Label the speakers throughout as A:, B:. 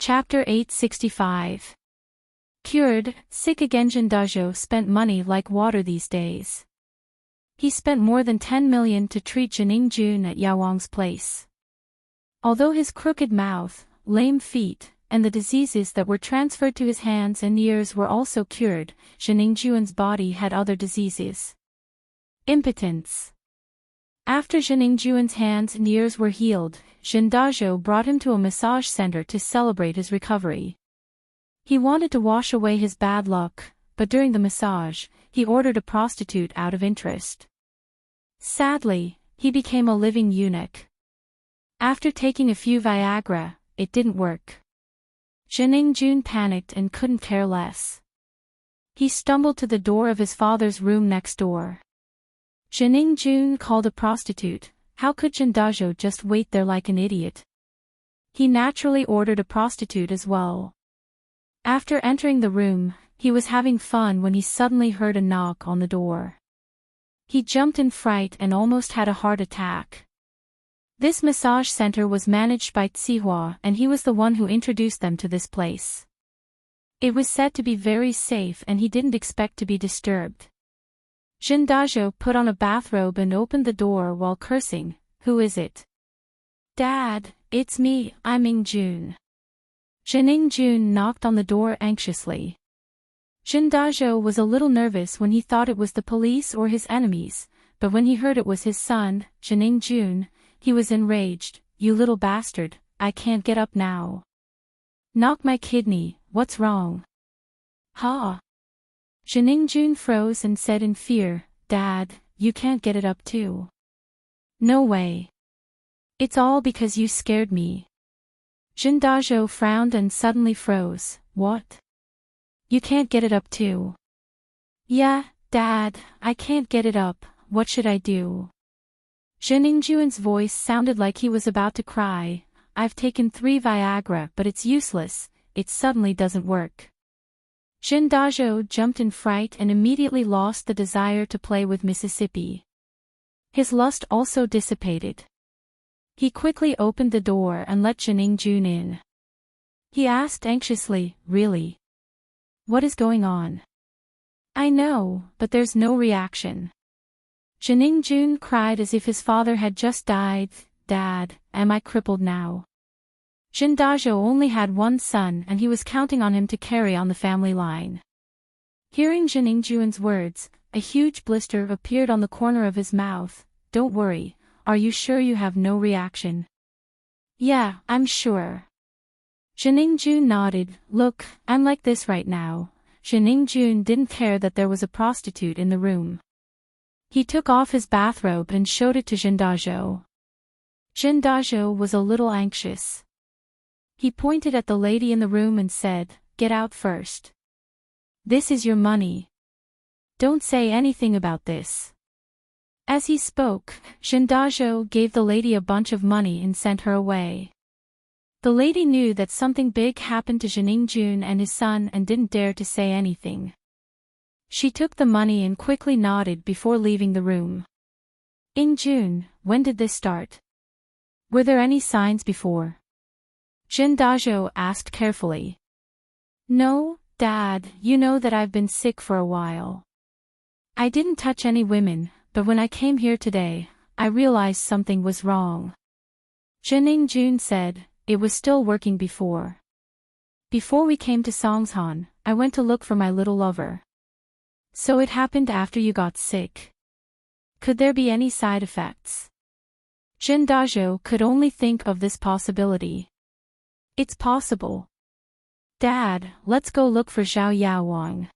A: Chapter 865. Cured, sick again. Jindajo spent money like water these days. He spent more than 10 million to treat Jiningjun at Yaowang's place. Although his crooked mouth, lame feet, and the diseases that were transferred to his hands and ears were also cured, Jiningjun's body had other diseases. Impotence. After Jiningjun's hands and ears were healed, Jindajo brought him to a massage center to celebrate his recovery. He wanted to wash away his bad luck, but during the massage, he ordered a prostitute out of interest. Sadly, he became a living eunuch. After taking a few Viagra, it didn't work. Jiningjun panicked and couldn't care less. He stumbled to the door of his father's room next door. Jiningjun called a prostitute. How could Jindajo just wait there like an idiot? He naturally ordered a prostitute as well. After entering the room, he was having fun when he suddenly heard a knock on the door. He jumped in fright and almost had a heart attack. This massage center was managed by Tsihua and he was the one who introduced them to this place. It was said to be very safe and he didn't expect to be disturbed. Jindajo put on a bathrobe and opened the door while cursing. "Who is it?" "Dad, it's me, I'm Ingjun." Jiningjun knocked on the door anxiously. Jindajo was a little nervous when he thought it was the police or his enemies, but when he heard it was his son, Jiningjun, he was enraged. "You little bastard, I can't get up now." "Knock my kidney, what's wrong?" "Ha!" Jiningjun froze and said in fear, "Dad, you can't get it up too." "No way. It's all because you scared me." Jindajo frowned and suddenly froze. "What? You can't get it up too?" "Yeah, Dad, I can't get it up, what should I do?" Jiningjun's voice sounded like he was about to cry. "I've taken 3 Viagra but it's useless, it suddenly doesn't work." Jindajo jumped in fright and immediately lost the desire to play with Mississippi. His lust also dissipated. He quickly opened the door and let Jiningjun in. He asked anxiously, "Really? What is going on?" "I know, but there's no reaction." Jiningjun cried as if his father had just died. "Dad, am I crippled now?" Jindajo only had one son and he was counting on him to carry on the family line. Hearing Jiningjun's words, a huge blister appeared on the corner of his mouth. "Don't worry, are you sure you have no reaction?" "Yeah, I'm sure." Jiningjun nodded. "Look, I'm like this right now." Jiningjun didn't care that there was a prostitute in the room. He took off his bathrobe and showed it to Jindajo. Jindajo was a little anxious. He pointed at the lady in the room and said, "Get out first. This is your money. Don't say anything about this." As he spoke, Jindajo gave the lady a bunch of money and sent her away. The lady knew that something big happened to Jiningjun and his son and didn't dare to say anything. She took the money and quickly nodded before leaving the room. "Ingjun, when did this start? Were there any signs before?" Jindajo asked carefully. "No, Dad, you know that I've been sick for a while. I didn't touch any women, but when I came here today, I realized something was wrong." Jiningjun said, "It was still working before. Before we came to Songshan, I went to look for my little lover. So it happened after you got sick. Could there be any side effects?" Jindajo could only think of this possibility. "It's possible. Dad, let's go look for Zhao Yaowang.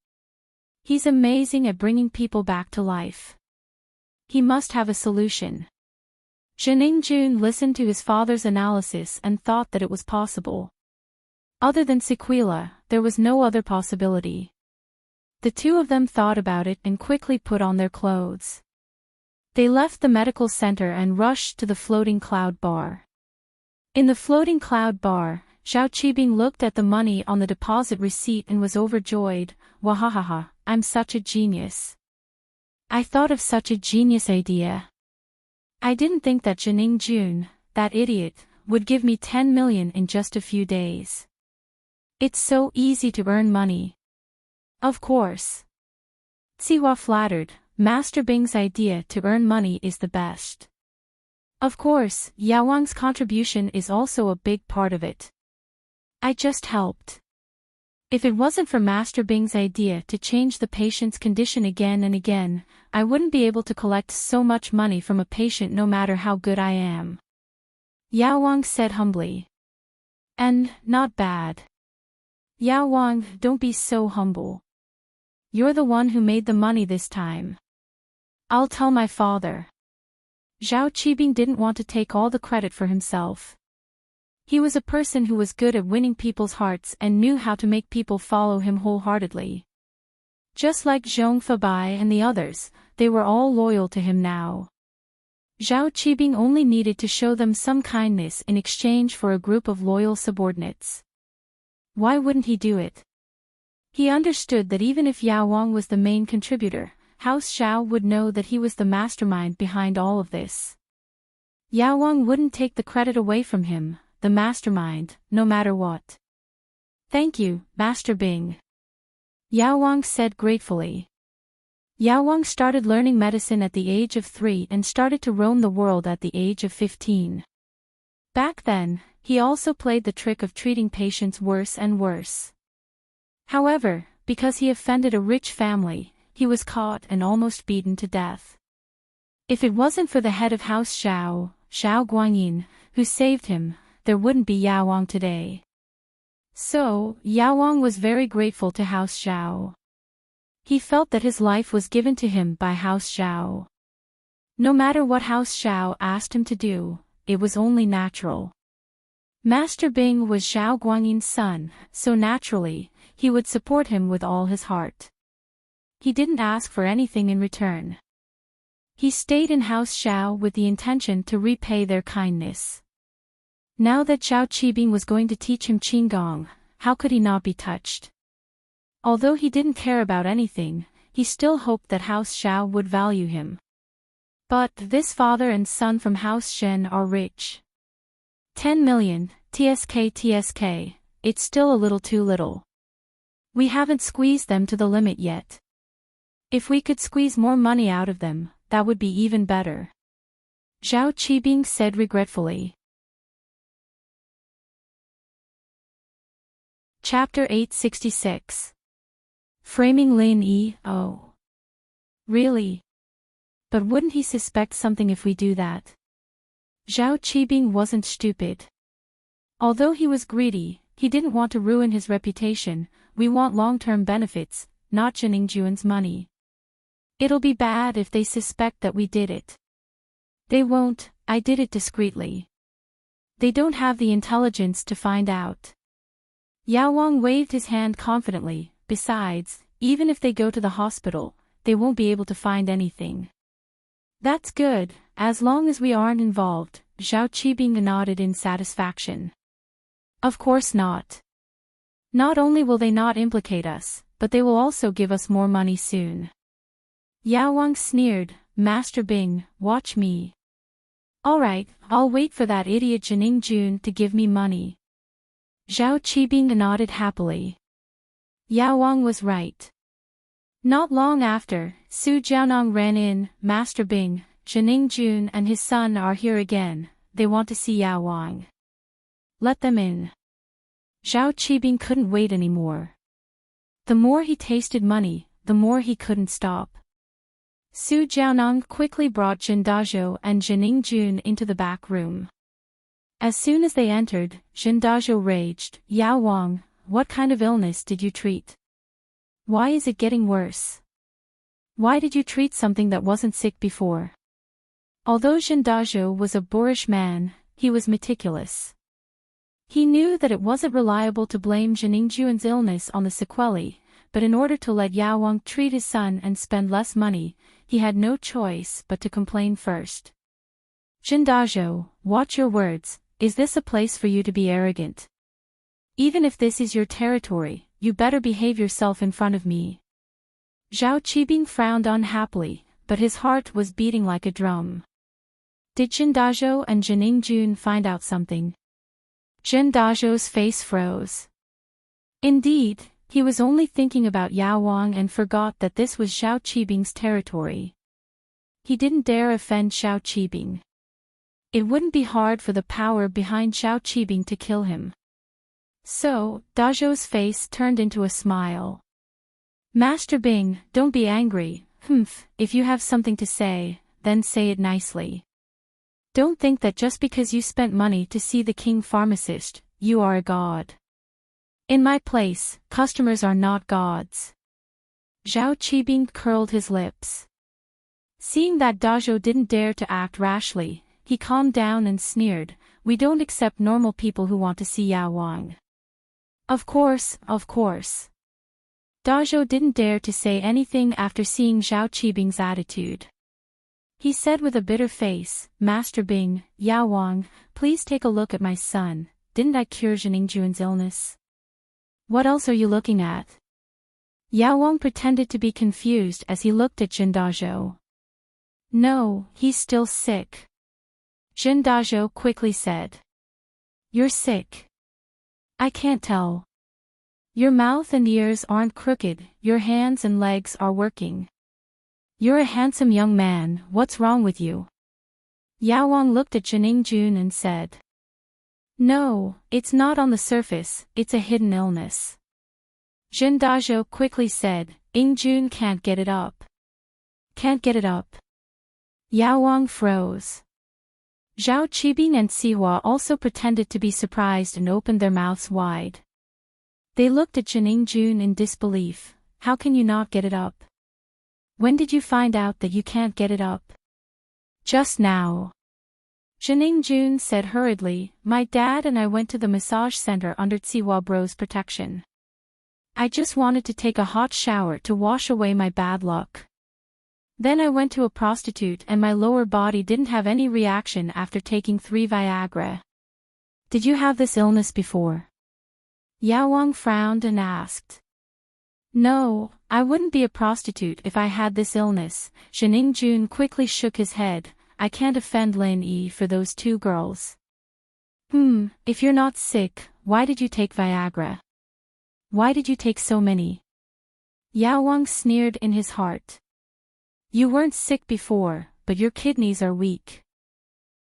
A: He's amazing at bringing people back to life. He must have a solution." Jiningjun listened to his father's analysis and thought that it was possible. Other than Sequela, there was no other possibility. The two of them thought about it and quickly put on their clothes. They left the medical center and rushed to the floating cloud bar. In the floating cloud bar, Zhao Qibing looked at the money on the deposit receipt and was overjoyed. "Wahahaha, I'm such a genius. I thought of such a genius idea. I didn't think that Jiningjun, that idiot, would give me 10 million in just a few days. It's so easy to earn money. Of course. Siwa flattered, Master Bing's idea to earn money is the best. Of course, Yao Wang's contribution is also a big part of it. I just helped. If it wasn't for Master Bing's idea to change the patient's condition again and again, I wouldn't be able to collect so much money from a patient no matter how good I am. Yao Wang said humbly. And, not bad. Yao Wang, don't be so humble. You're the one who made the money this time. I'll tell my father. Zhao Qibing didn't want to take all the credit for himself. He was a person who was good at winning people's hearts and knew how to make people follow him wholeheartedly. Just like Zhong Fabai and the others, they were all loyal to him now. Zhao Qibing only needed to show them some kindness in exchange for a group of loyal subordinates. Why wouldn't he do it? He understood that even if Yao Wang was the main contributor, House Xiao would know that he was the mastermind behind all of this. Yao Wang wouldn't take the credit away from him, the mastermind, no matter what. Thank you, Master Bing. Yao Wang said gratefully. Yao Wang started learning medicine at the age of 3 and started to roam the world at the age of 15. Back then, he also played the trick of treating patients worse and worse. However, because he offended a rich family, he was caught and almost beaten to death. If it wasn't for the head of House Xiao, Xiao Guanyin, who saved him, there wouldn't be Yao Wang today. So, Yao Wang was very grateful to House Xiao. He felt that his life was given to him by House Xiao. No matter what House Xiao asked him to do, it was only natural. Master Bing was Xiao Guanyin's son, so naturally, he would support him with all his heart. He didn't ask for anything in return. He stayed in House Xiao with the intention to repay their kindness. Now that Zhao Qibing was going to teach him Qigong, how could he not be touched? Although he didn't care about anything, he still hoped that House Xiao would value him. But this father and son from House Shen are rich. 10 million, TSK, it's still a little too little. We haven't squeezed them to the limit yet. If we could squeeze more money out of them, that would be even better. Zhao Qibing said regretfully. Chapter 866. Framing Lin Yi. Oh. Really? But wouldn't he suspect something if we do that? Zhao Qibing wasn't stupid. Although he was greedy, he didn't want to ruin his reputation. We want long-term benefits, not Jinningjuan's money. It'll be bad if they suspect that we did it. They won't, I did it discreetly. They don't have the intelligence to find out. Yao Wang waved his hand confidently. Besides, even if they go to the hospital, they won't be able to find anything. That's good, as long as we aren't involved, Zhao Qibing nodded in satisfaction. Of course not. Not only will they not implicate us, but they will also give us more money soon. Yao Wang sneered, Master Bing, watch me. Alright, I'll wait for that idiot Jiningjun to give me money. Zhao Qibing nodded happily. Yao Wang was right. Not long after, Su Jiaonong ran in, Master Bing, Jiningjun and his son are here again, they want to see Yao Wang. Let them in. Zhao Qibing couldn't wait anymore. The more he tasted money, the more he couldn't stop. Su Jiaonong quickly brought Jin Dazhou and Jiningjun into the back room. As soon as they entered, Jin Dazhou raged, Yao Wang, what kind of illness did you treat? Why is it getting worse? Why did you treat something that wasn't sick before? Although Jin Dazhou was a boorish man, he was meticulous. He knew that it wasn't reliable to blame Jinningjuan's illness on the sequelae, but in order to let Yao Wang treat his son and spend less money, he had no choice but to complain first. Jin Dazhou, watch your words, is this a place for you to be arrogant? Even if this is your territory, you better behave yourself in front of me. Zhao Qibing frowned unhappily, but his heart was beating like a drum. Did Jin Dazhou and Jiningjun find out something? Jin Dazhou's face froze. Indeed, he was only thinking about Yao Wang and forgot that this was Xiao Qibing's territory. He didn't dare offend Xiao Qibing. It wouldn't be hard for the power behind Xiao Qibing to kill him. So, Dazhou's face turned into a smile. Master Bing, don't be angry. If you have something to say, then say it nicely. Don't think that just because you spent money to see the king pharmacist, you are a god. In my place, customers are not gods. Xiao Qibing curled his lips. Seeing that Dazhou didn't dare to act rashly, he calmed down and sneered, "We don't accept normal people who want to see Yao Wang." Of course. Dazhou didn't dare to say anything after seeing Xiao Qibing's attitude. He said with a bitter face, "Master Bing, Yao Wang, please take a look at my son. Didn't I cure Zheningjuan's illness? What else are you looking at?" Yao Wang pretended to be confused as he looked at Jin Dazhou. "No, he's still sick." Jin Dazhou quickly said. "You're sick. I can't tell. Your mouth and ears aren't crooked, your hands and legs are working. You're a handsome young man, what's wrong with you?" Yao Wang looked at Zhengjun and said. "No, it's not on the surface, it's a hidden illness." Jin Dazhou quickly said, "Ingjun can't get it up." "Can't get it up?" Yao Wang froze. Zhao Qibing and Sihua also pretended to be surprised and opened their mouths wide. They looked at Zhengjun in disbelief. "How can you not get it up? When did you find out that you can't get it up?" "Just now." Zhengjun said hurriedly, "My dad and I went to the massage center under Sihua Bro's protection. I just wanted to take a hot shower to wash away my bad luck. Then I went to a prostitute and my lower body didn't have any reaction after taking 3 Viagra. Did you have this illness before?" Yao Wang frowned and asked. "No, I wouldn't be a prostitute if I had this illness." Zhengjun quickly shook his head. "I can't offend Lin Yi for those 2 girls. If you're not sick, why did you take Viagra? Why did you take so many?" Yao Wang sneered in his heart. "You weren't sick before, but your kidneys are weak."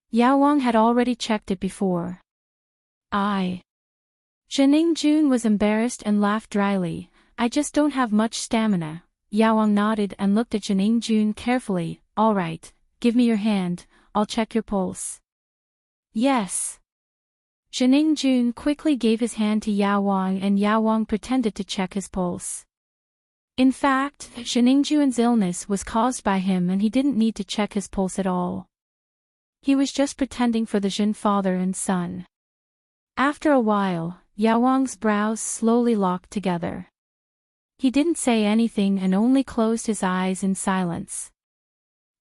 A: Yao Wang had already checked it before. Zhengjun was embarrassed and laughed dryly. "I just don't have much stamina." Yao Wang nodded and looked at Zhengjun carefully. "All right, give me your hand, I'll check your pulse." "Yes." Zhengjun quickly gave his hand to Yao Wang and Yao Wang pretended to check his pulse. In fact, Zhengjun's illness was caused by him and he didn't need to check his pulse at all. He was just pretending for the Jin father and son. After a while, Yao Wang's brows slowly locked together. He didn't say anything and only closed his eyes in silence.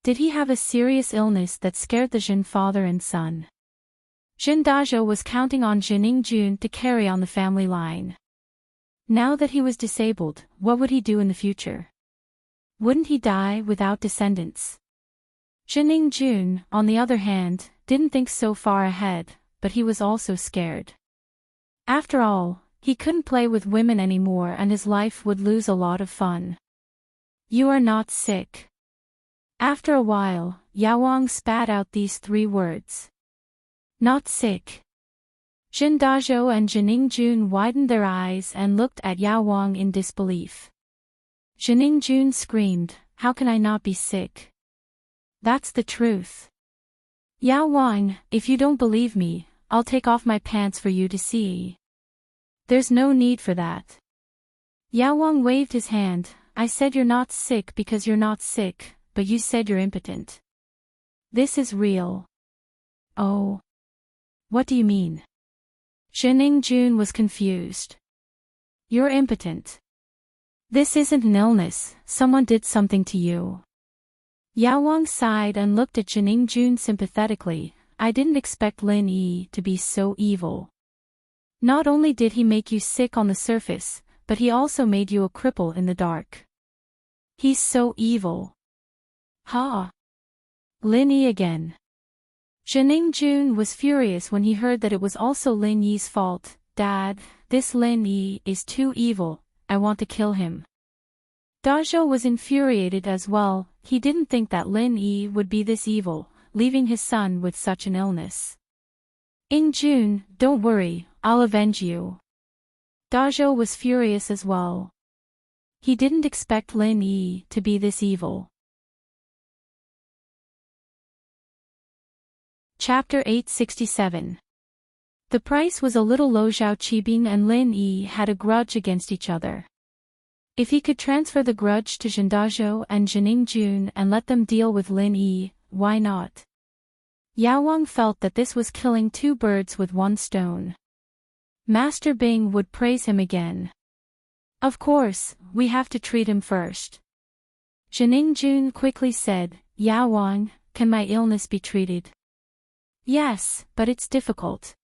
A: Did he have a serious illness that scared the Jin father and son? Jin Dazhou was counting on Zhengjun to carry on the family line. Now that he was disabled, what would he do in the future? Wouldn't he die without descendants? Zhengjun, on the other hand, didn't think so far ahead, but he was also scared. After all, he couldn't play with women anymore and his life would lose a lot of fun. "You are not sick." After a while, Yao Wang spat out these 3 words. "Not sick." Jin Dazhou and Zhengjun widened their eyes and looked at Yao Wang in disbelief. Zhengjun screamed, "How can I not be sick? That's the truth." "Yao Wang, if you don't believe me, I'll take off my pants for you to see." "There's no need for that." Yao Wang waved his hand. "I said you're not sick because you're not sick, but you said you're impotent. This is real." "Oh. What do you mean?" Zhengjun was confused. "You're impotent. This isn't an illness, someone did something to you." Yao Wang sighed and looked at Zhengjun sympathetically. "I didn't expect Lin Yi to be so evil. Not only did he make you sick on the surface, but he also made you a cripple in the dark. He's so evil." "Ha! Lin Yi again." Zhengjun was furious when he heard that it was also Lin Yi's fault. "Dad, this Lin Yi is too evil, I want to kill him. Dazhou was infuriated as well, he didn't think that Lin Yi would be this evil, leaving his son with such an illness. June, don't worry, I'll avenge you. Dazhou was furious as well. He didn't expect Lin Yi to be this evil. Chapter 867. The price was a little low. Zhao Qibing and Lin Yi had a grudge against each other. If he could transfer the grudge to Zhen Dazhou and Zhening Jun and let them deal with Lin Yi, why not? Yao Wang felt that this was killing two birds with one stone. Master Bing would praise him again. Of course, we have to treat him first. Zhening Jun quickly said, Yao Wang, can my illness be treated? Yes, but it's difficult.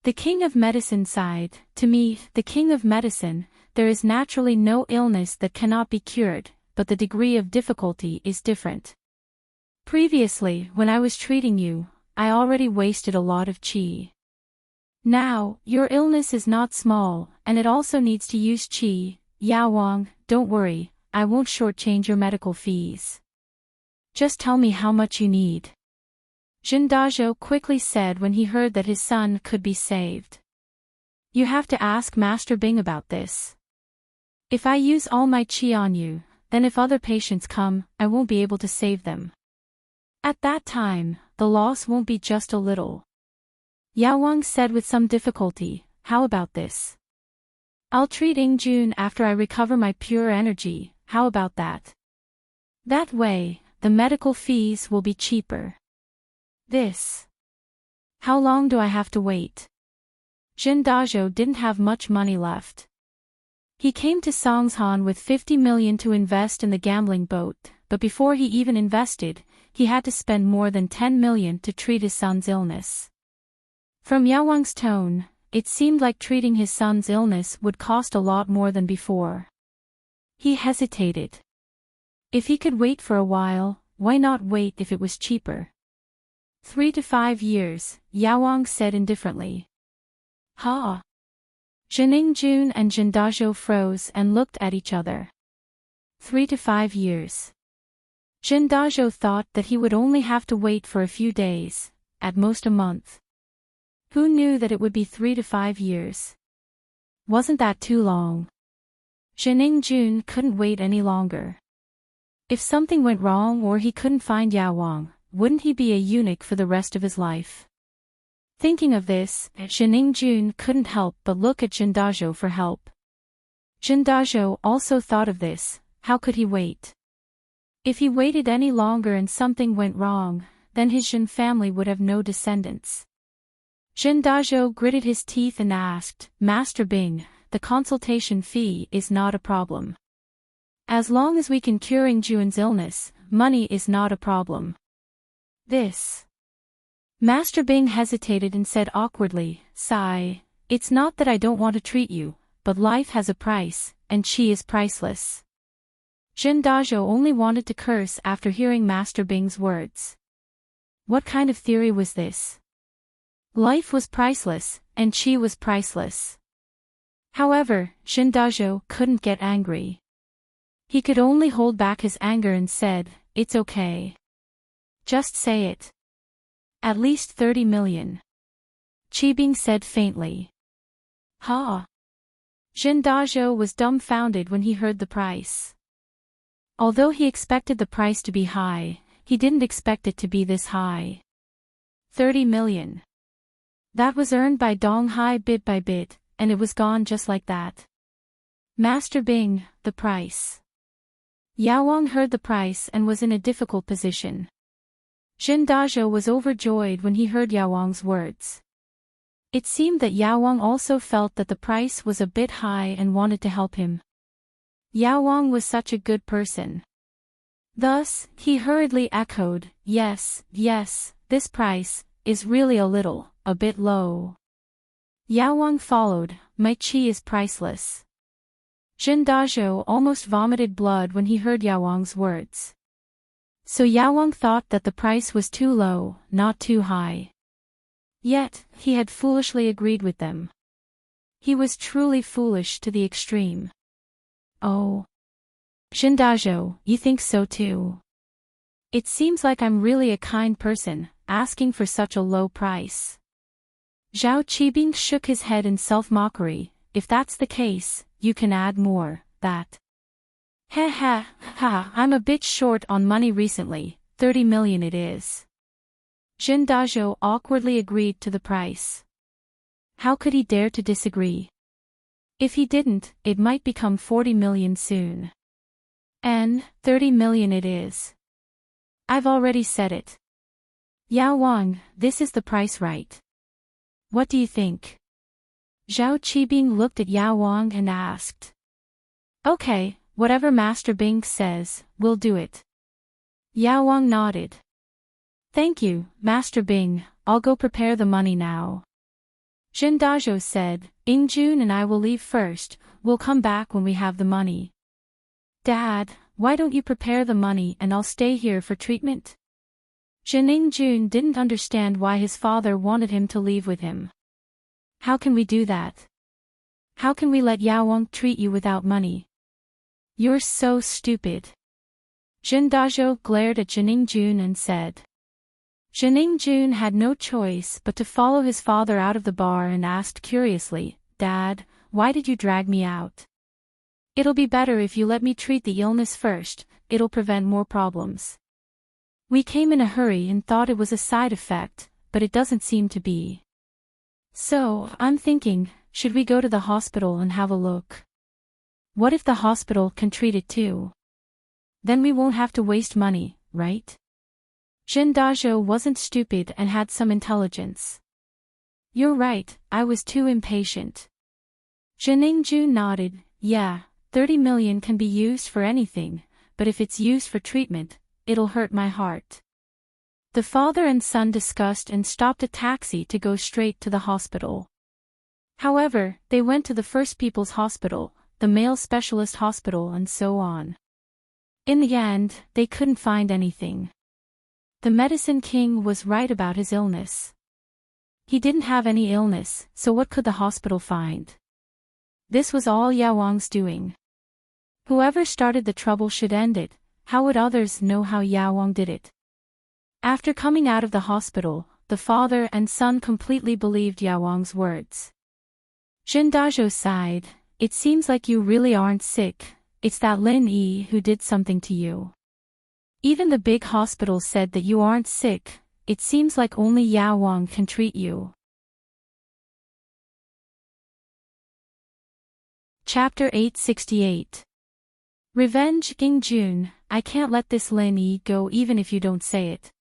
A: The king of medicine sighed, to me, the king of medicine, there is naturally no illness that cannot be cured, but the degree of difficulty is different. Previously, when I was treating you, I already wasted a lot of qi. Now, your illness is not small, and it also needs to use qi. Yao Wang, don't worry, I won't shortchange your medical fees. Just tell me how much you need. Zhen Dazhou quickly said when he heard that his son could be saved. You have to ask Master Bing about this. If I use all my qi on you, then if other patients come, I won't be able to save them. At that time, the loss won't be just a little. Yao Wang said with some difficulty, how about this? I'll treat Jun after I recover my pure energy, how about that? That way, the medical fees will be cheaper. This. How long do I have to wait? Zhen Dazhou didn't have much money left. He came to Songshan with 50 million to invest in the gambling boat, but before he even invested, he had to spend more than 10 million to treat his son's illness. From Yao Wang's tone, it seemed like treating his son's illness would cost a lot more than before. He hesitated. If he could wait for a while, why not wait if it was cheaper? 3 to 5 years, Yao Wang said indifferently. Ha! Zhening Jun and Zhen Dazhou froze and looked at each other. 3 to 5 years. Zhen Dazhou thought that he would only have to wait for a few days, at most a month. Who knew that it would be 3 to 5 years? Wasn't that too long? Zhening Jun couldn't wait any longer. If something went wrong or he couldn't find Yao Wang, wouldn't he be a eunuch for the rest of his life? Thinking of this, Zhening Jun couldn't help but look at Zhen Dazhou for help. Zhen Dazhou also thought of this, how could he wait? If he waited any longer and something went wrong, then his Zhen family would have no descendants. Zhen Dazhou gritted his teeth and asked, Master Bing, the consultation fee is not a problem. As long as we can cure Jun's illness, money is not a problem. This. Master Bing hesitated and said awkwardly, Sigh, it's not that I don't want to treat you, but life has a price, and qi is priceless. Zhen Dazhou only wanted to curse after hearing Master Bing's words. What kind of theory was this? Life was priceless, and qi was priceless. However, Zhen Dazhou couldn't get angry. He could only hold back his anger and said, It's okay. Just say it. At least 30 million. Qibing said faintly. Ha! Zhen Dazhou was dumbfounded when he heard the price. Although he expected the price to be high, he didn't expect it to be this high. 30 million. That was earned by Dong Hai bit by bit, and it was gone just like that. Master Bing, the price. Yao Wang heard the price and was in a difficult position. Zhen Dazhou was overjoyed when he heard Yao Wang's words. It seemed that Yao Wang also felt that the price was a bit high and wanted to help him. Yao Wang was such a good person. Thus, he hurriedly echoed, Yes, this price is really a bit low. Yao Wang followed, My qi is priceless. Zhen Dazhou almost vomited blood when he heard Yao Wang's words. So Yao Wang thought that the price was too low, not too high. Yet, he had foolishly agreed with them. He was truly foolish to the extreme. Oh. Jindajo, you think so too? It seems like I'm really a kind person, asking for such a low price. Zhao Qibing shook his head in self-mockery. If that's the case, you can add more, that. I'm a bit short on money recently, 30 million it is. Jindajo awkwardly agreed to the price. How could he dare to disagree? If he didn't, it might become 40 million soon. And 30 million it is. I've already said it. Yao Wang, this is the price, right? What do you think? Zhao Qibing looked at Yao Wang and asked. Okay, whatever Master Bing says, we'll do it. Yao Wang nodded. Thank you, Master Bing, I'll go prepare the money now. Jindajo said, Ingjun and I will leave first, we'll come back when we have the money. Dad, why don't you prepare the money and I'll stay here for treatment? Ingjun didn't understand why his father wanted him to leave with him. How can we do that? How can we let Yao Wang treat you without money? You're so stupid. Jindajo glared at Ingjun and said. Ingjun had no choice but to follow his father out of the bar and asked curiously, Dad, why did you drag me out? It'll be better if you let me treat the illness first, it'll prevent more problems. We came in a hurry and thought it was a side effect, but it doesn't seem to be. So, I'm thinking, should we go to the hospital and have a look? What if the hospital can treat it too? Then we won't have to waste money, right? Jindajo wasn't stupid and had some intelligence. You're right, I was too impatient. Ingjun nodded, yeah, 30 million can be used for anything, but if it's used for treatment, it'll hurt my heart. The father and son discussed and stopped a taxi to go straight to the hospital. However, they went to the First People's Hospital, the male specialist hospital and so on. In the end, they couldn't find anything. The medicine king was right about his illness. He didn't have any illness, so what could the hospital find? This was all Yao Wang's doing. Whoever started the trouble should end it. How would others know how Yao Wang did it? After coming out of the hospital, the father and son completely believed Yao Wang's words. Jindajo sighed, it seems like you really aren't sick, it's that Lin Yi who did something to you. Even the big hospital said that you aren't sick, it seems like only Yao Wang can treat you. Chapter 868. Revenge. Ingjun, I can't let this Lin Yi go even if you don't say it.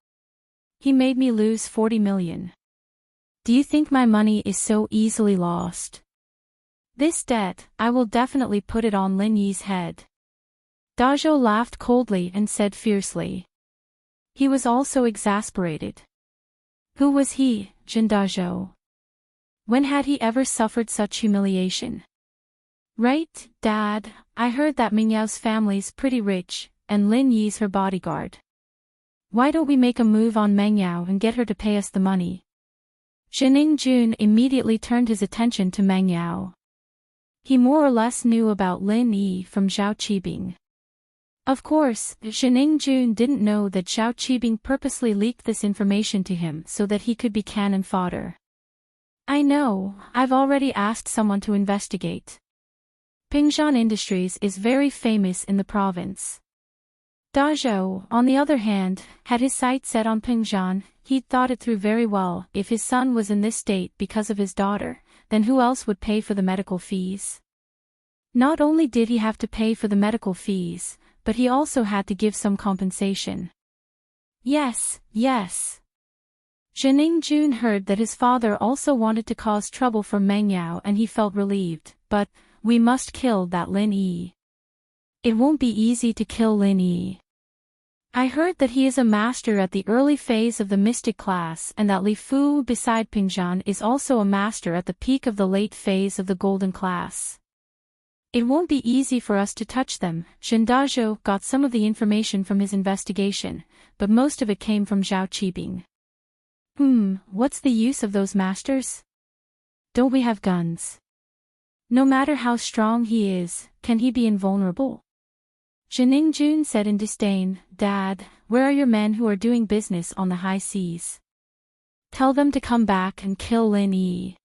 A: He made me lose 40 million. Do you think my money is so easily lost? This debt, I will definitely put it on Lin Yi's head. Dajo laughed coldly and said fiercely. He was also exasperated. Who was he, Jindajo? When had he ever suffered such humiliation? Right, Dad, I heard that Mingyao's family's pretty rich, and Lin Yi's her bodyguard. Why don't we make a move on Mengyao and get her to pay us the money? Ingjun immediately turned his attention to Mengyao. He more or less knew about Lin Yi from Zhao Qibing. Of course, Ingjun didn't know that Zhao Qibing purposely leaked this information to him so that he could be cannon fodder. I know, I've already asked someone to investigate. Pingzhan Industries is very famous in the province. Dajo, on the other hand, had his sight set on Pingzhan. He'd thought it through very well. If his son was in this state because of his daughter, then who else would pay for the medical fees? Not only did he have to pay for the medical fees, but he also had to give some compensation. Yes. Ingjun heard that his father also wanted to cause trouble for Mengyao and he felt relieved, but, we must kill that Lin Yi. It won't be easy to kill Lin Yi. I heard that he is a master at the early phase of the mystic class and that Li Fu beside Pingzhan is also a master at the peak of the late phase of the golden class. It won't be easy for us to touch them. Jindajo got some of the information from his investigation, but most of it came from Zhao Qibing. What's the use of those masters? Don't we have guns? No matter how strong he is, can he be invulnerable? Jiningjun said in disdain, Dad, where are your men who are doing business on the high seas? Tell them to come back and kill Lin Yi.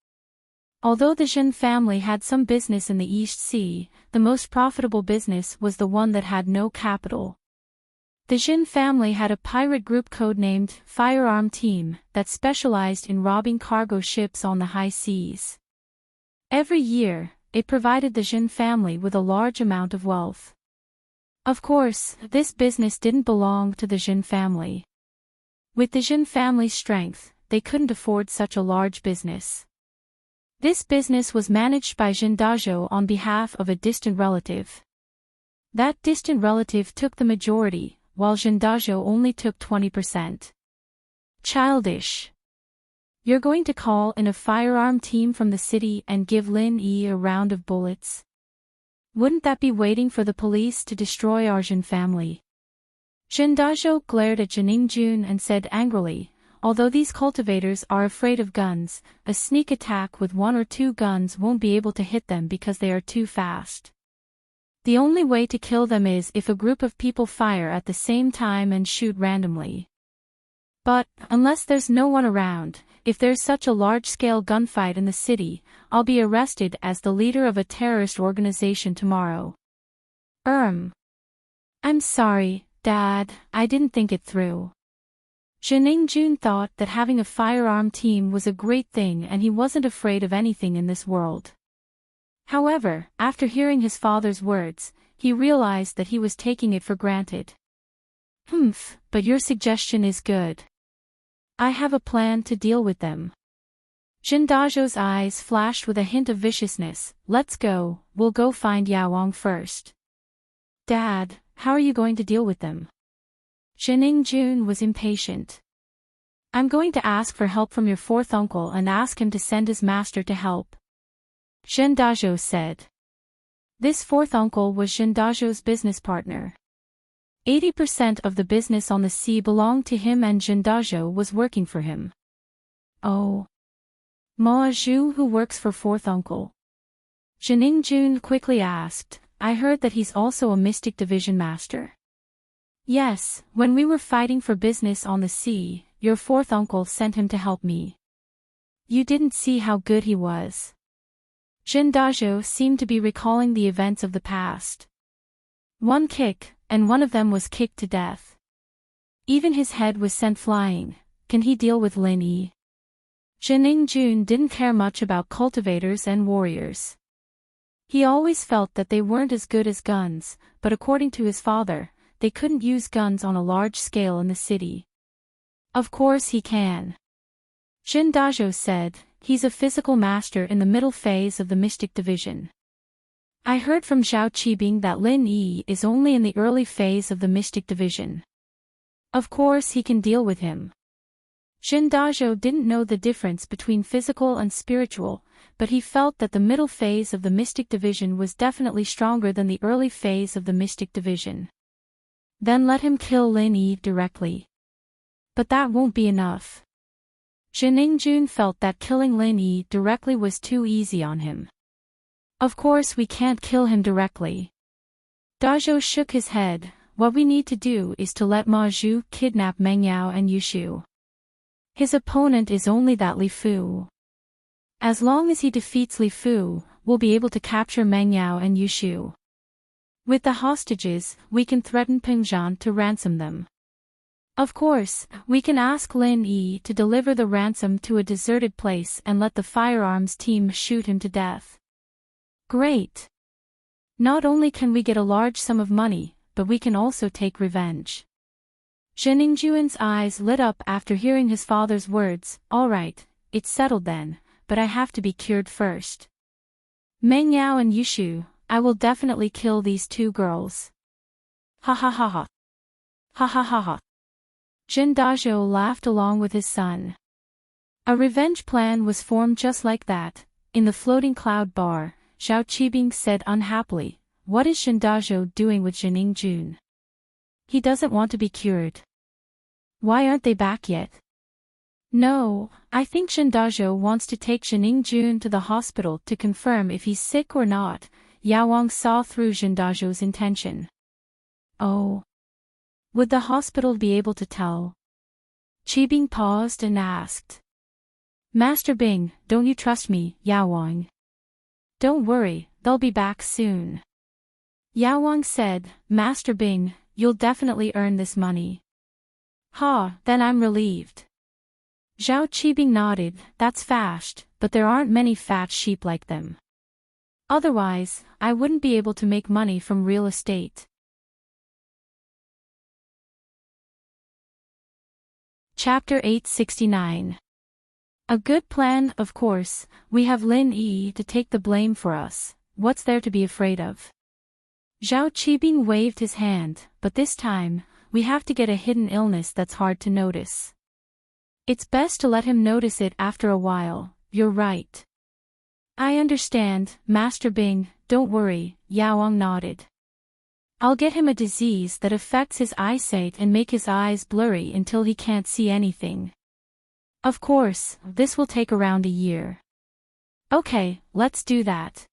A: Although the Jin family had some business in the East Sea, the most profitable business was the one that had no capital. The Jin family had a pirate group codenamed Firearm Team that specialized in robbing cargo ships on the high seas. Every year, it provided the Jin family with a large amount of wealth. Of course, this business didn't belong to the Jin family. With the Jin family's strength, they couldn't afford such a large business. This business was managed by Jin Dazhou on behalf of a distant relative. That distant relative took the majority, while Jin Dazhou only took 20%. Childish. You're going to call in a firearm team from the city and give Lin Yi a round of bullets? Wouldn't that be waiting for the police to destroy our Jin family? Jin Dazhou glared at Jiningjun and said angrily, although these cultivators are afraid of guns, a sneak attack with 1 or 2 guns won't be able to hit them because they are too fast. The only way to kill them is if a group of people fire at the same time and shoot randomly. But, unless there's no one around, if there's such a large-scale gunfight in the city, I'll be arrested as the leader of a terrorist organization tomorrow. I'm sorry, Dad, I didn't think it through. Jiningjun thought that having a firearm team was a great thing and he wasn't afraid of anything in this world. However, after hearing his father's words, he realized that he was taking it for granted. But your suggestion is good. I have a plan to deal with them. Jin Dazhou's eyes flashed with a hint of viciousness. Let's go, we'll go find Yaowang first. Dad, how are you going to deal with them? Jiningjun was impatient. I'm going to ask for help from your 4th uncle and ask him to send his master to help. Jin Dazhou said. This 4th uncle was Jin Dazhou's business partner. 80% of the business on the sea belonged to him and Jin Dazhou was working for him. Oh. Ma Zhu who works for 4th uncle? Jiningjun quickly asked. I heard that he's also a Mystic Division master. Yes, when we were fighting for business on the sea, your 4th uncle sent him to help me. You didn't see how good he was. Jin Dazhou seemed to be recalling the events of the past. One kick, and one of them was kicked to death. Even his head was sent flying. Can he deal with Lin Yi? Jiningjun didn't care much about cultivators and warriors. He always felt that they weren't as good as guns, but according to his father, they couldn't use guns on a large scale in the city. Of course he can. Jin Dazhou said, he's a physical master in the middle phase of the Mystic Division. I heard from Zhao Qibing that Lin Yi is only in the early phase of the Mystic Division. Of course he can deal with him. Jin Dazhou didn't know the difference between physical and spiritual, but he felt that the middle phase of the Mystic Division was definitely stronger than the early phase of the Mystic Division. Then let him kill Lin Yi directly. But that won't be enough. Jiningjun felt that killing Lin Yi directly was too easy on him. Of course we can't kill him directly. Dazhou shook his head. What we need to do is to let Ma Zhu kidnap Meng Yao and Yushu. His opponent is only that Li Fu. As long as he defeats Li Fu, we'll be able to capture Meng Yao and Yushu. With the hostages, we can threaten Pengzhan to ransom them. Of course, we can ask Lin Yi to deliver the ransom to a deserted place and let the firearms team shoot him to death. Great! Not only can we get a large sum of money, but we can also take revenge. Jiningjun's eyes lit up after hearing his father's words. All right, it's settled then, but I have to be cured first. Meng Yao and Yushu, I will definitely kill these 2 girls. Ha ha ha ha. Ha ha ha ha. Jin Dazhou laughed along with his son. A revenge plan was formed just like that. In the floating cloud bar, Zhao Qibing said unhappily, what is Jin Dazhou doing with Jiningjun? He doesn't want to be cured. Why aren't they back yet? No, I think Zhendazhou wants to take Zhenjun to the hospital to confirm if he's sick or not. Yao Wang saw through Zhendazhou's intention. Oh. Would the hospital be able to tell? Qibing paused and asked. Master Bing, don't you trust me, Yao Wang? Don't worry, they'll be back soon. Yao Wang said, Master Bing, you'll definitely earn this money. Ha, then I'm relieved. Zhao Qibing nodded, that's fast, but there aren't many fat sheep like them. Otherwise, I wouldn't be able to make money from real estate. Chapter 869. A good plan, of course. We have Lin Yi to take the blame for us. What's there to be afraid of? Zhao Qibing waved his hand, but this time, we have to get a hidden illness that's hard to notice. It's best to let him notice it after a while. You're right. I understand, Master Bing, don't worry, Yao Wang nodded. I'll get him a disease that affects his eyesight and make his eyes blurry until he can't see anything. Of course, this will take around a year. Okay, let's do that.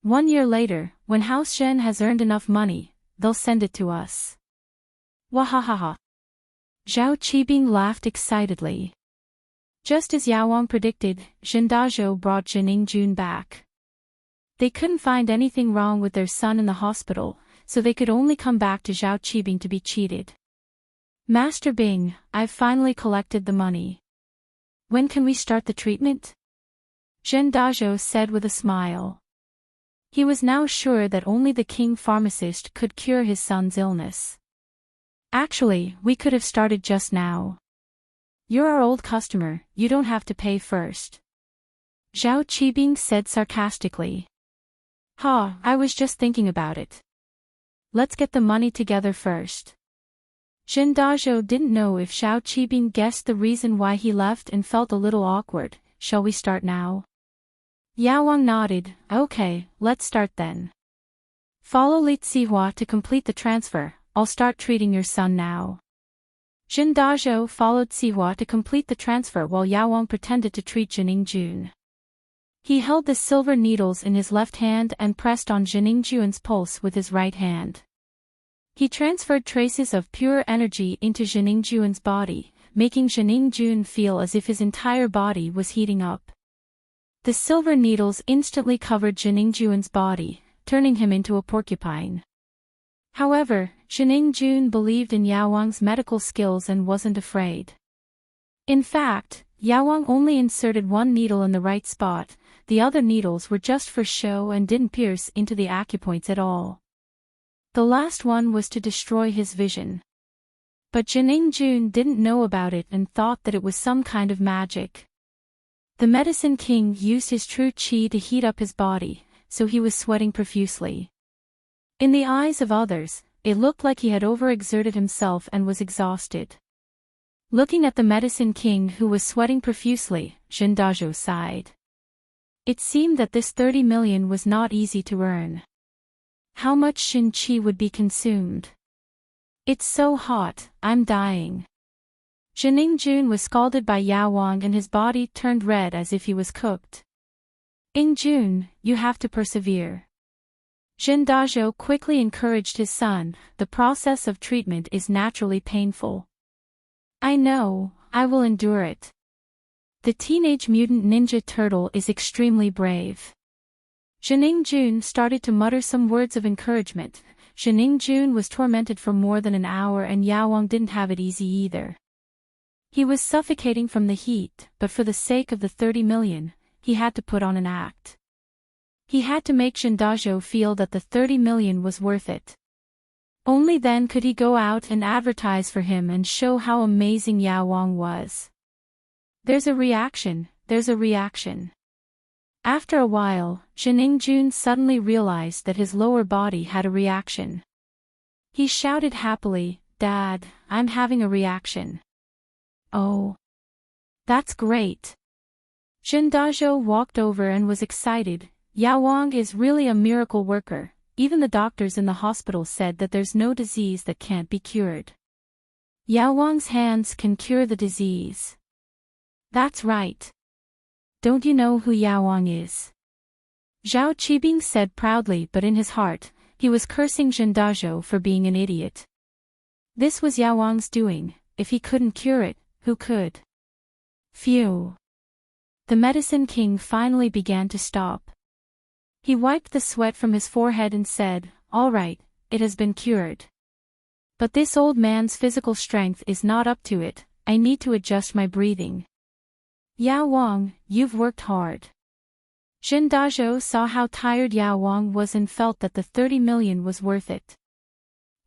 A: 1 year later, when House Shen has earned enough money, they'll send it to us. Wahahaha. Zhao Qibing laughed excitedly. Just as Yao Wang predicted, Zhendazhou brought Zhenjun back. They couldn't find anything wrong with their son in the hospital, so they could only come back to Zhao Qibing to be cheated. Master Bing, I've finally collected the money. When can we start the treatment? Zhendazhou said with a smile. He was now sure that only the king pharmacist could cure his son's illness. Actually, we could have started just now. You're our old customer, you don't have to pay first. Zhao Qibing said sarcastically. Ha, I was just thinking about it. Let's get the money together first. Zhendazhou didn't know if Zhao Qibing guessed the reason why he left and felt a little awkward. Shall we start now? Yao Wang nodded. Okay, let's start then. Follow Li Zihua to complete the transfer. I'll start treating your son now. Zhendazhou followed Zihua to complete the transfer while Yao Wang pretended to treat Zhenjun. He held the silver needles in his left hand and pressed on Zhenjun's pulse with his right hand. He transferred traces of pure energy into Zhenjun's body, making Zhenjun feel as if his entire body was heating up. The silver needles instantly covered Zhenjun's body, turning him into a porcupine. However, Zhenjun believed in Yao Wang's medical skills and wasn't afraid. In fact, Yao Wang only inserted one needle in the right spot, the other needles were just for show and didn't pierce into the acupoints at all. The last one was to destroy his vision. But Zhenjun didn't know about it and thought that it was some kind of magic. The Medicine King used his true qi to heat up his body, so he was sweating profusely. In the eyes of others, it looked like he had overexerted himself and was exhausted. Looking at the Medicine King who was sweating profusely, Zhendazhou sighed. It seemed that this 30 million was not easy to earn. How much Shin Qi would be consumed? It's so hot, I'm dying. Zhenjun was scalded by Yao Wang and his body turned red as if he was cooked. Ingjun, you have to persevere. Zhendazhou quickly encouraged his son, the process of treatment is naturally painful. I know, I will endure it. The Teenage Mutant Ninja Turtle is extremely brave. Zhenjun started to mutter some words of encouragement. Zhenjun was tormented for more than an hour and Yao Wang didn't have it easy either. He was suffocating from the heat, but for the sake of the 30 million, he had to put on an act. He had to make Zhendazhou feel that the 30 million was worth it. Only then could he go out and advertise for him and show how amazing Yao Wang was. There's a reaction, there's a reaction. After a while, Zhenjun suddenly realized that his lower body had a reaction. He shouted happily, Dad, I'm having a reaction. Oh. That's great. Zhendazhou walked over and was excited. Yao Wang is really a miracle worker. Even the doctors in the hospital said that there's no disease that can't be cured. Yao Wang's hands can cure the disease. That's right. Don't you know who Yao Wang is? Zhao Qibing said proudly, but in his heart, he was cursing Zhen Dazhou for being an idiot. This was Yao Wang's doing. If he couldn't cure it, who could? Phew. The Medicine King finally began to stop. He wiped the sweat from his forehead and said, "All right, it has been cured. But this old man's physical strength is not up to it. I need to adjust my breathing." "Yao Wang, you've worked hard." Zhen Dazhou saw how tired Yao Wang was and felt that the 30 million was worth it.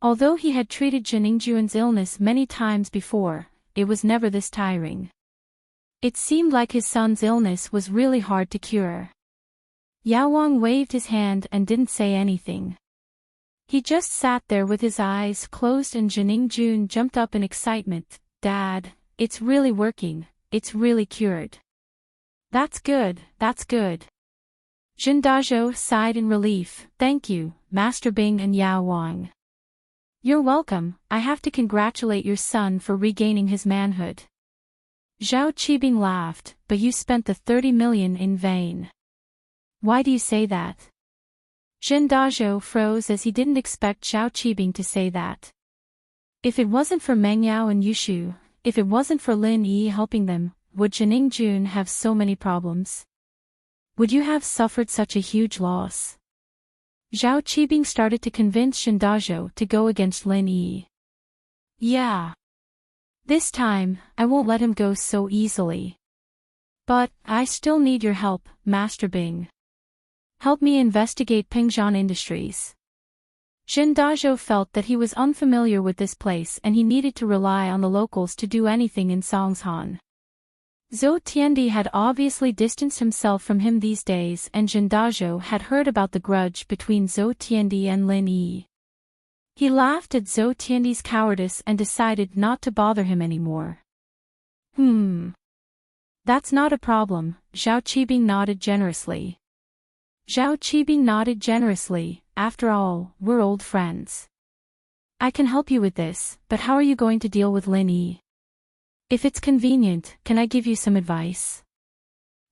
A: Although he had treated Zheningjuan's illness many times before, it was never this tiring. It seemed like his son's illness was really hard to cure. Yao Wang waved his hand and didn't say anything. He just sat there with his eyes closed, and Zheningjun jumped up in excitement. "Dad, it's really working, it's really cured." That's good, that's good." Zhen Dazhou sighed in relief. "Thank you, Master Bing and Yao Wang." "You're welcome. I have to congratulate your son for regaining his manhood." Zhao Qibing laughed. "But you spent the 30 million in vain." "Why do you say that?" Zhen Dazhou froze as he didn't expect Zhao Qibing to say that. If it wasn't for Meng Yao and Yushu, if it wasn't for Lin Yi helping them, would Zheningjun have so many problems? Would you have suffered such a huge loss? Zhao Qibing started to convince Zhen Dazhou to go against Lin Yi. "Yeah. This time, I won't let him go so easily. But, I still need your help, Master Bing. Help me investigate Pingzhan Industries." Zhen Dazhou felt that he was unfamiliar with this place and he needed to rely on the locals to do anything in Songshan. Zhou Tiandi had obviously distanced himself from him these days, and Zhen Dazhou had heard about the grudge between Zhou Tiandi and Lin Yi. He laughed at Zhou Tiandi's cowardice and decided not to bother him anymore. That's not a problem," Zhao Qibing nodded generously. Zhao Qibing nodded generously. "After all, we're old friends. I can help you with this, but how are you going to deal with Lin Yi? If it's convenient, can I give you some advice?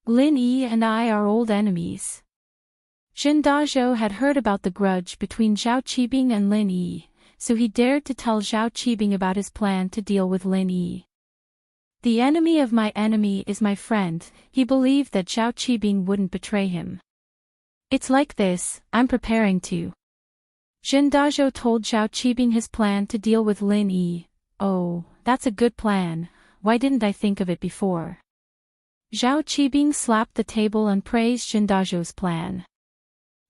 A: Lin Yi and I are old enemies." Zhen Dazhou had heard about the grudge between Zhao Qibing and Lin Yi, so he dared to tell Zhao Qibing about his plan to deal with Lin Yi. The enemy of my enemy is my friend. He believed that Zhao Qibing wouldn't betray him. "It's like this, I'm preparing to." Zhen Dazhou told Zhao Qibing his plan to deal with Lin Yi. "Oh, that's a good plan. Why didn't I think of it before?" Zhao Qibing slapped the table and praised Zhen Dazhou's plan.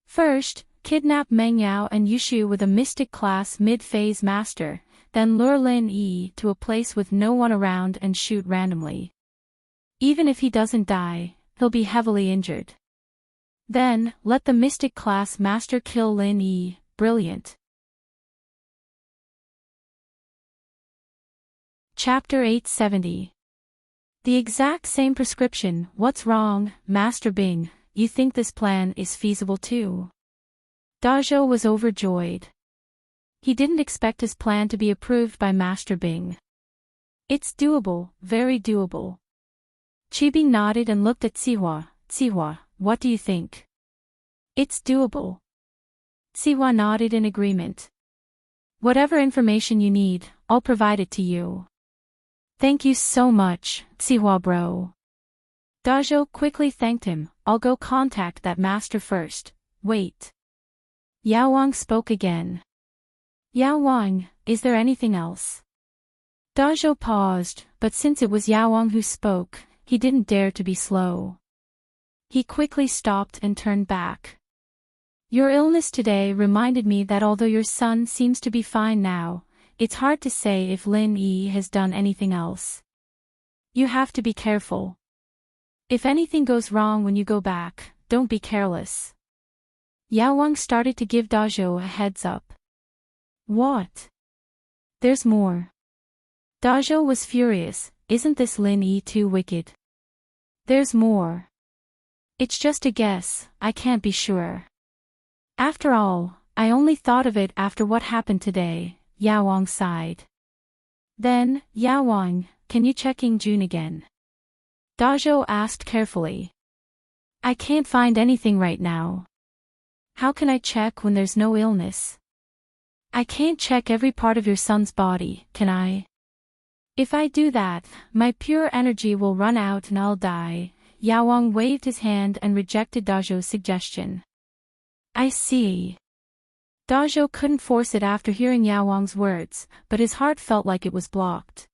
A: "First, kidnap Meng Yao and Yushu with a mystic class mid-phase master, then lure Lin Yi to a place with no one around and shoot randomly. Even if he doesn't die, he'll be heavily injured. Then, let the mystic class master kill Lin Yi." Brilliant. Chapter 870. The exact same prescription. "What's wrong, Master Bing? You think this plan is feasible too?" Dazhou was overjoyed. He didn't expect his plan to be approved by Master Bing. "It's doable, very doable." Qibing nodded and looked at Sihua. "Sihua, what do you think?" "It's doable." Sihua nodded in agreement. "Whatever information you need, I'll provide it to you." "Thank you so much, Sihua bro." Dazhou quickly thanked him. "I'll go contact that master first." "Wait." Yao Wang spoke again. "Yao Wang, is there anything else?" Dazhou paused, but since it was Yao Wang who spoke, he didn't dare to be slow. He quickly stopped and turned back. "Your illness today reminded me that although your son seems to be fine now, it's hard to say if Lin Yi has done anything else. You have to be careful. If anything goes wrong when you go back, don't be careless." Yao Wang started to give Dazhou a heads up. "What? There's more." Dazhou was furious. "Isn't this Lin Yi too wicked?" "There's more. It's just a guess, I can't be sure. After all, I only thought of it after what happened today." Yao Wang sighed. Then, "Yao Wang, can you check Ying Jun again?" Dazhou asked carefully. I can't find anything right now. How can I check when there's no illness? I can't check every part of your son's body, can I? If I do that, my pure energy will run out and I'll die. Yaowang waved his hand and rejected Dazhou's suggestion. I see. Dazhou couldn't force it after hearing Yaowang's words, but his heart felt like it was blocked.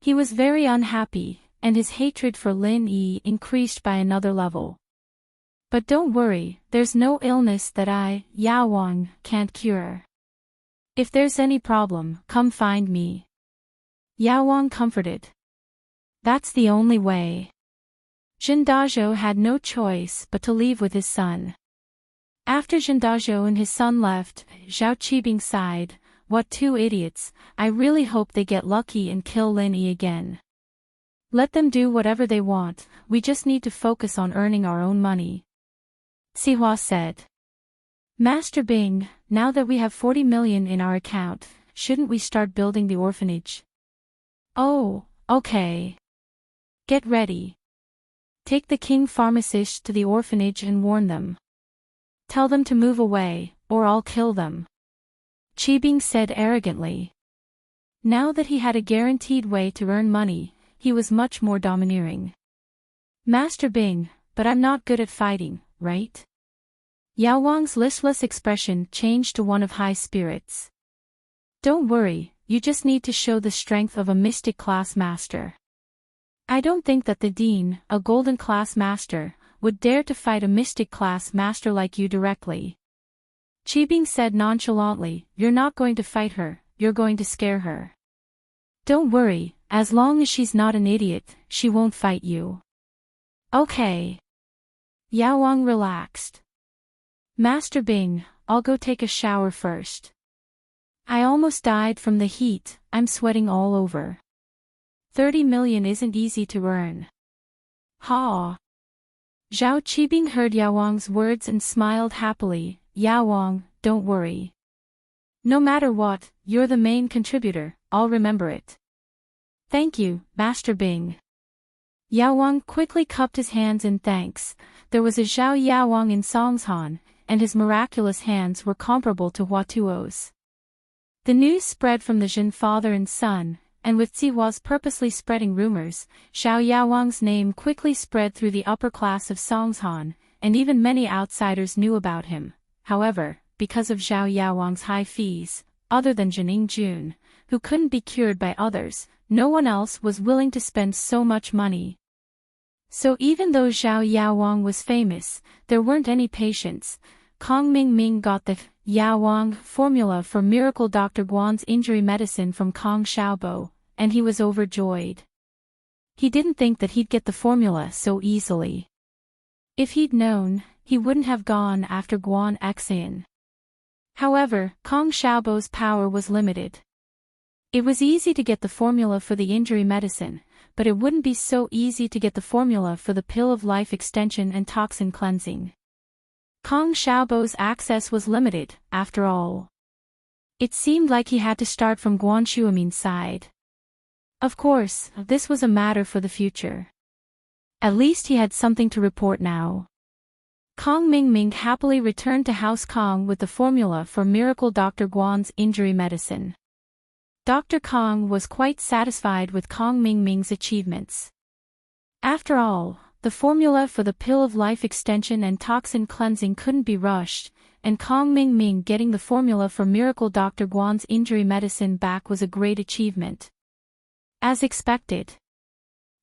A: He was very unhappy, and his hatred for Lin Yi increased by another level. But don't worry, there's no illness that I, Yaowang, can't cure. If there's any problem, come find me. Yaowang comforted. That's the only way. Jin Dazhou had no choice but to leave with his son. After Jin Dazhou and his son left, Zhao Qibing sighed, what two idiots, I really hope they get lucky and kill Lin Yi again. Let them do whatever they want, we just need to focus on earning our own money. Sihua said. Master Bing, now that we have 40 million in our account, shouldn't we start building the orphanage? Oh, okay. Get ready. Take the king pharmacist to the orphanage and warn them. Tell them to move away, or I'll kill them. Qibing said arrogantly. Now that he had a guaranteed way to earn money, he was much more domineering. Master Bing, but I'm not good at fighting, right? Yaowang's listless expression changed to one of high spirits. Don't worry, you just need to show the strength of a mystic class master. I don't think that the Dean, a golden class master, would dare to fight a mystic class master like you directly. Qibing said nonchalantly, you're not going to fight her, you're going to scare her. Don't worry, as long as she's not an idiot, she won't fight you. Okay. Yaowang relaxed. Master Bing, I'll go take a shower first. I almost died from the heat, I'm sweating all over. 30 million isn't easy to earn. Ha! Zhao Qibing heard Yaowang's words and smiled happily. Yaowang, don't worry. No matter what, you're the main contributor, I'll remember it. Thank you, Master Bing. Yaowang quickly cupped his hands in thanks. There was a Zhao Yaowang in Songshan, and his miraculous hands were comparable to Huatuo's. The news spread from the Jin father and son, and with Sihua's purposely spreading rumors, Zhao Yaowang's name quickly spread through the upper class of Songshan, and even many outsiders knew about him. However, because of Zhao Yaowang's high fees, other than Jining Jun, who couldn't be cured by others, no one else was willing to spend so much money. So even though Zhao Yaowang was famous, there weren't any patients. Kong Mingming got the Yaowang formula for Miracle Dr. Guan's injury medicine from Kong Xiaobo, and he was overjoyed. He didn't think that he'd get the formula so easily. If he'd known, he wouldn't have gone after Guan Xian. However, Kong Xiaobo's power was limited. It was easy to get the formula for the injury medicine, but it wouldn't be so easy to get the formula for the pill of life extension and toxin cleansing. Kong Xiaobo's access was limited, after all. It seemed like he had to start from Guan Shuamin's side. Of course, this was a matter for the future. At least he had something to report now. Kong Mingming happily returned to House Kong with the formula for Miracle Dr. Guan's injury medicine. Dr. Kong was quite satisfied with Kong Mingming's achievements. After all, the formula for the pill of life extension and toxin cleansing couldn't be rushed, and Kong Mingming getting the formula for Miracle Dr. Guan's injury medicine back was a great achievement. As expected.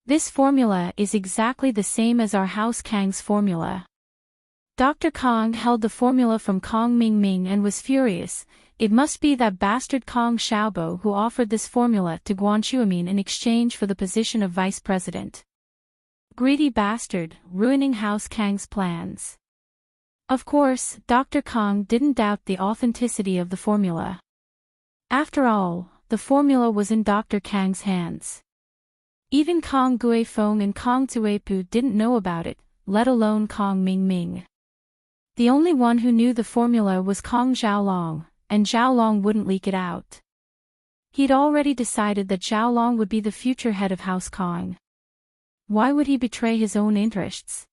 A: This formula is exactly the same as our House Kang's formula. Dr. Kong held the formula from Kong Mingming and was furious. It must be that bastard Kong Xiaobo who offered this formula to Guan Shuamin in exchange for the position of vice president. Greedy bastard, ruining House Kang's plans. Of course, Dr. Kong didn't doubt the authenticity of the formula. After all, the formula was in Dr. Kang's hands. Even Kong Guifeng and Kong Zuipu didn't know about it, let alone Kong Mingming. The only one who knew the formula was Kong Xiaolong, and Xiaolong wouldn't leak it out. He'd already decided that Xiaolong would be the future head of House Kong. Why would he betray his own interests?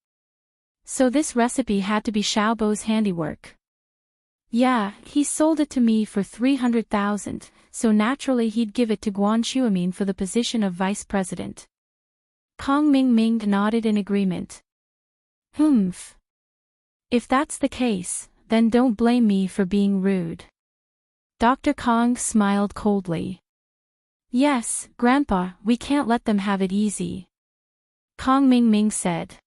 A: So this recipe had to be Xiaobo's handiwork. Yeah, he sold it to me for 300,000, so naturally he'd give it to Guan Xuemin for the position of vice president. Kong Mingming nodded in agreement. Humph. If that's the case, then don't blame me for being rude. Dr. Kong smiled coldly. Yes, Grandpa, we can't let them have it easy. Kong Mingming said.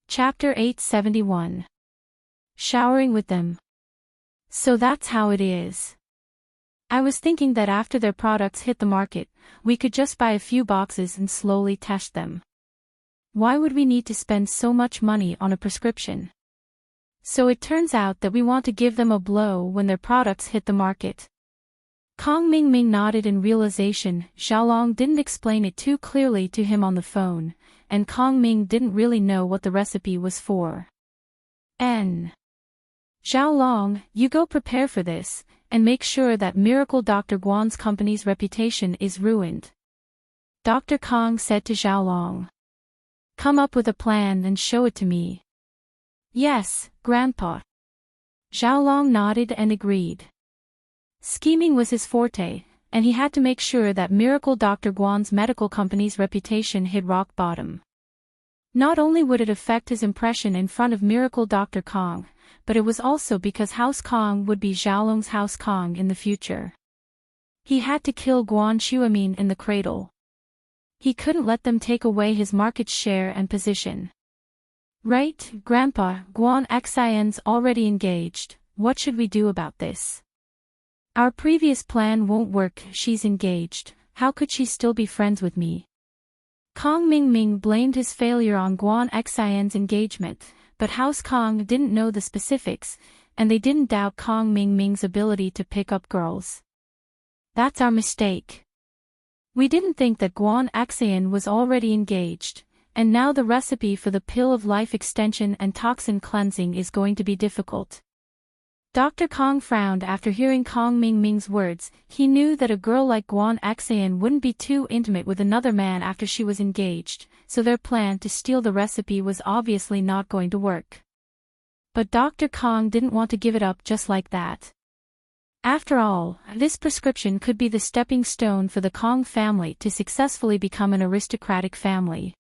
A: Chapter 871. Showering with them. So that's how it is. I was thinking that after their products hit the market, we could just buy a few boxes and slowly test them. Why would we need to spend so much money on a prescription? So it turns out that we want to give them a blow when their products hit the market. Kong Mingming nodded in realization. Xiaolong didn't explain it too clearly to him on the phone, and Kong Ming didn't really know what the recipe was for. Xiaolong, you go prepare for this, and make sure that Miracle Dr. Guan's company's reputation is ruined. Dr. Kong said to Xiaolong. Come up with a plan and show it to me. Yes, Grandpa. Xiaolong nodded and agreed. Scheming was his forte, and he had to make sure that Miracle Dr. Guan's medical company's reputation hit rock bottom. Not only would it affect his impression in front of Miracle Dr. Kong, but it was also because House Kong would be Xiaolong's House Kong in the future. He had to kill Guan Xuemin in the cradle. He couldn't let them take away his market share and position. Right, Grandpa, Guan Xian's already engaged. What should we do about this? Our previous plan won't work. She's engaged. How could she still be friends with me? Kong Mingming blamed his failure on Guan Xian's engagement, but House Kong didn't know the specifics, and they didn't doubt Kong Mingming's ability to pick up girls. That's our mistake. We didn't think that Guan Xian was already engaged, and now the recipe for the pill of life extension and toxin cleansing is going to be difficult. Dr. Kong frowned after hearing Kong Mingming's words. He knew that a girl like Guan Xian wouldn't be too intimate with another man after she was engaged, so their plan to steal the recipe was obviously not going to work. But Dr. Kong didn't want to give it up just like that. After all, this prescription could be the stepping stone for the Kong family to successfully become an aristocratic family.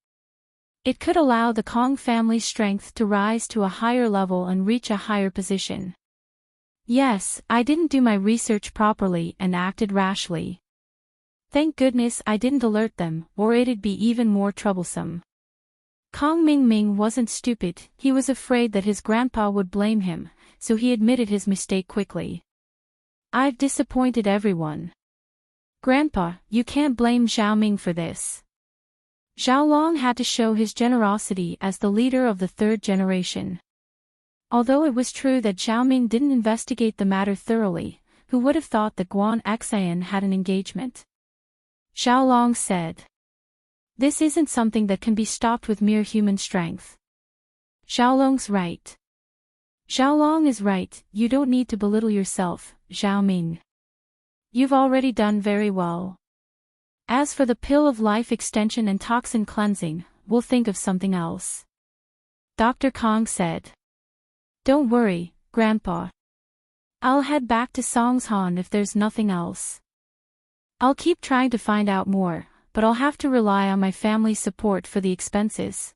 A: It could allow the Kong family's strength to rise to a higher level and reach a higher position. Yes, I didn't do my research properly and acted rashly. Thank goodness I didn't alert them, or it'd be even more troublesome. Kong Mingming wasn't stupid. He was afraid that his grandpa would blame him, so he admitted his mistake quickly. I've disappointed everyone. Grandpa, you can't blame Xiaoming for this. Xiaolong had to show his generosity as the leader of the third generation. Although it was true that Xiaoming didn't investigate the matter thoroughly, who would have thought that Guan Xian had an engagement? Xiaolong said. This isn't something that can be stopped with mere human strength. Xiaolong's right. Xiaolong is right. You don't need to belittle yourself, Xiaoming. You've already done very well. As for the pill of life extension and toxin cleansing, we'll think of something else. Dr. Kong said. Don't worry, Grandpa. I'll head back to Songshan if there's nothing else. I'll keep trying to find out more, but I'll have to rely on my family's support for the expenses.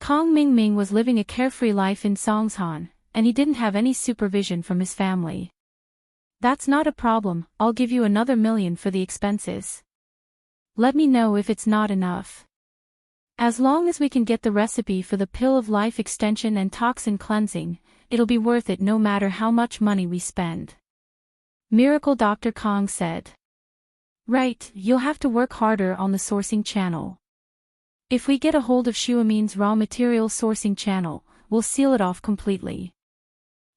A: Kong Mingming was living a carefree life in Songshan, and he didn't have any supervision from his family. That's not a problem. I'll give you another 1 million for the expenses. Let me know if it's not enough. As long as we can get the recipe for the pill of life extension and toxin cleansing, it'll be worth it no matter how much money we spend. Miracle Dr. Kong said. Right, you'll have to work harder on the sourcing channel. If we get a hold of Xuemin's raw material sourcing channel, we'll seal it off completely.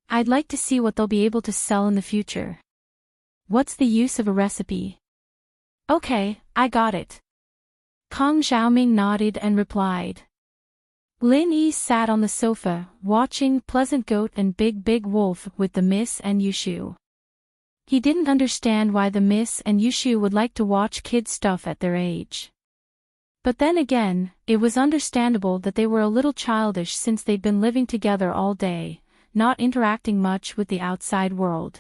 A: I'd like to see what they'll be able to sell in the future. What's the use of a recipe? Okay, I got it. Kong Xiaoming nodded and replied. Lin Yi sat on the sofa, watching Pleasant Goat and Big Wolf with the Miss and Yushu. He didn't understand why the Miss and Yushu would like to watch kids' stuff at their age. But then again, it was understandable that they were a little childish since they'd been living together all day, not interacting much with the outside world.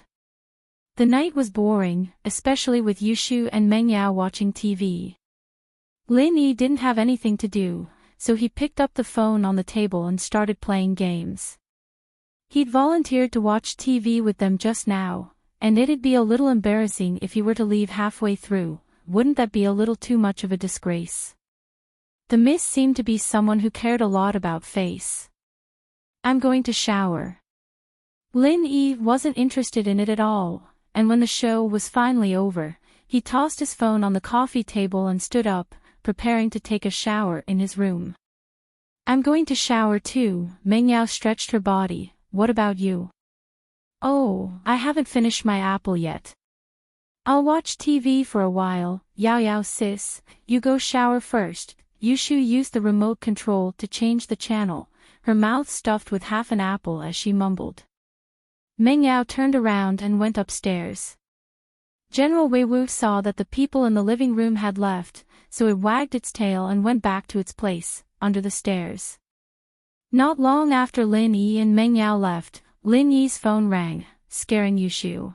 A: The night was boring, especially with Yushu and Mengyao watching TV. Lin Yi didn't have anything to do, so he picked up the phone on the table and started playing games. He'd volunteered to watch TV with them just now, and it'd be a little embarrassing if he were to leave halfway through. Wouldn't that be a little too much of a disgrace? The Miss seemed to be someone who cared a lot about face. I'm going to shower. Lin Yi wasn't interested in it at all, and when the show was finally over, he tossed his phone on the coffee table and stood up, preparing to take a shower in his room. I'm going to shower too. Mengyao stretched her body. What about you? Oh, I haven't finished my apple yet. I'll watch TV for a while. Yao sis, you go shower first. Yushu used the remote control to change the channel, her mouth stuffed with half an apple as she mumbled. Mengyao turned around and went upstairs. General Weiwu saw that the people in the living room had left, so it wagged its tail and went back to its place, under the stairs. Not long after Lin Yi and Mengyao left, Lin Yi's phone rang, scaring Yushu.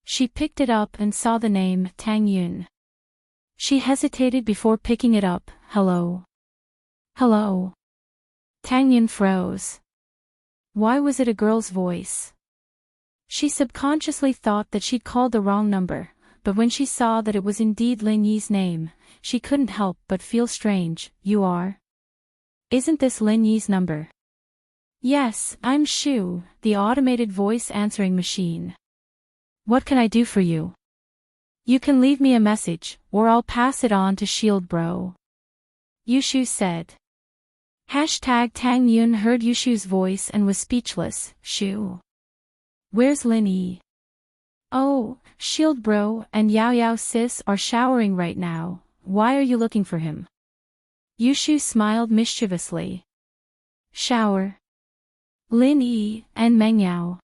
A: She picked it up and saw the name, Tang Yun. She hesitated before picking it up. Hello? Hello? Tang Yun froze. Why was it a girl's voice? She subconsciously thought that she'd called the wrong number, but when she saw that it was indeed Lin Yi's name, she couldn't help but feel strange. You are? Isn't this Lin Yi's number? Yes, I'm Shu, the automated voice answering machine. What can I do for you? You can leave me a message, or I'll pass it on to Shield Bro. Yushu said. Tang Yun heard Yushu's voice and was speechless. Shu. Where's Lin Yi? Oh, Shield Bro and Yao sis are showering right now. Why are you looking for him? Yushu smiled mischievously. Shower. Lin Yi and Mengyao.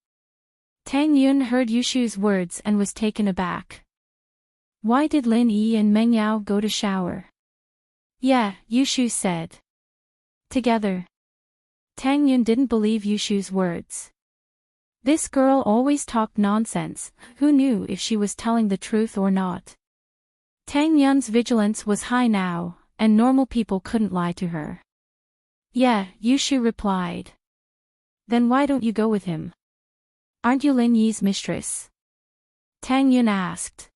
A: Tang Yun heard Yushu's words and was taken aback. Why did Lin Yi and Mengyao go to shower? Yeah, Yushu said. Together. Tang Yun didn't believe Yushu's words. This girl always talked nonsense. Who knew if she was telling the truth or not? Tang Yun's vigilance was high now, and normal people couldn't lie to her. Yeah, Yushu replied. Then why don't you go with him? Aren't you Lin Yi's mistress? Tang Yun asked.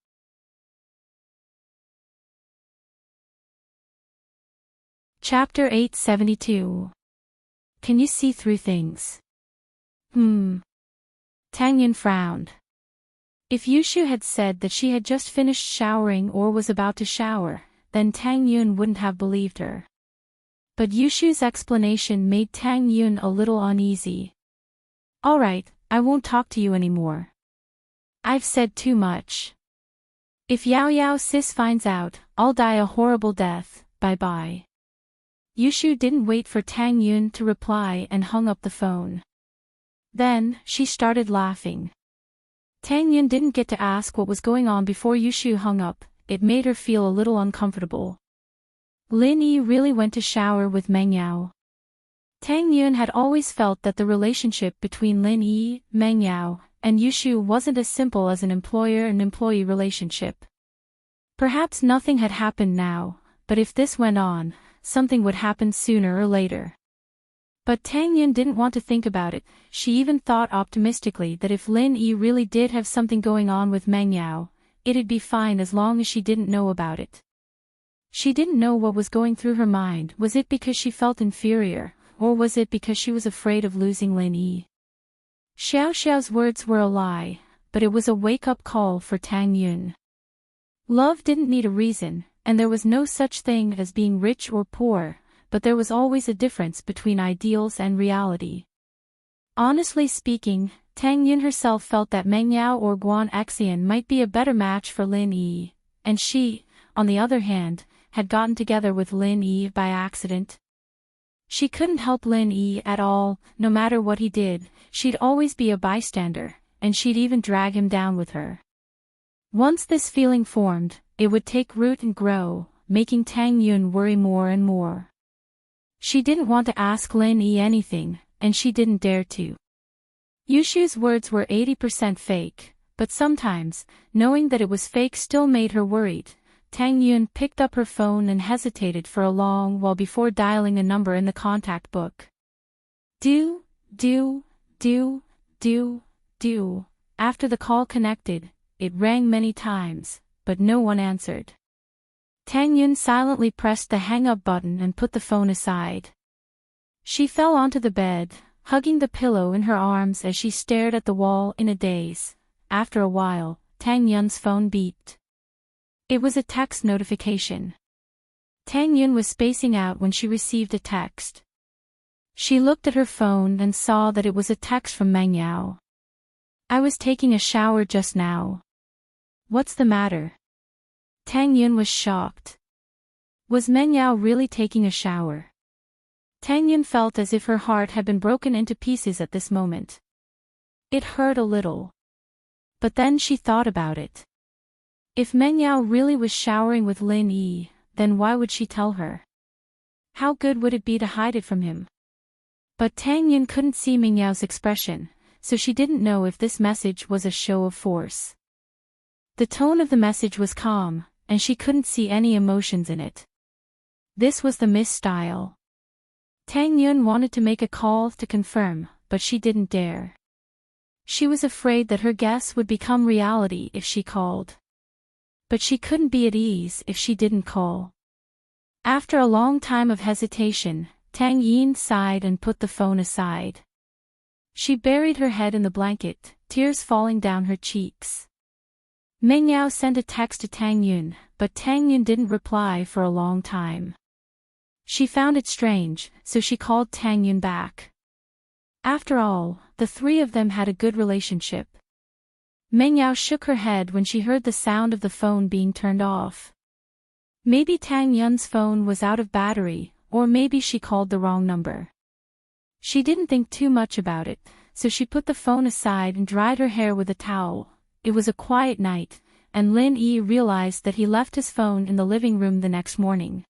A: Chapter 872. Can you see through things? Tang Yun frowned. If Yushu had said that she had just finished showering or was about to shower, then Tang Yun wouldn't have believed her. But Yushu's explanation made Tang Yun a little uneasy. Alright, I won't talk to you anymore. I've said too much. If Yao sis finds out, I'll die a horrible death. Bye-bye. Yushu didn't wait for Tang Yun to reply and hung up the phone. Then, she started laughing. Tang Yun didn't get to ask what was going on before Yushu hung up. It made her feel a little uncomfortable. Lin Yi really went to shower with Mengyao. Tang Yun had always felt that the relationship between Lin Yi, Mengyao, and Yushu wasn't as simple as an employer and employee relationship. Perhaps nothing had happened now, but if this went on, something would happen sooner or later. But Tang Yun didn't want to think about it. She even thought optimistically that if Lin Yi really did have something going on with Mengyao, it'd be fine as long as she didn't know about it. She didn't know what was going through her mind. Was it because she felt inferior, or was it because she was afraid of losing Lin Yi? Xiao Xiao's words were a lie, but it was a wake-up call for Tang Yun. Love didn't need a reason, and there was no such thing as being rich or poor, but there was always a difference between ideals and reality. Honestly speaking, Tang Yun herself felt that Mengyao or Guan Xian might be a better match for Lin Yi, and she, on the other hand, had gotten together with Lin Yi by accident. She couldn't help Lin Yi at all. No matter what he did, she'd always be a bystander, and she'd even drag him down with her. Once this feeling formed, it would take root and grow, making Tang Yun worry more and more. She didn't want to ask Lin Yi anything, and she didn't dare to. Yushu's words were 80% fake, but sometimes, knowing that it was fake still made her worried. Tang Yun picked up her phone and hesitated for a long while before dialing a number in the contact book. Do. After the call connected, it rang many times, but no one answered. Tang Yun silently pressed the hang-up button and put the phone aside. She fell onto the bed, hugging the pillow in her arms as she stared at the wall in a daze. After a while, Tang Yun's phone beeped. It was a text notification. Tang Yun was spacing out when she received a text. She looked at her phone and saw that it was a text from Meng Yao. I was taking a shower just now. What's the matter? Tang Yun was shocked. Was Meng Yao really taking a shower? Tang Yun felt as if her heart had been broken into pieces at this moment. It hurt a little. But then she thought about it. If Meng Yao really was showering with Lin Yi, then why would she tell her? How good would it be to hide it from him? But Tang Yun couldn't see Meng Yao's expression, so she didn't know if this message was a show of force. The tone of the message was calm, and she couldn't see any emotions in it. This was the Miss style. Tang Yun wanted to make a call to confirm, but she didn't dare. She was afraid that her guess would become reality if she called. But she couldn't be at ease if she didn't call. After a long time of hesitation, Tang Yin sighed and put the phone aside. She buried her head in the blanket, tears falling down her cheeks. Meng Yao sent a text to Tang Yun, but Tang Yun didn't reply for a long time. She found it strange, so she called Tang Yun back. After all, the three of them had a good relationship. Meng Yao shook her head when she heard the sound of the phone being turned off. Maybe Tang Yun's phone was out of battery, or maybe she called the wrong number. She didn't think too much about it, so she put the phone aside and dried her hair with a towel. It was a quiet night, and Lin Yi realized that he left his phone in the living room the next morning.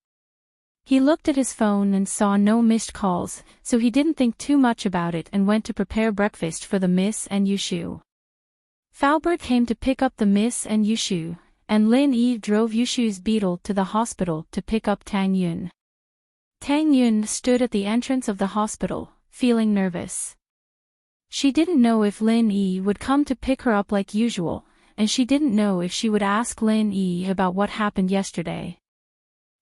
A: He looked at his phone and saw no missed calls, so he didn't think too much about it and went to prepare breakfast for the Miss and Yushu. Faubert came to pick up the Miss and Yushu, and Lin Yi drove Yushu's beetle to the hospital to pick up Tang Yun. Tang Yun stood at the entrance of the hospital, feeling nervous. She didn't know if Lin Yi would come to pick her up like usual, and she didn't know if she would ask Lin Yi about what happened yesterday.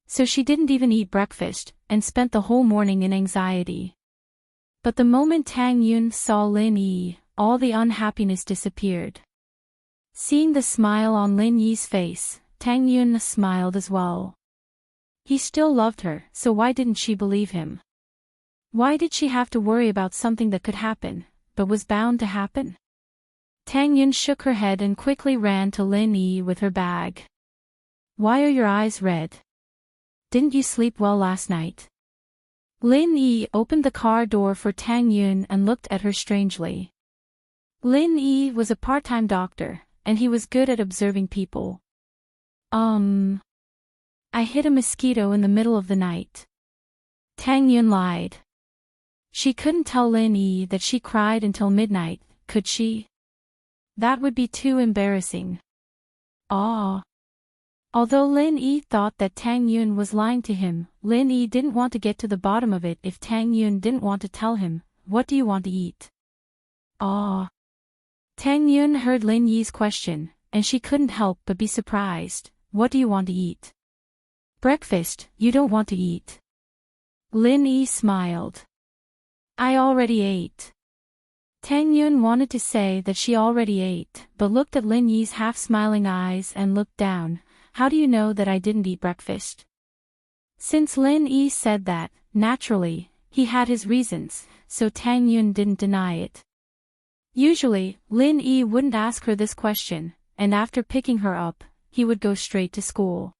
A: So she didn't even eat breakfast, and spent the whole morning in anxiety. But the moment Tang Yun saw Lin Yi, all the unhappiness disappeared. Seeing the smile on Lin Yi's face, Tang Yun smiled as well. He still loved her, so why didn't she believe him? Why did she have to worry about something that could happen, but was bound to happen? Tang Yun shook her head and quickly ran to Lin Yi with her bag. Why are your eyes red? Didn't you sleep well last night? Lin Yi opened the car door for Tang Yun and looked at her strangely. Lin Yi was a part-time doctor, and he was good at observing people. I hit a mosquito in the middle of the night. Tang Yun lied. She couldn't tell Lin Yi that she cried until midnight, could she? That would be too embarrassing. Although Lin Yi thought that Tang Yun was lying to him, Lin Yi didn't want to get to the bottom of it if Tang Yun didn't want to tell him, what do you want to eat? Tang Yun heard Lin Yi's question, and she couldn't help but be surprised. What do you want to eat? Breakfast, you don't want to eat. Lin Yi smiled. I already ate. Tang Yun wanted to say that she already ate, but looked at Lin Yi's half-smiling eyes and looked down. How do you know that I didn't eat breakfast? Since Lin Yi said that, naturally, he had his reasons, so Tang Yun didn't deny it. Usually, Lin Yi wouldn't ask her this question, and after picking her up, he would go straight to school.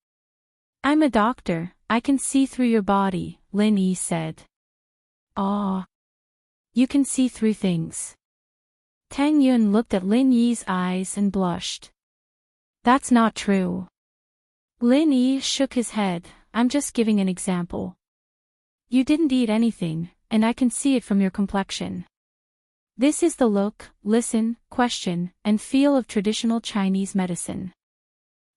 A: I'm a doctor, I can see through your body, Lin Yi said. You can see through things. Tang Yun looked at Lin Yi's eyes and blushed. That's not true. Lin Yi shook his head. I'm just giving an example. You didn't eat anything, and I can see it from your complexion. This is the look, listen, question, and feel of traditional Chinese medicine.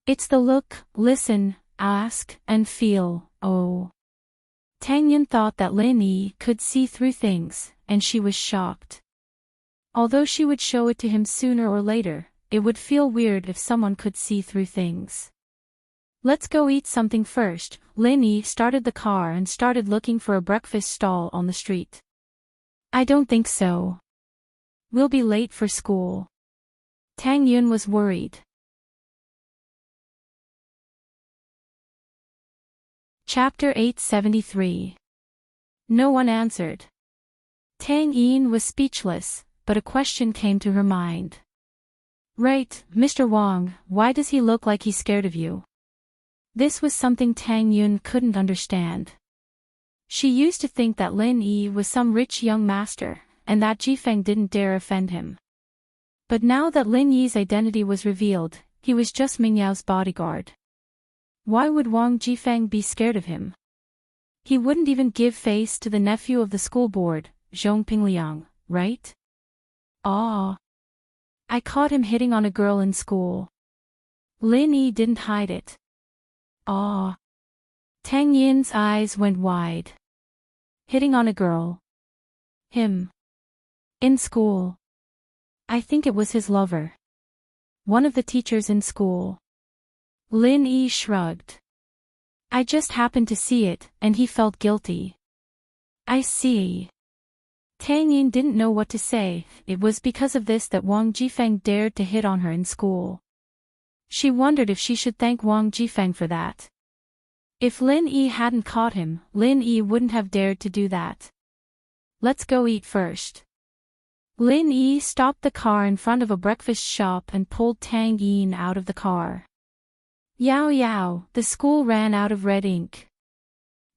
A: It's the look, listen, ask, and feel, oh. Tang Yun thought that Lin Yi could see through things, and she was shocked. Although she would show it to him sooner or later, it would feel weird if someone could see through things. Let's go eat something first. Lin Yi started the car and started looking for a breakfast stall on the street. I don't think so. We'll be late for school. Tang Yun was worried. Chapter 873. No one answered. Tang Yin was speechless, but a question came to her mind. Right, Mr. Wang, why does he look like he's scared of you? This was something Tang Yun couldn't understand. She used to think that Lin Yi was some rich young master, and that Jifeng didn't dare offend him. But now that Lin Yi's identity was revealed, he was just Mingyao's bodyguard. Why would Wang Jifeng be scared of him? He wouldn't even give face to the nephew of the school board, Zhong Pingliang, right? Ah. I caught him hitting on a girl in school. Lin Yi didn't hide it. Ah. Tang Yin's eyes went wide. Hitting on a girl. Him. In school. I think it was his lover. One of the teachers in school. Lin Yi shrugged. I just happened to see it, and he felt guilty. I see. Tang Yin didn't know what to say. It was because of this that Wang Jifeng dared to hit on her in school. She wondered if she should thank Wang Jifeng for that. If Lin Yi hadn't caught him, Lin Yi wouldn't have dared to do that. Let's go eat first. Lin Yi stopped the car in front of a breakfast shop and pulled Tang Yin out of the car. Yao Yao, the school ran out of red ink.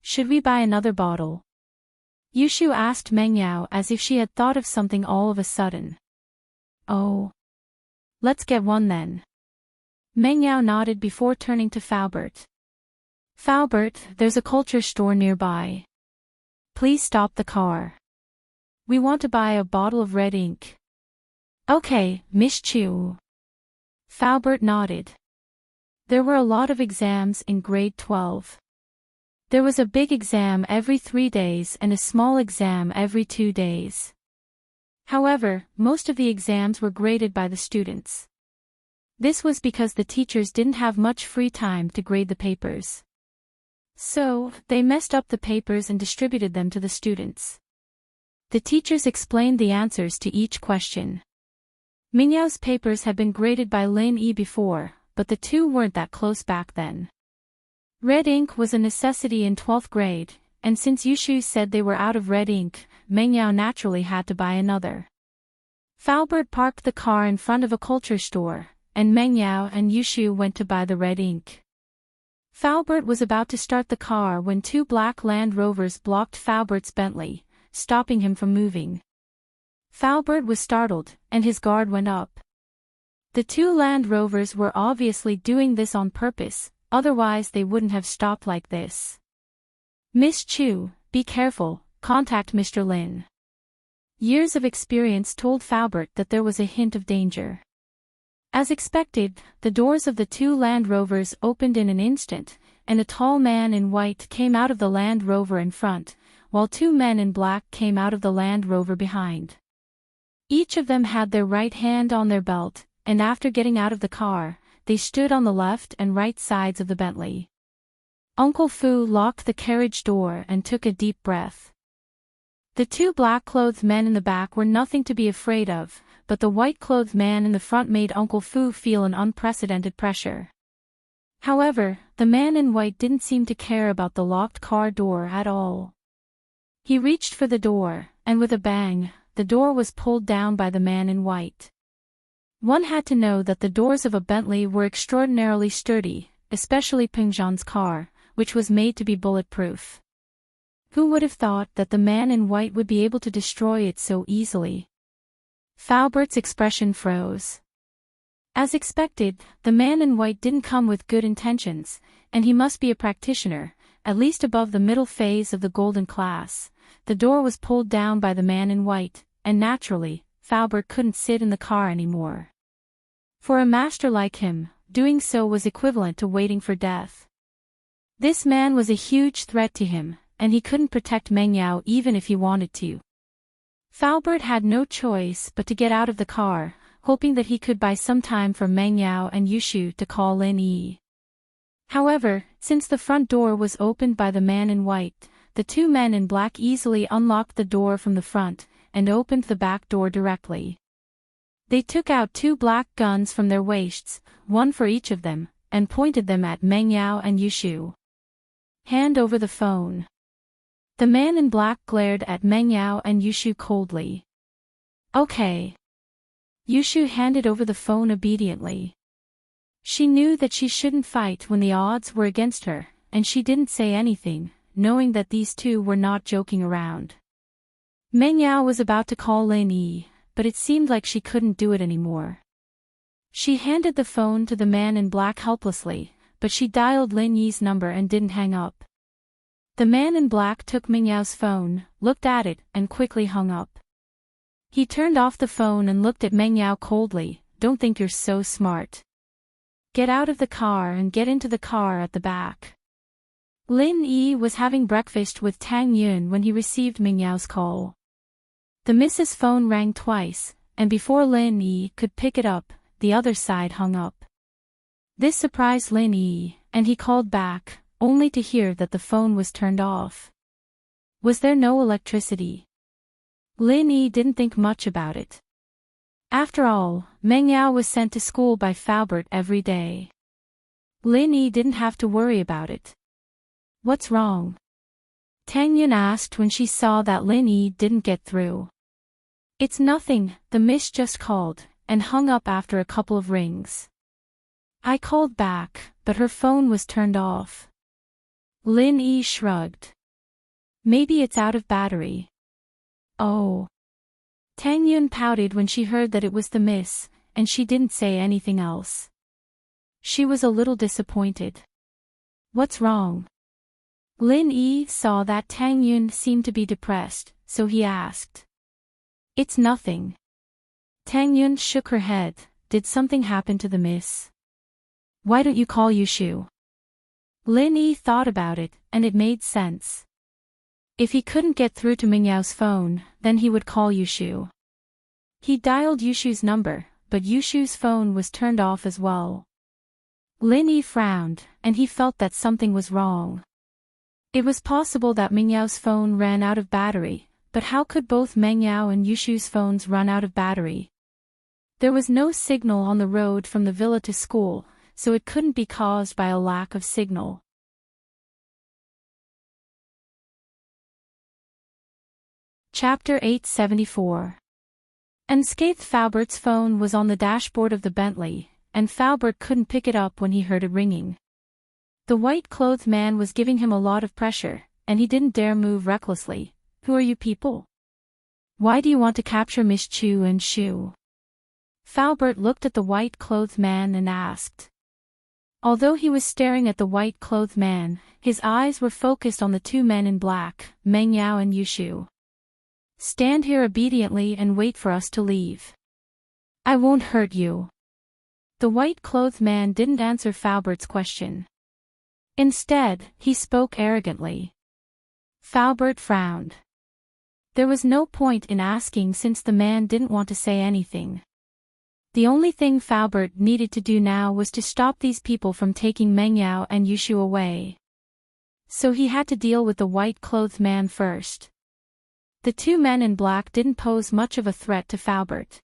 A: Should we buy another bottle? Yushu asked Meng Yao as if she had thought of something all of a sudden. Oh. Let's get one then. Meng Yao nodded before turning to Faubert. Faubert, there's a culture store nearby. Please stop the car. We want to buy a bottle of red ink. Okay, Miss Chu. Faubert nodded. There were a lot of exams in grade 12. There was a big exam every 3 days and a small exam every 2 days. However, most of the exams were graded by the students. This was because the teachers didn't have much free time to grade the papers. So, they messed up the papers and distributed them to the students. The teachers explained the answers to each question. Mingyao's papers had been graded by Lin Yi before, but the two weren't that close back then. Red ink was a necessity in 12th grade, and since Yushu said they were out of red ink, Mengyao naturally had to buy another. Faubert parked the car in front of a culture store, and Mengyao and Yushu went to buy the red ink. Faubert was about to start the car when 2 black Land Rovers blocked Faubert's Bentley, stopping him from moving. Faubert was startled, and his guard went up. The 2 Land Rovers were obviously doing this on purpose, otherwise they wouldn't have stopped like this. Miss Chu, be careful, contact Mr. Lin. Years of experience told Faubert that there was a hint of danger. As expected, the doors of the 2 Land Rovers opened in an instant, and a tall man in white came out of the Land Rover in front, while 2 men in black came out of the Land Rover behind. Each of them had their right hand on their belt, and after getting out of the car, they stood on the left and right sides of the Bentley. Uncle Fu locked the carriage door and took a deep breath. The 2 black-clothed men in the back were nothing to be afraid of, but the white-clothed man in the front made Uncle Fu feel an unprecedented pressure. However, the man in white didn't seem to care about the locked car door at all. He reached for the door, and with a bang, the door was pulled down by the man in white. One had to know that the doors of a Bentley were extraordinarily sturdy, especially Peng Zhan's car, which was made to be bulletproof. Who would have thought that the man in white would be able to destroy it so easily? Falbert's expression froze. As expected, the man in white didn't come with good intentions, and he must be a practitioner, at least above the middle phase of the golden class. The door was pulled down by the man in white, and naturally, Falbert couldn't sit in the car anymore. For a master like him, doing so was equivalent to waiting for death. This man was a huge threat to him, and he couldn't protect Meng Yao even if he wanted to. Falbert had no choice but to get out of the car, hoping that he could buy some time for Meng Yao and Yushu to call Lin Yi. However, since the front door was opened by the man in white, the two men in black easily unlocked the door from the front, and opened the back door directly. They took out two black guns from their waists, one for each of them, and pointed them at Meng Yao and Yushu. Hand over the phone. The man in black glared at Meng Yao and Yushu coldly. Okay. Yushu handed over the phone obediently. She knew that she shouldn't fight when the odds were against her, and she didn't say anything, knowing that these two were not joking around. Meng Yao was about to call Lin Yi, but it seemed like she couldn't do it anymore. She handed the phone to the man in black helplessly, but she dialed Lin Yi's number and didn't hang up. The man in black took Meng Yao's phone, looked at it, and quickly hung up. He turned off the phone and looked at Meng Yao coldly. Don't think you're so smart. Get out of the car and get into the car at the back. Lin Yi was having breakfast with Tang Yun when he received Meng Yao's call. The Mrs. phone rang twice, and before Lin Yi could pick it up, the other side hung up. This surprised Lin Yi, and he called back, only to hear that the phone was turned off. Was there no electricity? Lin Yi didn't think much about it. After all, Meng Yao was sent to school by Falbert every day. Lin Yi didn't have to worry about it. What's wrong? Tang Yun asked when she saw that Lin Yi didn't get through. It's nothing, the miss just called, and hung up after a couple of rings. I called back, but her phone was turned off. Lin Yi shrugged. Maybe it's out of battery. Oh. Tang Yun pouted when she heard that it was the miss, and she didn't say anything else. She was a little disappointed. What's wrong? Lin Yi saw that Tang Yun seemed to be depressed, so he asked. It's nothing. Tang Yun shook her head. Did something happen to the miss? Why don't you call Yushu? Lin Yi thought about it, and it made sense. If he couldn't get through to Meng Yao's phone, then he would call Yushu. He dialed Yushu's number, but Yushu's phone was turned off as well. Lin Yi frowned, and he felt that something was wrong. It was possible that Meng Yao's phone ran out of battery, but how could both Meng Yao and Yushu's phones run out of battery? There was no signal on the road from the villa to school, so it couldn't be caused by a lack of signal. Chapter 874. Unscathed. Falbert's phone was on the dashboard of the Bentley, and Falbert couldn't pick it up when he heard it ringing. The white-clothed man was giving him a lot of pressure, and he didn't dare move recklessly. Who are you people? Why do you want to capture Miss Chu and Shu? Falbert looked at the white-clothed man and asked. Although he was staring at the white-clothed man, his eyes were focused on the two men in black, Meng Yao and Yushu. Stand here obediently and wait for us to leave. I won't hurt you. The white-clothed man didn't answer Falbert's question. Instead, he spoke arrogantly. Falbert frowned. There was no point in asking since the man didn't want to say anything. The only thing Falbert needed to do now was to stop these people from taking Meng Yao and Yushu away. So he had to deal with the white-clothed man first. The two men in black didn't pose much of a threat to Falbert.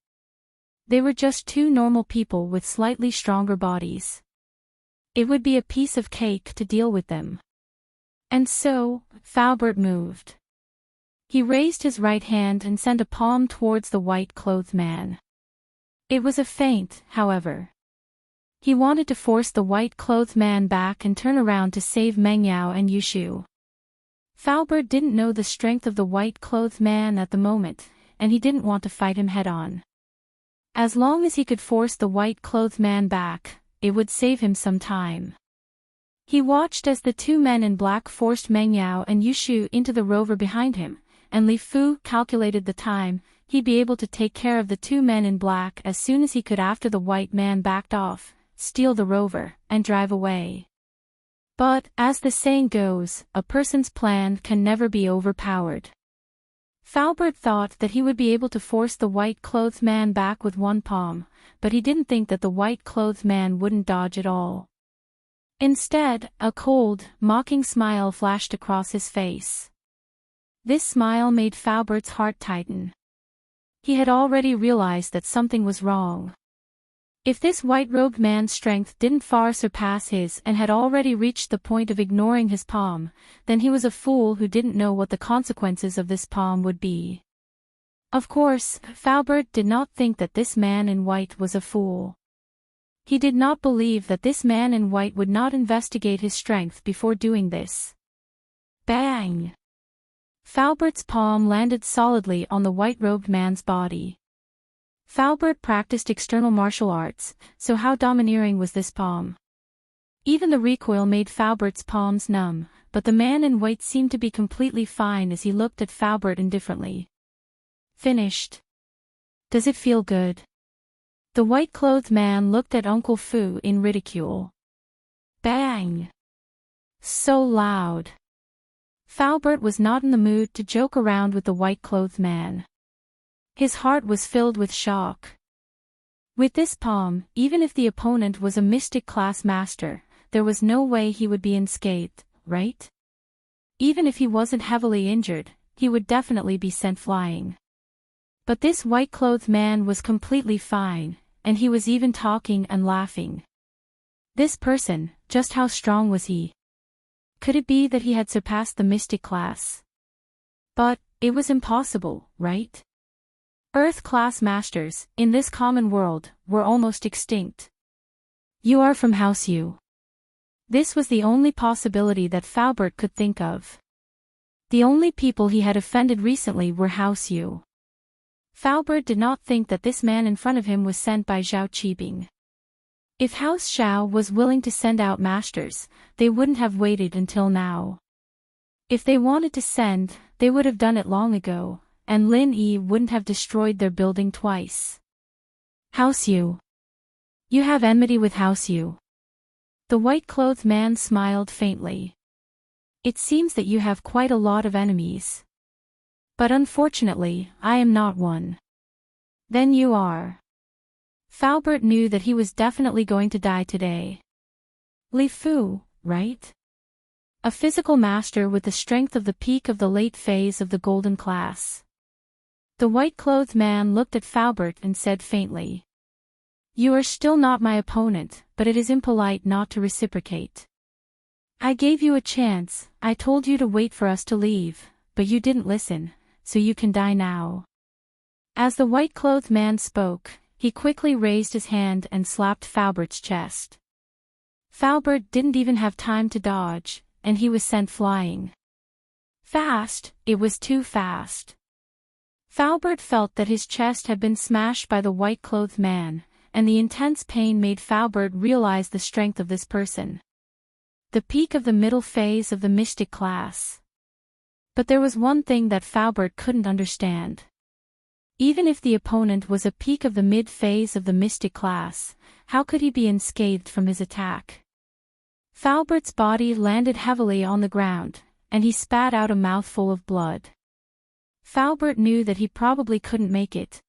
A: They were just two normal people with slightly stronger bodies. It would be a piece of cake to deal with them. And so, Falbert moved. He raised his right hand and sent a palm towards the white-clothed man. It was a feint, however. He wanted to force the white-clothed man back and turn around to save Meng Yao and Yushu. Falbert didn't know the strength of the white-clothed man at the moment, and he didn't want to fight him head-on. As long as he could force the white-clothed man back, it would save him some time. He watched as the two men in black forced Meng Yao and Yushu into the rover behind him, and Li Fu calculated the time. He'd be able to take care of the two men in black as soon as he could after the white man backed off, steal the rover, and drive away. But, as the saying goes, a person's plan can never be overpowered. Falbert thought that he would be able to force the white-clothed man back with one palm, but he didn't think that the white-clothed man wouldn't dodge at all. Instead, a cold, mocking smile flashed across his face. This smile made Falbert's heart tighten. He had already realized that something was wrong. If this white-robed man's strength didn't far surpass his and had already reached the point of ignoring his palm, then he was a fool who didn't know what the consequences of this palm would be. Of course, Falbert did not think that this man in white was a fool. He did not believe that this man in white would not investigate his strength before doing this. Bang! Falbert's palm landed solidly on the white-robed man's body. Falbert practiced external martial arts, so how domineering was this palm? Even the recoil made Falbert's palms numb, but the man in white seemed to be completely fine as he looked at Falbert indifferently. Finished. Does it feel good? The white-clothed man looked at Uncle Fu in ridicule. Bang! So loud. Falbert was not in the mood to joke around with the white-clothed man. His heart was filled with shock. With this palm, even if the opponent was a mystic class master, there was no way he would be unscathed, right? Even if he wasn't heavily injured, he would definitely be sent flying. But this white-clothed man was completely fine, and he was even talking and laughing. This person, just how strong was he? Could it be that he had surpassed the mystic class? But, it was impossible, right? Earth-class masters, in this common world, were almost extinct. You are from House U. This was the only possibility that Falbert could think of. The only people he had offended recently were House U. Falbert did not think that this man in front of him was sent by Zhao Qibing. If House Xiao was willing to send out masters, they wouldn't have waited until now. If they wanted to send, they would have done it long ago, and Lin Yi wouldn't have destroyed their building twice. House Yu. You have enmity with House Yu. The white-clothed man smiled faintly. It seems that you have quite a lot of enemies. But unfortunately, I am not one. Then you are. Falbert knew that he was definitely going to die today. Li Fu, right? A physical master with the strength of the peak of the late phase of the golden class. The white-clothed man looked at Falbert and said faintly. You are still not my opponent, but it is impolite not to reciprocate. I gave you a chance, I told you to wait for us to leave, but you didn't listen, so you can die now. As the white-clothed man spoke, he quickly raised his hand and slapped Falbert's chest. Falbert didn't even have time to dodge, and he was sent flying. Fast, it was too fast. Falbert felt that his chest had been smashed by the white-clothed man, and the intense pain made Falbert realize the strength of this person. The peak of the middle phase of the mystic class. But there was one thing that Falbert couldn't understand. Even if the opponent was a peak of the mid-phase of the mystic class, how could he be unscathed from his attack? Falbert's body landed heavily on the ground, and he spat out a mouthful of blood. Falbert knew that he probably couldn't make it.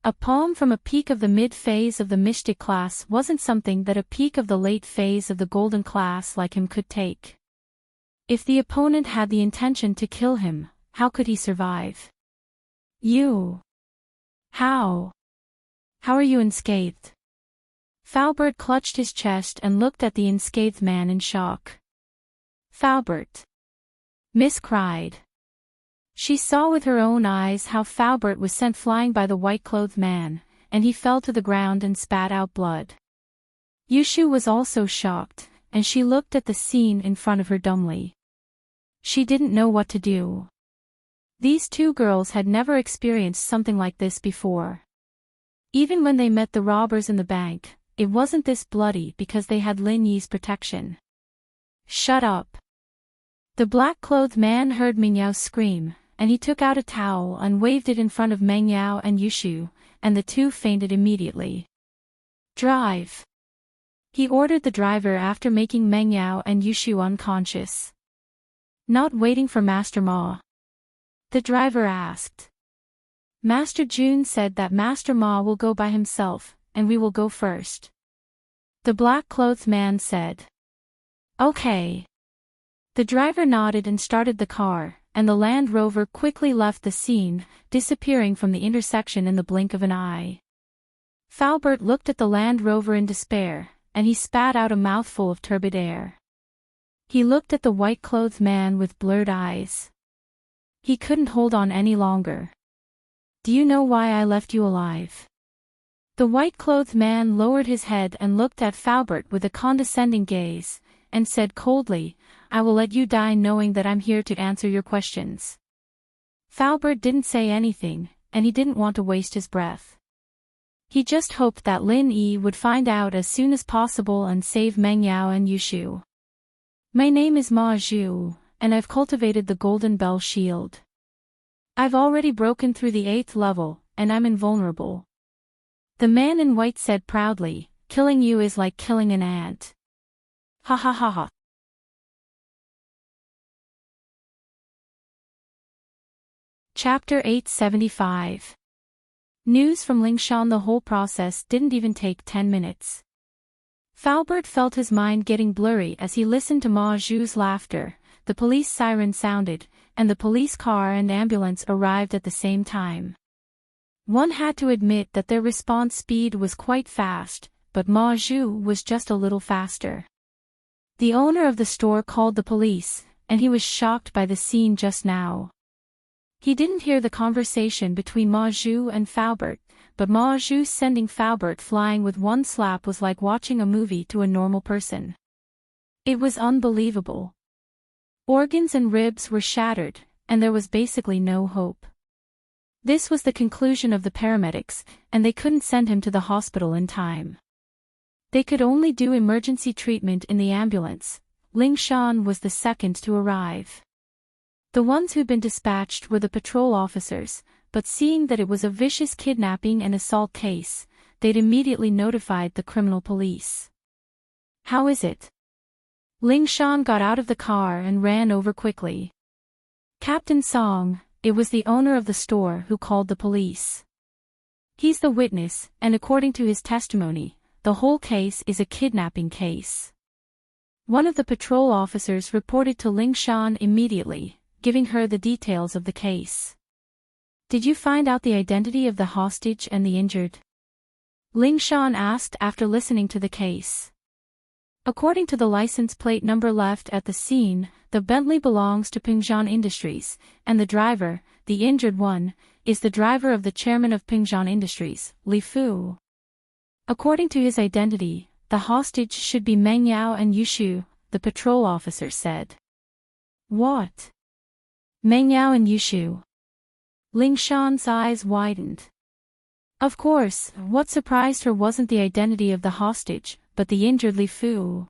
A: A palm from a peak of the mid-phase of the mystic class wasn't something that a peak of the late phase of the golden class like him could take. If the opponent had the intention to kill him, how could he survive? You. How? How are you unscathed? Falbert clutched his chest and looked at the unscathed man in shock. Falbert. Miss cried. She saw with her own eyes how Falbert was sent flying by the white-clothed man, and he fell to the ground and spat out blood. Yushu was also shocked, and she looked at the scene in front of her dumbly. She didn't know what to do. These two girls had never experienced something like this before. Even when they met the robbers in the bank, it wasn't this bloody because they had Lin Yi's protection. Shut up. The black-clothed man heard Meng Yao scream, and he took out a towel and waved it in front of Meng Yao and Yushu, and the two fainted immediately. Drive. He ordered the driver after making Meng Yao and Yushu unconscious. Not waiting for Master Ma, the driver asked. Master Jun said that Master Ma will go by himself, and we will go first. The black-clothed man said. Okay. The driver nodded and started the car, and the Land Rover quickly left the scene, disappearing from the intersection in the blink of an eye. Faubert looked at the Land Rover in despair, and he spat out a mouthful of turbid air. He looked at the white-clothed man with blurred eyes. He couldn't hold on any longer. Do you know why I left you alive? The white-clothed man lowered his head and looked at Faubert with a condescending gaze, and said coldly, I will let you die knowing that I'm here to answer your questions. Faubert didn't say anything, and he didn't want to waste his breath. He just hoped that Lin Yi would find out as soon as possible and save Meng Yao and Yushu. My name is Ma Zhu, and I've cultivated the Golden Bell Shield. I've already broken through the 8th level, and I'm invulnerable. The man in white said proudly, killing you is like killing an ant. Ha ha ha ha. Chapter 875. News from Lingshan. The whole process didn't even take 10 minutes. Faubert felt his mind getting blurry as he listened to Ma Zhu's laughter. The police siren sounded, and the police car and ambulance arrived at the same time. One had to admit that their response speed was quite fast, but Ma Zhu was just a little faster. The owner of the store called the police, and he was shocked by the scene just now. He didn't hear the conversation between Ma Zhu and Faubert, but Ma Zhu sending Faubert flying with one slap was like watching a movie to a normal person. It was unbelievable. Organs and ribs were shattered, and there was basically no hope. This was the conclusion of the paramedics, and they couldn't send him to the hospital in time. They could only do emergency treatment in the ambulance. Lingshan was the second to arrive. The ones who'd been dispatched were the patrol officers, but seeing that it was a vicious kidnapping and assault case, they'd immediately notified the criminal police. How is it? Lingshan got out of the car and ran over quickly. Captain Song, it was the owner of the store who called the police. He's the witness, and according to his testimony, the whole case is a kidnapping case. One of the patrol officers reported to Lingshan immediately, giving her the details of the case. Did you find out the identity of the hostage and the injured? Lingshan asked after listening to the case. According to the license plate number left at the scene, the Bentley belongs to Pingzhan Industries, and the driver, the injured one, is the driver of the chairman of Pingzhan Industries, Li Fu. According to his identity, the hostage should be Meng Yao and Yushu, the patrol officer said. What? Meng Yao and Yushu. Lingshan's eyes widened. Of course, what surprised her wasn't the identity of the hostage, but the injured Li Fu.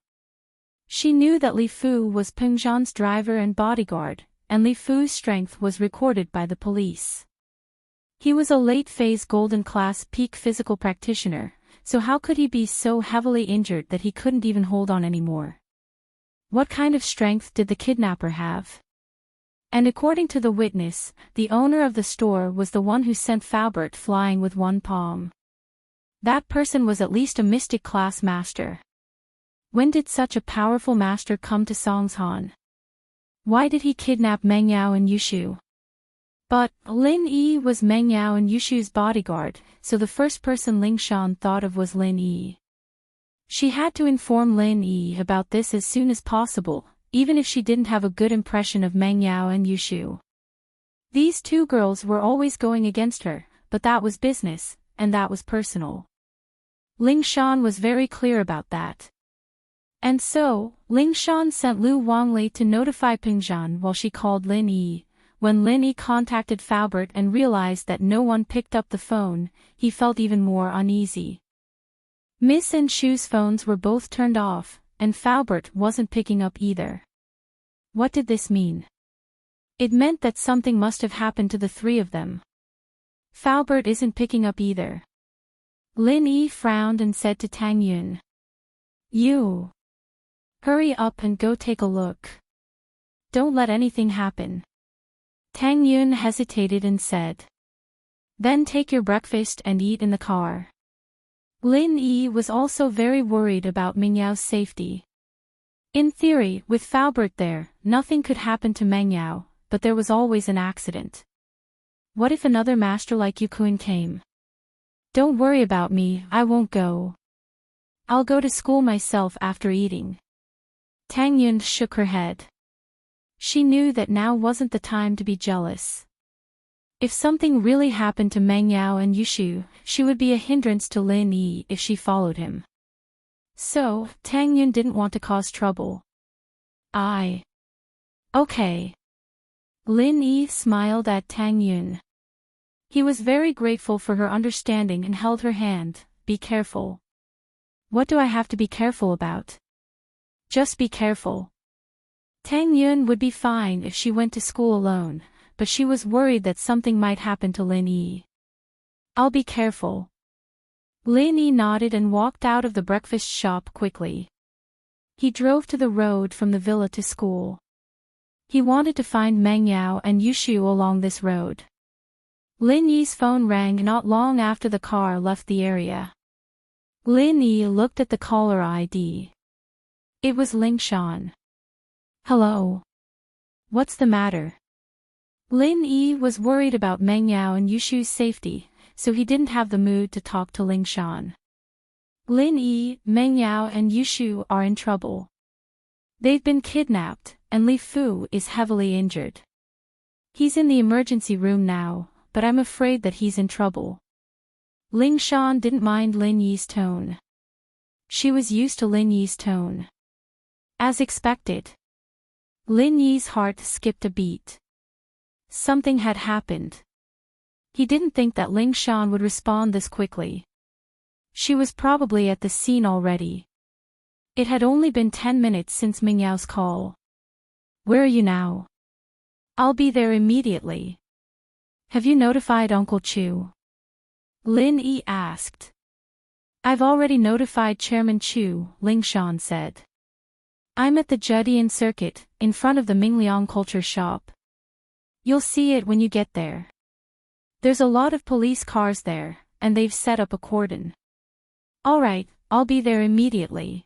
A: She knew that Li Fu was Pingzhan's driver and bodyguard, and Li Fu's strength was recorded by the police. He was a late-phase golden class peak physical practitioner, so how could he be so heavily injured that he couldn't even hold on anymore? What kind of strength did the kidnapper have? And according to the witness, the owner of the store was the one who sent Faubert flying with one palm. That person was at least a mystic class master. When did such a powerful master come to Songshan? Why did he kidnap Meng Yao and Yushu? But Lin Yi was Meng Yao and Yushu's bodyguard, so the first person Lingshan thought of was Lin Yi. She had to inform Lin Yi about this as soon as possible, even if she didn't have a good impression of Meng Yao and Yushu. These two girls were always going against her, but that was business, and that was personal. Lingshan was very clear about that. And so, Lingshan sent Lu Wangli to notify Pingzhan while she called Lin Yi, When Lin Yi contacted Faubert and realized that no one picked up the phone, he felt even more uneasy. Miss and Shu's phones were both turned off, and Faubert wasn't picking up either. What did this mean? It meant that something must have happened to the three of them. Faubert isn't picking up either. Lin Yi frowned and said to Tang Yun. You. Hurry up and go take a look. Don't let anything happen. Tang Yun hesitated and said. Then take your breakfast and eat in the car. Lin Yi was also very worried about Meng Yao's safety. In theory, with Faubert there, nothing could happen to Meng Yao, but there was always an accident. What if another master like Yukuin came? Don't worry about me, I won't go. I'll go to school myself after eating. Tang Yun shook her head. She knew that now wasn't the time to be jealous. If something really happened to Meng Yao and Yushu, she would be a hindrance to Lin Yi if she followed him. So, Tang Yun didn't want to cause trouble. Okay. Lin Yi smiled at Tang Yun. He was very grateful for her understanding and held her hand. Be careful. What do I have to be careful about? Just be careful. Tang Yun would be fine if she went to school alone, but she was worried that something might happen to Lin Yi. I'll be careful. Lin Yi nodded and walked out of the breakfast shop quickly. He drove to the road from the villa to school. He wanted to find Meng Yao and Yushu along this road. Lin Yi's phone rang not long after the car left the area. Lin Yi looked at the caller ID. It was Ling Shan. Hello. What's the matter? Lin Yi was worried about Meng Yao and Yushu's safety, so he didn't have the mood to talk to Ling Shan. Lin Yi, Meng Yao and Yushu are in trouble. They've been kidnapped, and Li Fu is heavily injured. He's in the emergency room now, but I'm afraid that he's in trouble. Ling Shan didn't mind Lin Yi's tone. She was used to Lin Yi's tone. As expected. Lin Yi's heart skipped a beat. Something had happened. He didn't think that Ling Shan would respond this quickly. She was probably at the scene already. It had only been 10 minutes since Meng Yao's call. Where are you now? I'll be there immediately. Have you notified Uncle Chu? Lin Yi asked. I've already notified Chairman Chu, Ling Shan said. I'm at the Judian Circuit, in front of the Mingliang Culture Shop. You'll see it when you get there. There's a lot of police cars there, and they've set up a cordon. Alright, I'll be there immediately.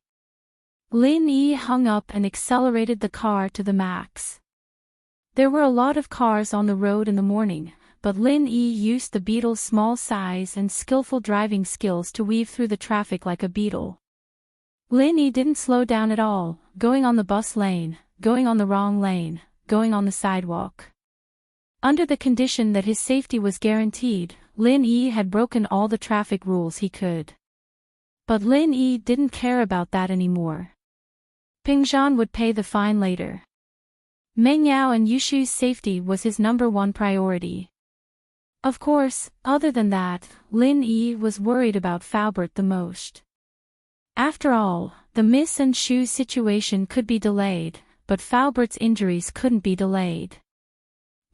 A: Lin Yi hung up and accelerated the car to the max. There were a lot of cars on the road in the morning, but Lin Yi used the beetle's small size and skillful driving skills to weave through the traffic like a beetle. Lin Yi didn't slow down at all, going on the bus lane, going on the wrong lane, going on the sidewalk. Under the condition that his safety was guaranteed, Lin Yi had broken all the traffic rules he could. But Lin Yi didn't care about that anymore. Ping Zhan would pay the fine later. Meng Yao and Yushu's safety was his #1 priority. Of course, other than that, Lin Yi was worried about Faubert the most. After all, the Miss and Shu situation could be delayed, but Faubert's injuries couldn't be delayed.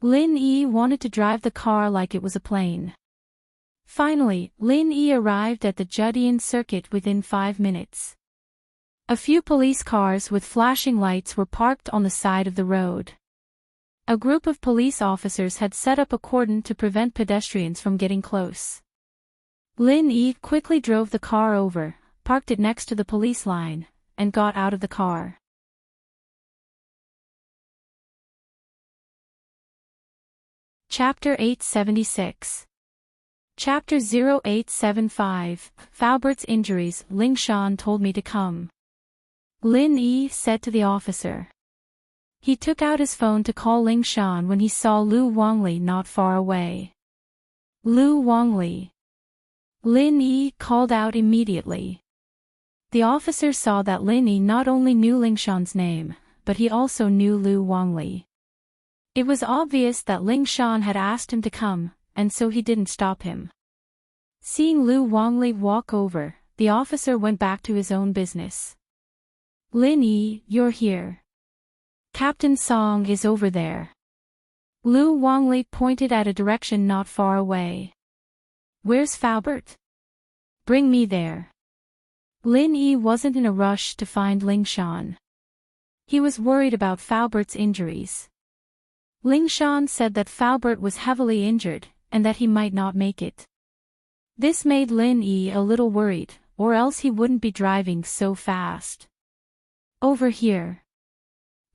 A: Lin Yi wanted to drive the car like it was a plane. Finally, Lin Yi arrived at the Judian Circuit within 5 minutes. A few police cars with flashing lights were parked on the side of the road. A group of police officers had set up a cordon to prevent pedestrians from getting close. Lin Yi quickly drove the car over, parked it next to the police line, and got out of the car. Chapter 876. Chapter 0875, Faubert's injuries. Ling Shan told me to come. Lin Yi said to the officer. He took out his phone to call Ling Shan when he saw Lu Wangli not far away. Lu Wangli. Lin Yi called out immediately. The officer saw that Lin Yi not only knew Ling Shan's name, but he also knew Lu Wangli. It was obvious that Ling Shan had asked him to come, and so he didn't stop him. Seeing Lu Wangli walk over, the officer went back to his own business. Lin Yi, you're here. Captain Song is over there. Lu Wangli pointed at a direction not far away. Where's Faubert? Bring me there. Lin Yi wasn't in a rush to find Ling Shan. He was worried about Faubert's injuries. Ling Shan said that Faubert was heavily injured, and that he might not make it. This made Lin Yi a little worried, or else he wouldn't be driving so fast. Over here.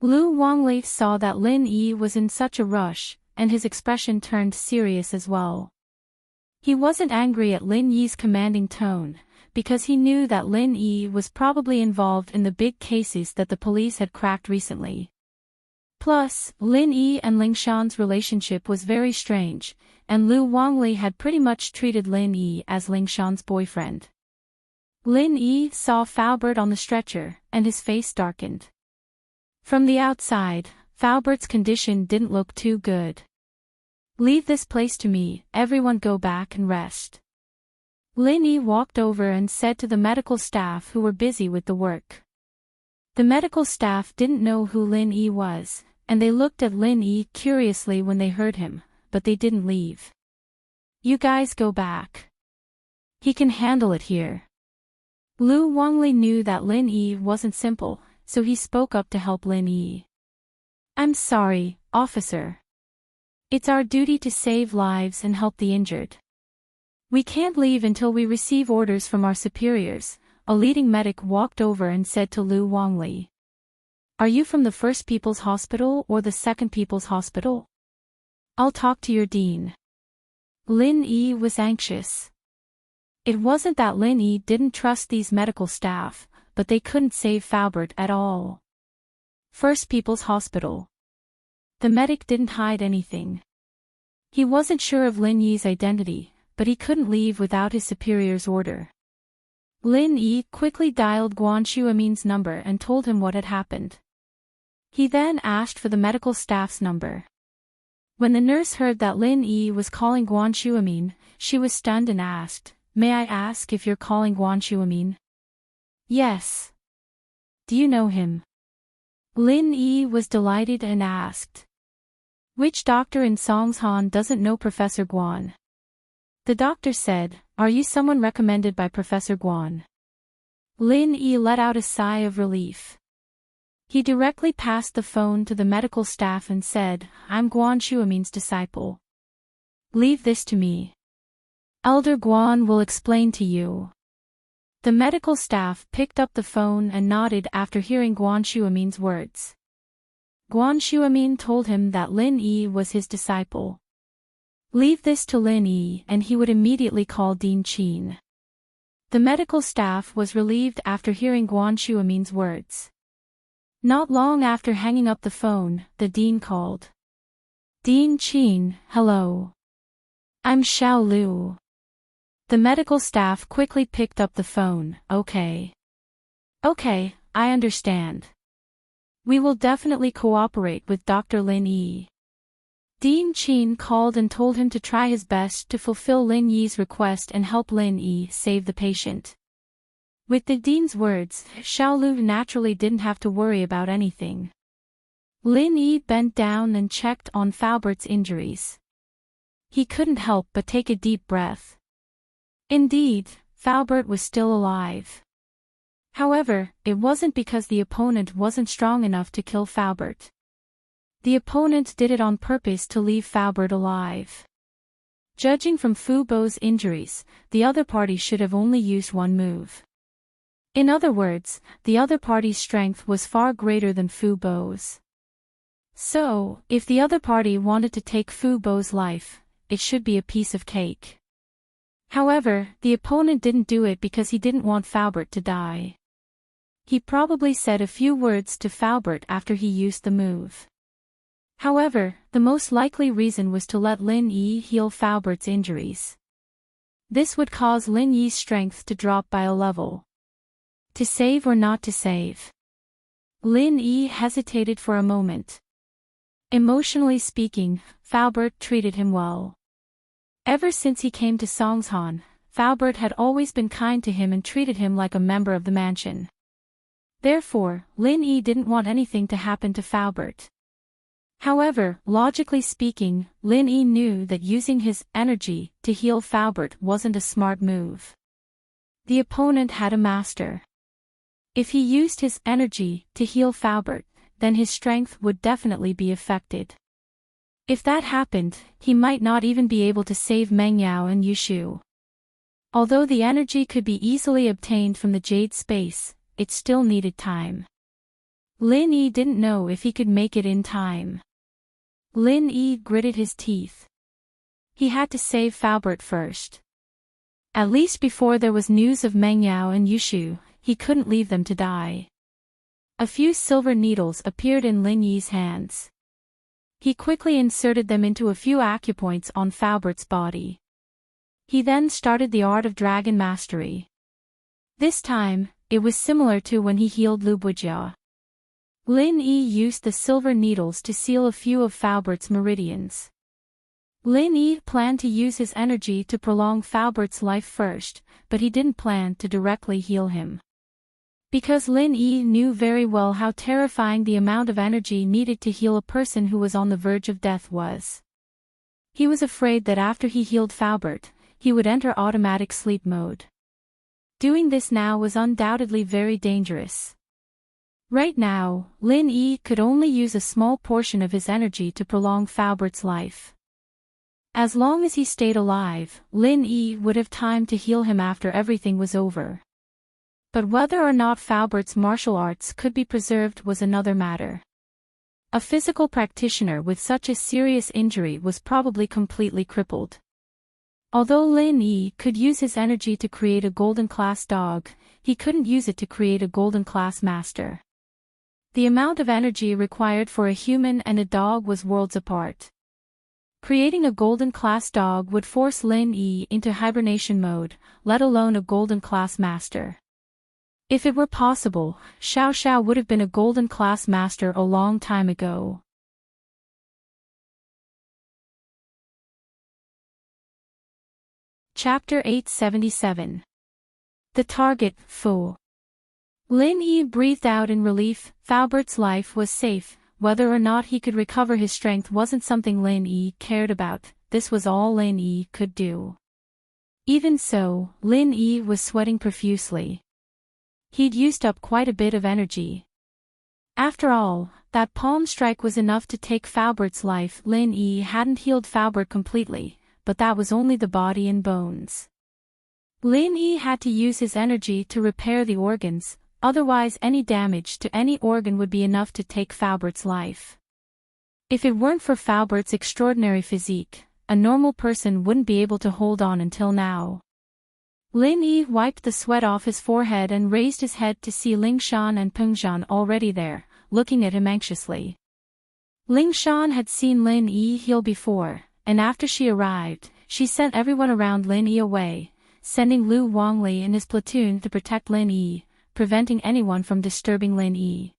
A: Lu Wangli saw that Lin Yi was in such a rush, and his expression turned serious as well. He wasn't angry at Lin Yi's commanding tone, because he knew that Lin Yi was probably involved in the big cases that the police had cracked recently. Plus, Lin Yi and Ling Shan's relationship was very strange, and Lu Wangli had pretty much treated Lin Yi as Ling Shan's boyfriend. Lin Yi saw Faubert on the stretcher, and his face darkened. From the outside, Faubert's condition didn't look too good. Leave this place to me, everyone go back and rest. Lin Yi walked over and said to the medical staff who were busy with the work. The medical staff didn't know who Lin Yi was, and they looked at Lin Yi curiously when they heard him, but they didn't leave. You guys go back. He can handle it here. Lu Wangli knew that Lin Yi wasn't simple, so he spoke up to help Lin Yi. I'm sorry, officer. It's our duty to save lives and help the injured. We can't leave until we receive orders from our superiors. A leading medic walked over and said to Lu Wangli. Are you from the First People's Hospital or the Second People's Hospital? I'll talk to your dean. Lin Yi was anxious. It wasn't that Lin Yi didn't trust these medical staff, but they couldn't save Faubert at all. First People's Hospital. The medic didn't hide anything. He wasn't sure of Lin Yi's identity, but he couldn't leave without his superior's order. Lin Yi quickly dialed Guan Shuamin's number and told him what had happened. He then asked for the medical staff's number. When the nurse heard that Lin Yi was calling Guan Shuamin, she was stunned and asked, May I ask if you're calling Guan Shuamin? Yes. Do you know him? Lin Yi was delighted and asked. Which doctor in Songshan doesn't know Professor Guan? The doctor said, Are you someone recommended by Professor Guan? Lin Yi let out a sigh of relief. He directly passed the phone to the medical staff and said, I'm Guan Shuamin's disciple. Leave this to me. Elder Guan will explain to you. The medical staff picked up the phone and nodded after hearing Guan Shuamin's words. Guan Shuamin told him that Lin Yi was his disciple. Leave this to Lin Yi and he would immediately call Dean Qin. The medical staff was relieved after hearing Guan Shuamin's words. Not long after hanging up the phone, the dean called. Dean Qin, hello. I'm Xiao Lu. The medical staff quickly picked up the phone. Okay. Okay, I understand. We will definitely cooperate with Dr. Lin Yi. Dean Qin called and told him to try his best to fulfill Lin Yi's request and help Lin Yi save the patient. With the dean's words, Xiao Lu naturally didn't have to worry about anything. Lin Yi bent down and checked on Faubert's injuries. He couldn't help but take a deep breath. Indeed, Faubert was still alive. However, it wasn't because the opponent wasn't strong enough to kill Faubert. The opponent did it on purpose to leave Faubert alive. Judging from Fu Bo's injuries, the other party should have only used one move. In other words, the other party's strength was far greater than Fu Bo's. So, if the other party wanted to take Fu Bo's life, it should be a piece of cake. However, the opponent didn't do it because he didn't want Faubert to die. He probably said a few words to Faubert after he used the move. However, the most likely reason was to let Lin Yi heal Faubert's injuries. This would cause Lin Yi's strength to drop by a level. To save or not to save? Lin Yi hesitated for a moment. Emotionally speaking, Faubert treated him well. Ever since he came to Songshan, Faubert had always been kind to him and treated him like a member of the mansion. Therefore, Lin Yi didn't want anything to happen to Faubert. However, logically speaking, Lin Yi knew that using his energy to heal Faubert wasn't a smart move. The opponent had a master. If he used his energy to heal Faubert, then his strength would definitely be affected. If that happened, he might not even be able to save Meng Yao and Yushu. Although the energy could be easily obtained from the Jade Space, it still needed time. Lin Yi didn't know if he could make it in time. Lin Yi gritted his teeth. He had to save Faubert first. At least before there was news of Meng Yao and Yushu, he couldn't leave them to die. A few silver needles appeared in Lin Yi's hands. He quickly inserted them into a few acupoints on Faubert's body. He then started the art of dragon mastery. This time, it was similar to when he healed Lu Bujia. Lin Yi used the silver needles to seal a few of Faubert's meridians. Lin Yi planned to use his energy to prolong Faubert's life first, but he didn't plan to directly heal him. Because Lin Yi knew very well how terrifying the amount of energy needed to heal a person who was on the verge of death was. He was afraid that after he healed Faubert, he would enter automatic sleep mode. Doing this now was undoubtedly very dangerous. Right now, Lin Yi could only use a small portion of his energy to prolong Faubert's life. As long as he stayed alive, Lin Yi would have time to heal him after everything was over. But whether or not Faubert's martial arts could be preserved was another matter. A physical practitioner with such a serious injury was probably completely crippled. Although Lin Yi could use his energy to create a golden class dog, he couldn't use it to create a golden class master. The amount of energy required for a human and a dog was worlds apart. Creating a golden class dog would force Lin Yi into hibernation mode, let alone a golden class master. If it were possible, Xiao Xiao would have been a golden class master a long time ago. Chapter 877. The Target, Fu. Lin Yi breathed out in relief. Faubert's life was safe. Whether or not he could recover his strength wasn't something Lin Yi cared about. This was all Lin Yi could do. Even so, Lin Yi was sweating profusely. He'd used up quite a bit of energy. After all, that palm strike was enough to take Faubert's life. Lin Yi hadn't healed Faubert completely, but that was only the body and bones. Lin Yi had to use his energy to repair the organs, otherwise any damage to any organ would be enough to take Faubert's life. If it weren't for Faubert's extraordinary physique, a normal person wouldn't be able to hold on until now. Lin Yi wiped the sweat off his forehead and raised his head to see Ling Shan and Peng Zhan already there, looking at him anxiously. Ling Shan had seen Lin Yi heal before, and after she arrived, she sent everyone around Lin Yi away, sending Lu Wangli and his platoon to protect Lin Yi, preventing anyone from disturbing Lin Yi.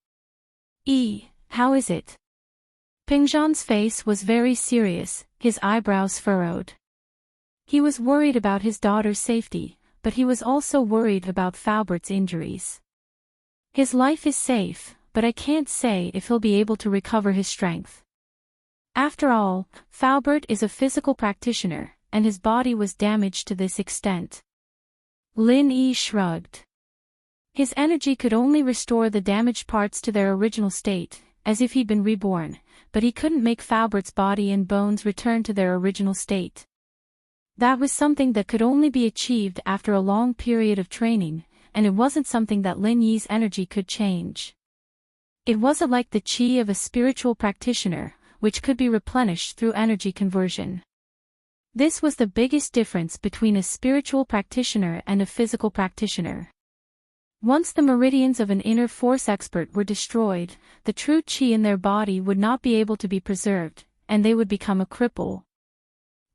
A: How is it? Peng Zhan's face was very serious, his eyebrows furrowed. He was worried about his daughter's safety, but he was also worried about Faubert's injuries. His life is safe, but I can't say if he'll be able to recover his strength. After all, Faubert is a physical practitioner, and his body was damaged to this extent. Lin Yi shrugged. His energy could only restore the damaged parts to their original state, as if he'd been reborn, but he couldn't make Faubert's body and bones return to their original state. That was something that could only be achieved after a long period of training, and it wasn't something that Lin Yi's energy could change. It wasn't like the qi of a spiritual practitioner, which could be replenished through energy conversion. This was the biggest difference between a spiritual practitioner and a physical practitioner. Once the meridians of an inner force expert were destroyed, the true qi in their body would not be able to be preserved, and they would become a cripple.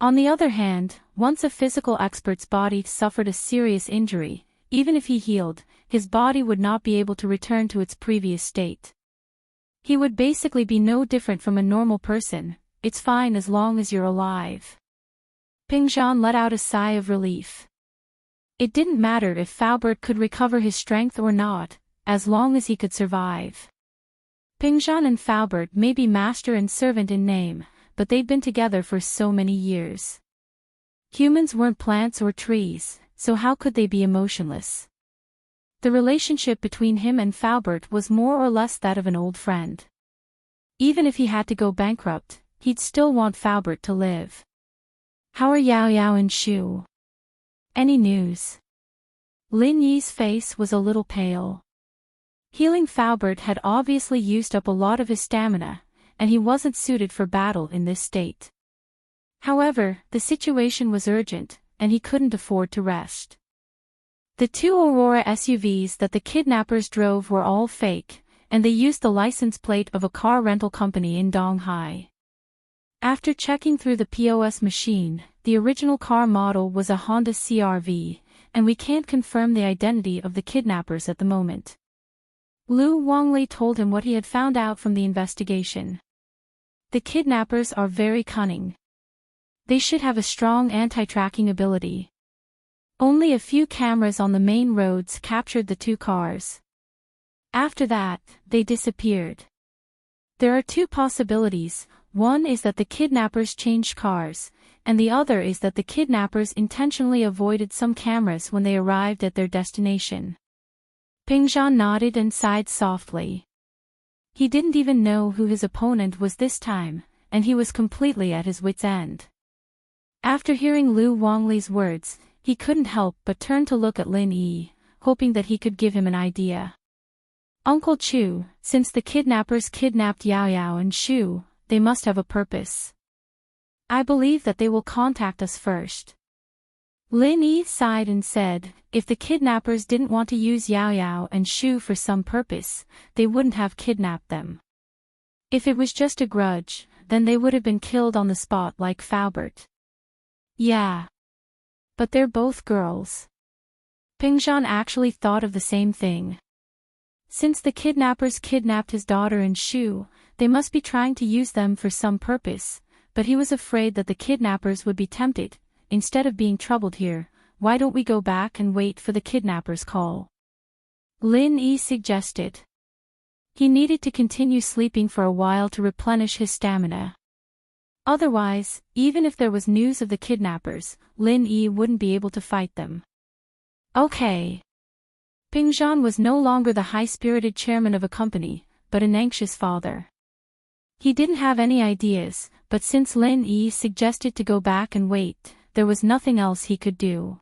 A: On the other hand, once a physical expert's body suffered a serious injury, even if he healed, his body would not be able to return to its previous state. He would basically be no different from a normal person. It's fine as long as you're alive. Pingzhan let out a sigh of relief. It didn't matter if Faubert could recover his strength or not, as long as he could survive. Pingzhan and Faubert may be master and servant in name, but they'd been together for so many years. Humans weren't plants or trees, so how could they be emotionless? The relationship between him and Faubert was more or less that of an old friend. Even if he had to go bankrupt, he'd still want Faubert to live. How are Yao Yao and Shu? Any news? Lin Yi's face was a little pale. Healing Faubert had obviously used up a lot of his stamina, and he wasn't suited for battle in this state. However, the situation was urgent, and he couldn't afford to rest. The 2 Aurora SUVs that the kidnappers drove were all fake, and they used the license plate of a car rental company in Donghai. After checking through the POS machine, the original car model was a Honda CR-V, and we can't confirm the identity of the kidnappers at the moment. Lu Wonglei told him what he had found out from the investigation. The kidnappers are very cunning. They should have a strong anti-tracking ability. Only a few cameras on the main roads captured the 2 cars. After that, they disappeared. There are 2 possibilities. One is that the kidnappers changed cars, and the other is that the kidnappers intentionally avoided some cameras when they arrived at their destination. Pingzhan nodded and sighed softly. He didn't even know who his opponent was this time, and he was completely at his wits' end. After hearing Lu Wonglei's words, he couldn't help but turn to look at Lin Yi, hoping that he could give him an idea. Uncle Chu, since the kidnappers kidnapped Yao Yao and Shu, they must have a purpose. I believe that they will contact us first. Lin Yi sighed and said, if the kidnappers didn't want to use Yao Yao and Shu for some purpose, they wouldn't have kidnapped them. If it was just a grudge, then they would have been killed on the spot like Faubert. Yeah. But they're both girls. Pingzhan actually thought of the same thing. Since the kidnappers kidnapped his daughter and Shu, they must be trying to use them for some purpose, but he was afraid that the kidnappers would be tempted. Instead of being troubled here, why don't we go back and wait for the kidnappers' call? Lin Yi suggested. He needed to continue sleeping for a while to replenish his stamina. Otherwise, even if there was news of the kidnappers, Lin Yi wouldn't be able to fight them. Okay. Pingzhan was no longer the high-spirited chairman of a company, but an anxious father. He didn't have any ideas, but since Lin Yi suggested to go back and wait, there was nothing else he could do.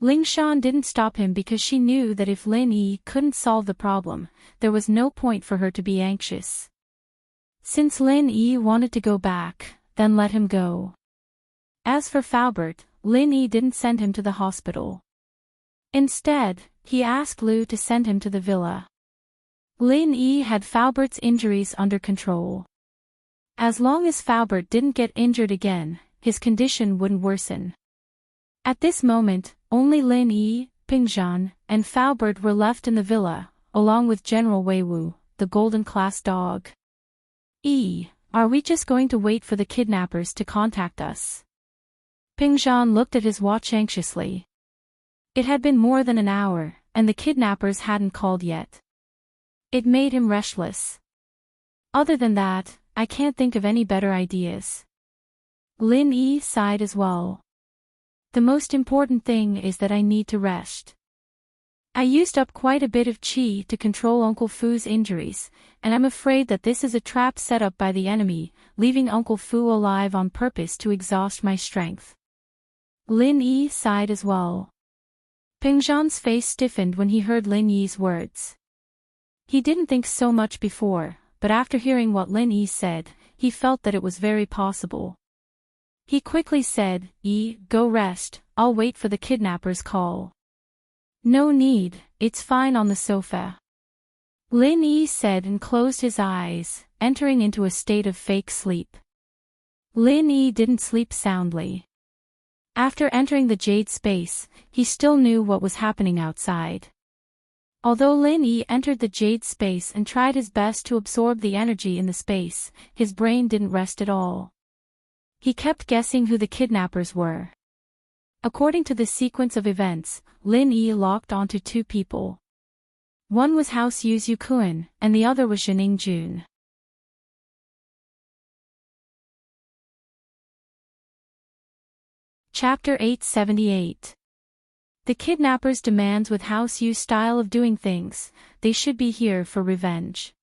A: Ling Shan didn't stop him because she knew that if Lin Yi couldn't solve the problem, there was no point for her to be anxious. Since Lin Yi wanted to go back, then let him go. As for Faubert, Lin Yi didn't send him to the hospital. Instead, he asked Lu to send him to the villa. Lin Yi had Faubert's injuries under control. As long as Faubert didn't get injured again, his condition wouldn't worsen. At this moment, only Lin Yi, Pingzhan, and Faubert were left in the villa, along with General Weiwu, the golden-class dog. Are we just going to wait for the kidnappers to contact us? Pingzhan looked at his watch anxiously. It had been more than an hour, and the kidnappers hadn't called yet. It made him restless. Other than that, I can't think of any better ideas. Lin Yi sighed as well. The most important thing is that I need to rest. I used up quite a bit of qi to control Uncle Fu's injuries, and I'm afraid that this is a trap set up by the enemy, leaving Uncle Fu alive on purpose to exhaust my strength. Lin Yi sighed as well. Pingzhan's face stiffened when he heard Lin Yi's words. He didn't think so much before, but after hearing what Lin Yi said, he felt that it was very possible. He quickly said, go rest, I'll wait for the kidnapper's call. No need, it's fine on the sofa. Lin Yi said and closed his eyes, entering into a state of fake sleep. Lin Yi didn't sleep soundly. After entering the jade space, he still knew what was happening outside. Although Lin Yi entered the jade space and tried his best to absorb the energy in the space, his brain didn't rest at all. He kept guessing who the kidnappers were. According to the sequence of events, Lin Yi locked onto two people. One was House Yu's Yukuan, and the other was Jining Jun. Chapter 878. The kidnappers demands with House Yu's style of doing things, they should be here for revenge.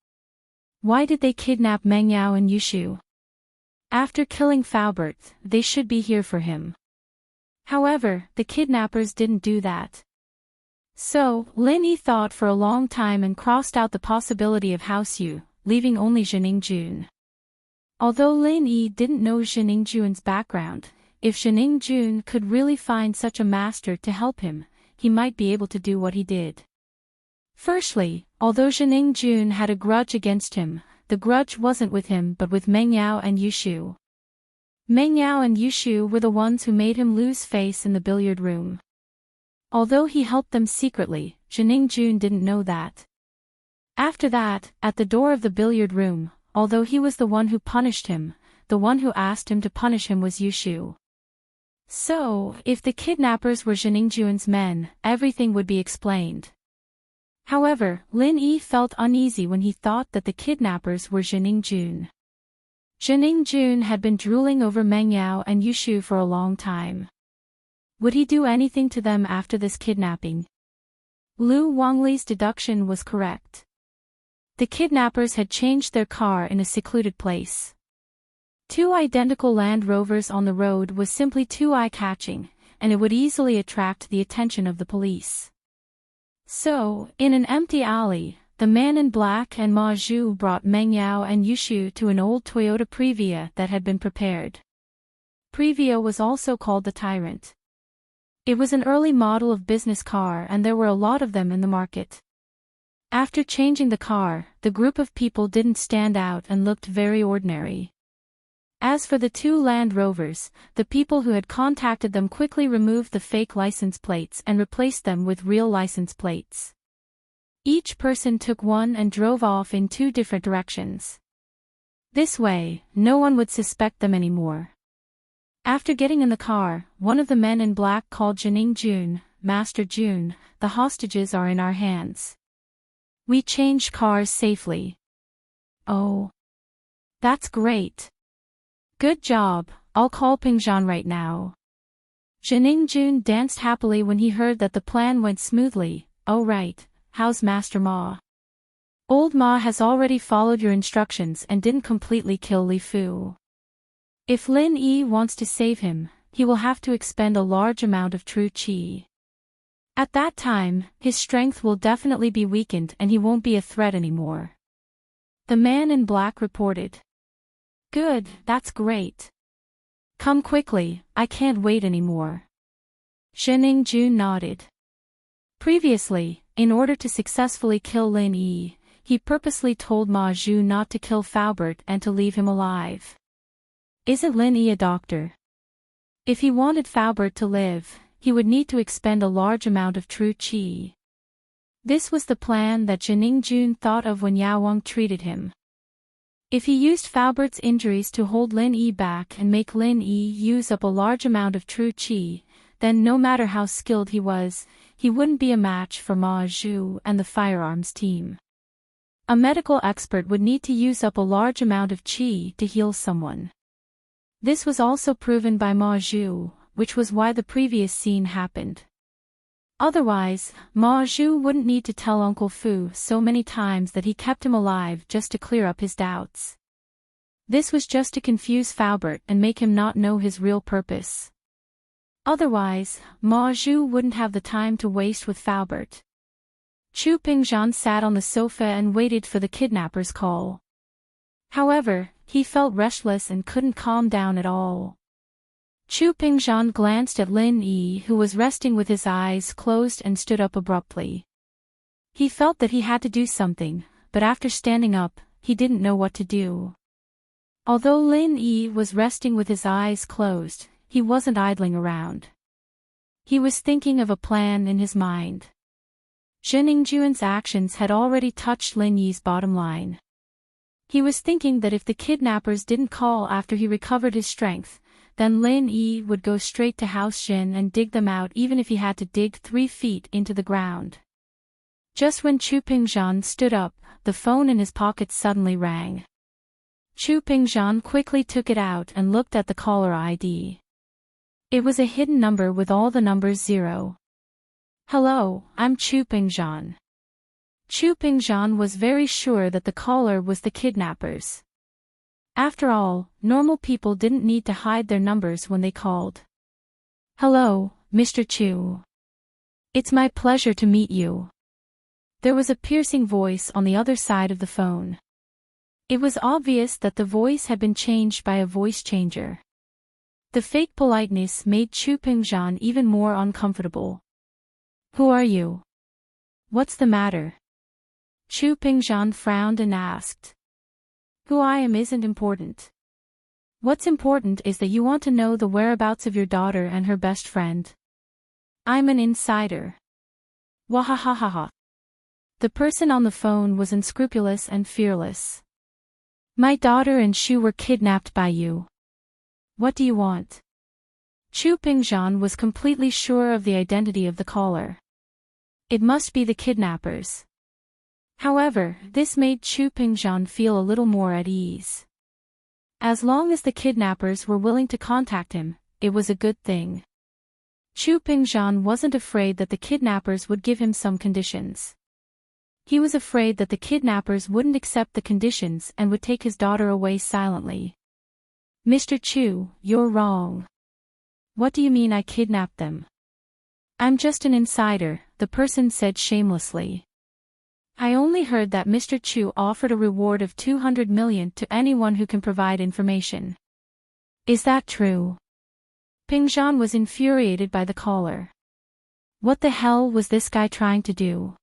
A: Why did they kidnap Meng Yao and Yushu? After killing Faubert, they should be here for him. However, the kidnappers didn't do that. So, Lin Yi thought for a long time and crossed out the possibility of House Yu, leaving only Jining Jun. Although Lin Yi didn't know Jining Jun's background, if Jining Jun could really find such a master to help him, he might be able to do what he did. Firstly, although Jining Jun had a grudge against him, the grudge wasn't with him but with Meng Yao and Yushu. Meng Yao and Yushu were the ones who made him lose face in the billiard room. Although he helped them secretly, Jining Jun didn't know that. After that, at the door of the billiard room, although he was the one who punished him, the one who asked him to punish him was Yushu. So, if the kidnappers were Jining Jun's men, everything would be explained. However, Lin Yi felt uneasy when he thought that the kidnappers were Jining Jun. Jining Jun had been drooling over Meng Yao and Yushu for a long time. Would he do anything to them after this kidnapping? Lu Wangli's deduction was correct. The kidnappers had changed their car in a secluded place. Two identical Land Rovers on the road was simply too eye-catching, and it would easily attract the attention of the police. So, in an empty alley, the man in black and Ma Zhu brought Meng Yao and Yushu to an old Toyota Previa that had been prepared. Previa was also called the Tyrant. It was an early model of business car and there were a lot of them in the market. After changing the car, the group of people didn't stand out and looked very ordinary. As for the two Land Rovers, the people who had contacted them quickly removed the fake license plates and replaced them with real license plates. Each person took one and drove off in two different directions. This way, no one would suspect them anymore. After getting in the car, one of the men in black called Jining Jun, "Master Jun, the hostages are in our hands. We changed cars safely." "Oh. That's great. Good job, I'll call Pingzhan right now." Jining Jun danced happily when he heard that the plan went smoothly. "Oh right, how's Master Ma?" "Old Ma has already followed your instructions and didn't completely kill Li Fu. If Lin Yi wants to save him, he will have to expend a large amount of true qi. At that time, his strength will definitely be weakened and he won't be a threat anymore." The man in black reported. "Good, that's great. Come quickly, I can't wait anymore." Jining Jun nodded. Previously, in order to successfully kill Lin Yi, he purposely told Ma Zhu not to kill Faubert and to leave him alive. Isn't Lin Yi a doctor? If he wanted Faubert to live, he would need to expend a large amount of true qi. This was the plan that Jining Jun thought of when Yao Wang treated him. If he used Faubert's injuries to hold Lin Yi back and make Lin Yi use up a large amount of true qi, then no matter how skilled he was, he wouldn't be a match for Ma Zhu and the firearms team. A medical expert would need to use up a large amount of qi to heal someone. This was also proven by Ma Zhu, which was why the previous scene happened. Otherwise, Ma Zhu wouldn't need to tell Uncle Fu so many times that he kept him alive just to clear up his doubts. This was just to confuse Faubert and make him not know his real purpose. Otherwise, Ma Zhu wouldn't have the time to waste with Faubert. Chu Pingzhan sat on the sofa and waited for the kidnapper's call. However, he felt restless and couldn't calm down at all. Chu Pingzhan glanced at Lin Yi, who was resting with his eyes closed, and stood up abruptly. He felt that he had to do something, but after standing up, he didn't know what to do. Although Lin Yi was resting with his eyes closed, he wasn't idling around. He was thinking of a plan in his mind. Jin Ingjuan's actions had already touched Lin Yi's bottom line. He was thinking that if the kidnappers didn't call after he recovered his strength, then Lin Yi would go straight to House Jin and dig them out even if he had to dig 3 feet into the ground. Just when Chu Pingzhan stood up, the phone in his pocket suddenly rang. Chu Pingzhan quickly took it out and looked at the caller ID. It was a hidden number with all the numbers 0. "Hello, I'm Chu Pingzhan." Chu Pingzhan was very sure that the caller was the kidnappers. After all, normal people didn't need to hide their numbers when they called. "Hello, Mr. Chu. It's my pleasure to meet you." There was a piercing voice on the other side of the phone. It was obvious that the voice had been changed by a voice changer. The fake politeness made Chu Pingzhan even more uncomfortable. "Who are you? What's the matter?" Chu Pingzhan frowned and asked. "Who I am isn't important. What's important is that you want to know the whereabouts of your daughter and her best friend. I'm an insider." Wahahaha. The person on the phone was unscrupulous and fearless. "My daughter and Shu were kidnapped by you. What do you want?" Chu Pingzhan was completely sure of the identity of the caller. It must be the kidnappers. However, this made Chu Pingzhan feel a little more at ease. As long as the kidnappers were willing to contact him, it was a good thing. Chu Pingzhan wasn't afraid that the kidnappers would give him some conditions. He was afraid that the kidnappers wouldn't accept the conditions and would take his daughter away silently. "Mr. Chu, you're wrong." "What do you mean I kidnapped them?" "I'm just an insider," the person said shamelessly. "I only heard that Mr. Chu offered a reward of 200 million to anyone who can provide information." "Is that true?" Pingzhan was infuriated by the caller. What the hell was this guy trying to do?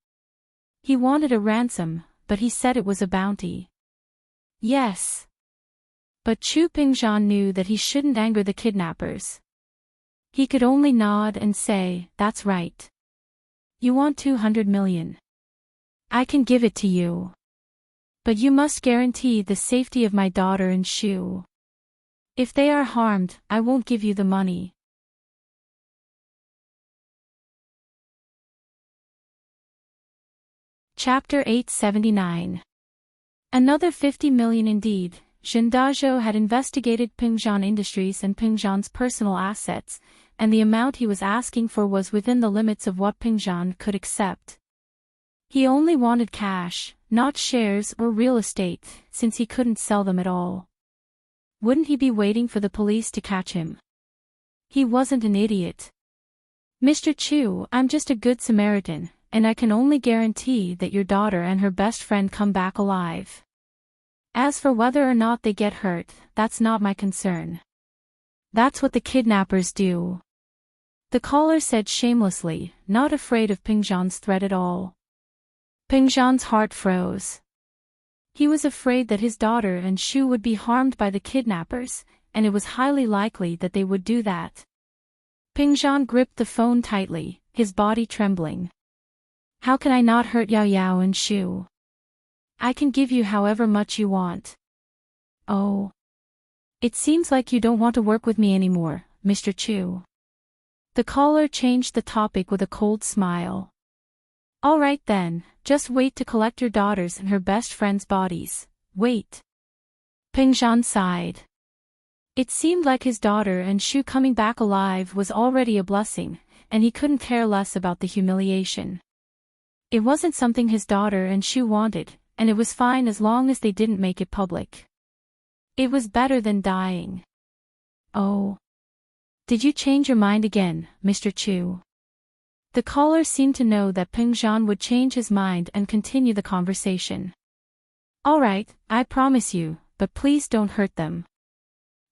A: He wanted a ransom, but he said it was a bounty. Yes. But Chu Pingzhan knew that he shouldn't anger the kidnappers. He could only nod and say, "That's right. You want 200 million. I can give it to you. But you must guarantee the safety of my daughter and Shu. If they are harmed, I won't give you the money." Chapter 879. Another 50 million indeed. Zhen Dazhou had investigated Pingzhan Industries and Pingzhan's personal assets, and the amount he was asking for was within the limits of what Pingzhan could accept. He only wanted cash, not shares or real estate, since he couldn't sell them at all. Wouldn't he be waiting for the police to catch him? He wasn't an idiot. "Mr. Chu, I'm just a good Samaritan, and I can only guarantee that your daughter and her best friend come back alive. As for whether or not they get hurt, that's not my concern. That's what the kidnappers do." The caller said shamelessly, not afraid of Pingzhan's threat at all. Pingzhan's heart froze. He was afraid that his daughter and Shu would be harmed by the kidnappers, and it was highly likely that they would do that. Pingzhan gripped the phone tightly, his body trembling. "How can I not hurt Yao Yao and Shu? I can give you however much you want." "Oh. It seems like you don't want to work with me anymore, Mr. Chu." The caller changed the topic with a cold smile. "All right then, just wait to collect your daughter's and her best friend's bodies. Wait." Pingzhan sighed. It seemed like his daughter and Shu coming back alive was already a blessing, and he couldn't care less about the humiliation. It wasn't something his daughter and Shu wanted, and it was fine as long as they didn't make it public. It was better than dying. "Oh. Did you change your mind again, Mr. Chu?" The caller seemed to know that Pingzhan would change his mind and continue the conversation. "All right, I promise you, but please don't hurt them.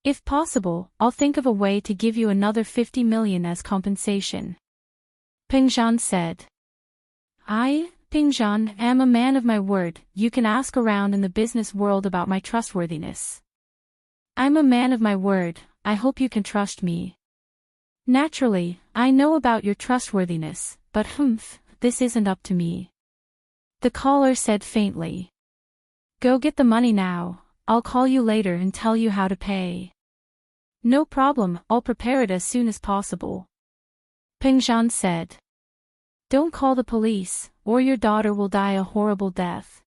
A: If possible, I'll think of a way to give you another 50 million as compensation." Pingzhan said. "I, Pingzhan, am a man of my word. You can ask around in the business world about my trustworthiness. I'm a man of my word. I hope you can trust me." "Naturally, I know about your trustworthiness, but this isn't up to me. The caller said faintly. Go get the money now, I'll call you later and tell you how to pay. No problem, I'll prepare it as soon as possible. Pingzhan said. Don't call the police, or your daughter will die a horrible death.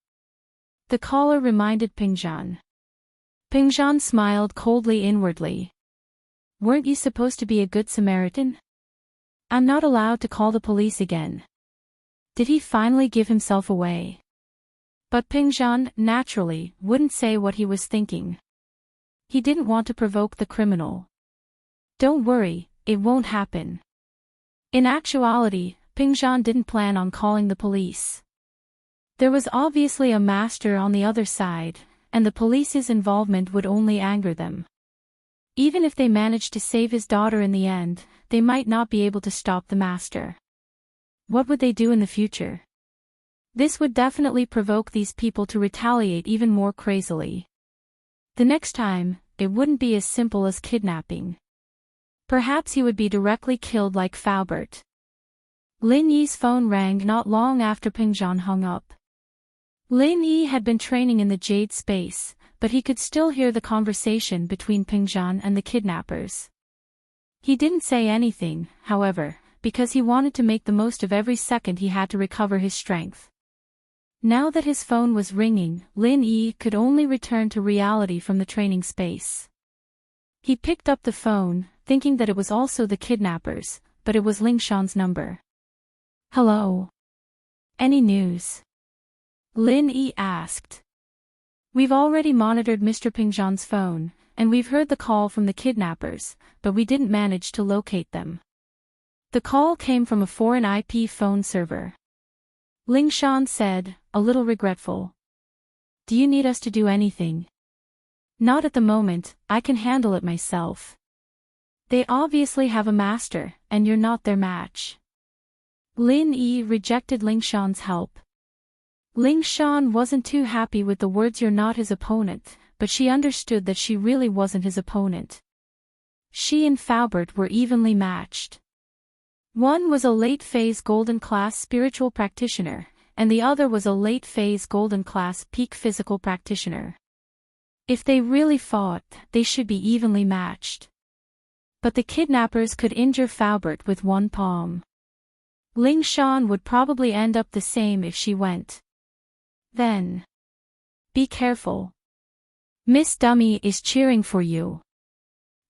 A: The caller reminded Pingzhan. Pingzhan smiled coldly inwardly. Weren't you supposed to be a good Samaritan? I'm not allowed to call the police again. Did he finally give himself away? But Pingzhan, naturally, wouldn't say what he was thinking. He didn't want to provoke the criminal. Don't worry, it won't happen. In actuality, Pingzhan didn't plan on calling the police. There was obviously a master on the other side, and the police's involvement would only anger them. Even if they managed to save his daughter in the end, they might not be able to stop the master. What would they do in the future? This would definitely provoke these people to retaliate even more crazily. The next time, it wouldn't be as simple as kidnapping. Perhaps he would be directly killed like Faubert. Lin Yi's phone rang not long after Pingzhan hung up. Lin Yi had been training in the Jade space, but he could still hear the conversation between Pingzhan and the kidnappers. He didn't say anything, however, because he wanted to make the most of every second he had to recover his strength. Now that his phone was ringing, Lin Yi could only return to reality from the training space. He picked up the phone, thinking that it was also the kidnappers, but it was Ling Shan's number. Hello? Any news? Lin Yi asked. We've already monitored Mr. Pingzhan's phone, and we've heard the call from the kidnappers, but we didn't manage to locate them. The call came from a foreign IP phone server. Ling Shan said, a little regretful. Do you need us to do anything? Not at the moment, I can handle it myself. They obviously have a master, and you're not their match. Lin Yi rejected Ling Shan's help. Ling Shan wasn't too happy with the words "you're not his opponent," but she understood that she really wasn't his opponent. She and Faubert were evenly matched. One was a late-phase Golden Class spiritual practitioner, and the other was a late-phase Golden Class peak physical practitioner. If they really fought, they should be evenly matched. But the kidnappers could injure Faubert with one palm. Ling Shan would probably end up the same if she went. Then. Be careful. Miss Dummy is cheering for you.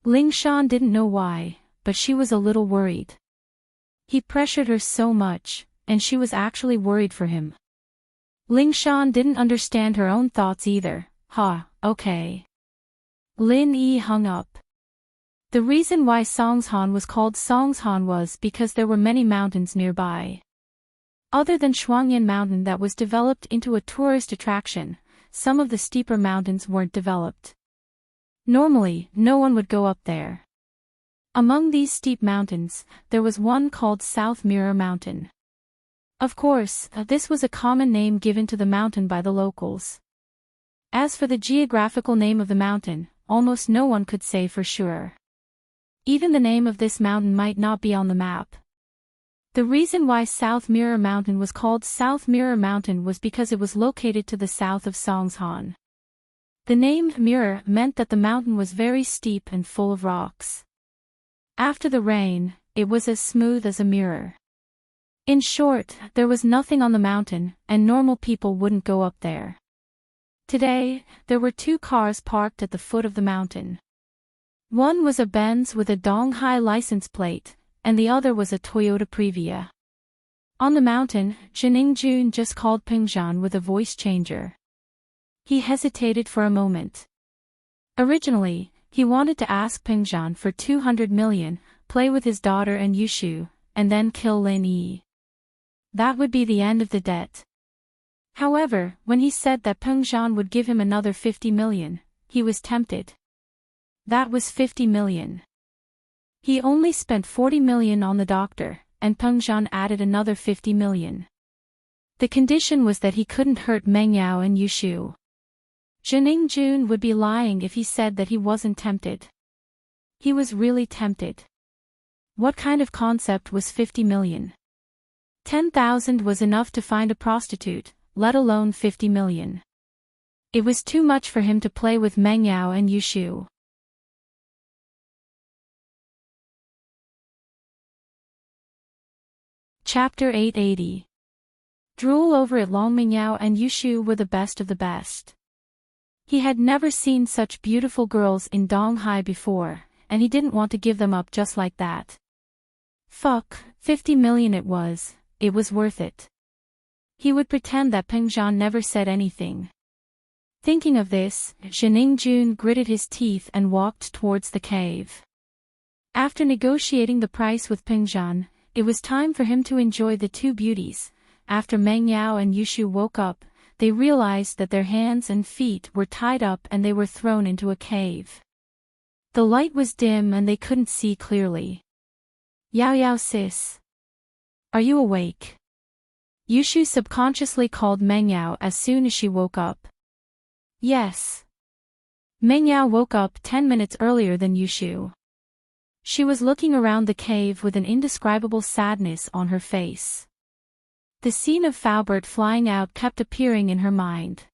A: Ling Shan didn't know why, but she was a little worried. He pressured her so much, and she was actually worried for him. Ling Shan didn't understand her own thoughts either. Okay. Lin Yi hung up. The reason why Songshan was called Songshan was because there were many mountains nearby. Other than Shuangyan Mountain that was developed into a tourist attraction, some of the steeper mountains weren't developed. Normally, no one would go up there. Among these steep mountains, there was one called South Mirror Mountain. Of course, this was a common name given to the mountain by the locals. As for the geographical name of the mountain, almost no one could say for sure. Even the name of this mountain might not be on the map. The reason why South Mirror Mountain was called South Mirror Mountain was because it was located to the south of Songshan. The name Mirror meant that the mountain was very steep and full of rocks. After the rain, it was as smooth as a mirror. In short, there was nothing on the mountain, and normal people wouldn't go up there. Today, there were 2 cars parked at the foot of the mountain. One was a Benz with a Donghai license plate, and the other was a Toyota Previa. On the mountain, Jiningjun just called Pingzhan with a voice changer. He hesitated for a moment. Originally, he wanted to ask Pingzhan for 200 million, play with his daughter and Yushu, and then kill Lin Yi. That would be the end of the debt. However, when he said that Pingzhan would give him another 50 million, he was tempted. That was 50 million. He only spent 40 million on the doctor, and Pingzhan added another 50 million. The condition was that he couldn't hurt Meng Yao and Yushu. Jiningjun would be lying if he said that he wasn't tempted. He was really tempted. What kind of concept was 50 million? 10,000 was enough to find a prostitute, let alone 50 million. It was too much for him to play with Meng Yao and Yushu. Chapter 880. Drool over it. Long Meng Yao and Yushu were the best of the best. He had never seen such beautiful girls in Donghai before, and he didn't want to give them up just like that. Fuck, 50 million it was worth it. He would pretend that Peng Zhan never said anything. Thinking of this, Zhening Jun gritted his teeth and walked towards the cave. After negotiating the price with Peng Zhan, it was time for him to enjoy the two beauties. After Meng Yao and Yushu woke up, they realized that their hands and feet were tied up and they were thrown into a cave. The light was dim and they couldn't see clearly. Yao Yao sis. Are you awake? Yushu subconsciously called Meng Yao as soon as she woke up. Yes. Meng Yao woke up 10 minutes earlier than Yushu. She was looking around the cave with an indescribable sadness on her face. The scene of Faubert flying out kept appearing in her mind.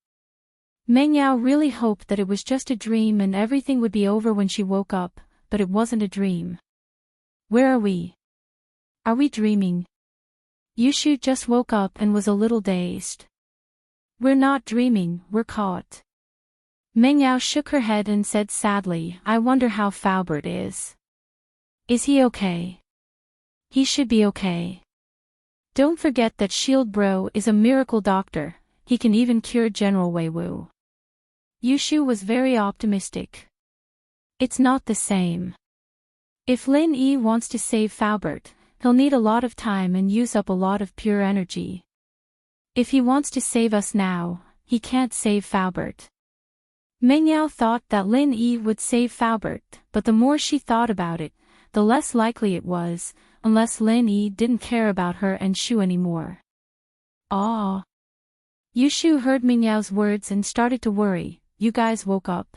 A: Meng Yao really hoped that it was just a dream and everything would be over when she woke up, but it wasn't a dream. Where are we? Are we dreaming? Yushu just woke up and was a little dazed. We're not dreaming, we're caught. Meng Yao shook her head and said sadly, I wonder how Faubert is. Is he okay? He should be okay. Don't forget that Shield Bro is a miracle doctor, he can even cure General Wei Wu. Yushu was very optimistic. It's not the same. If Lin Yi wants to save Faubert, he'll need a lot of time and use up a lot of pure energy. If he wants to save us now, he can't save Faubert. Meng Yao thought that Lin Yi would save Faubert, but the more she thought about it, the less likely it was, unless Lin Yi didn't care about her and Shu anymore. Ah. Yushu heard Meng Yao's words and started to worry. You guys woke up?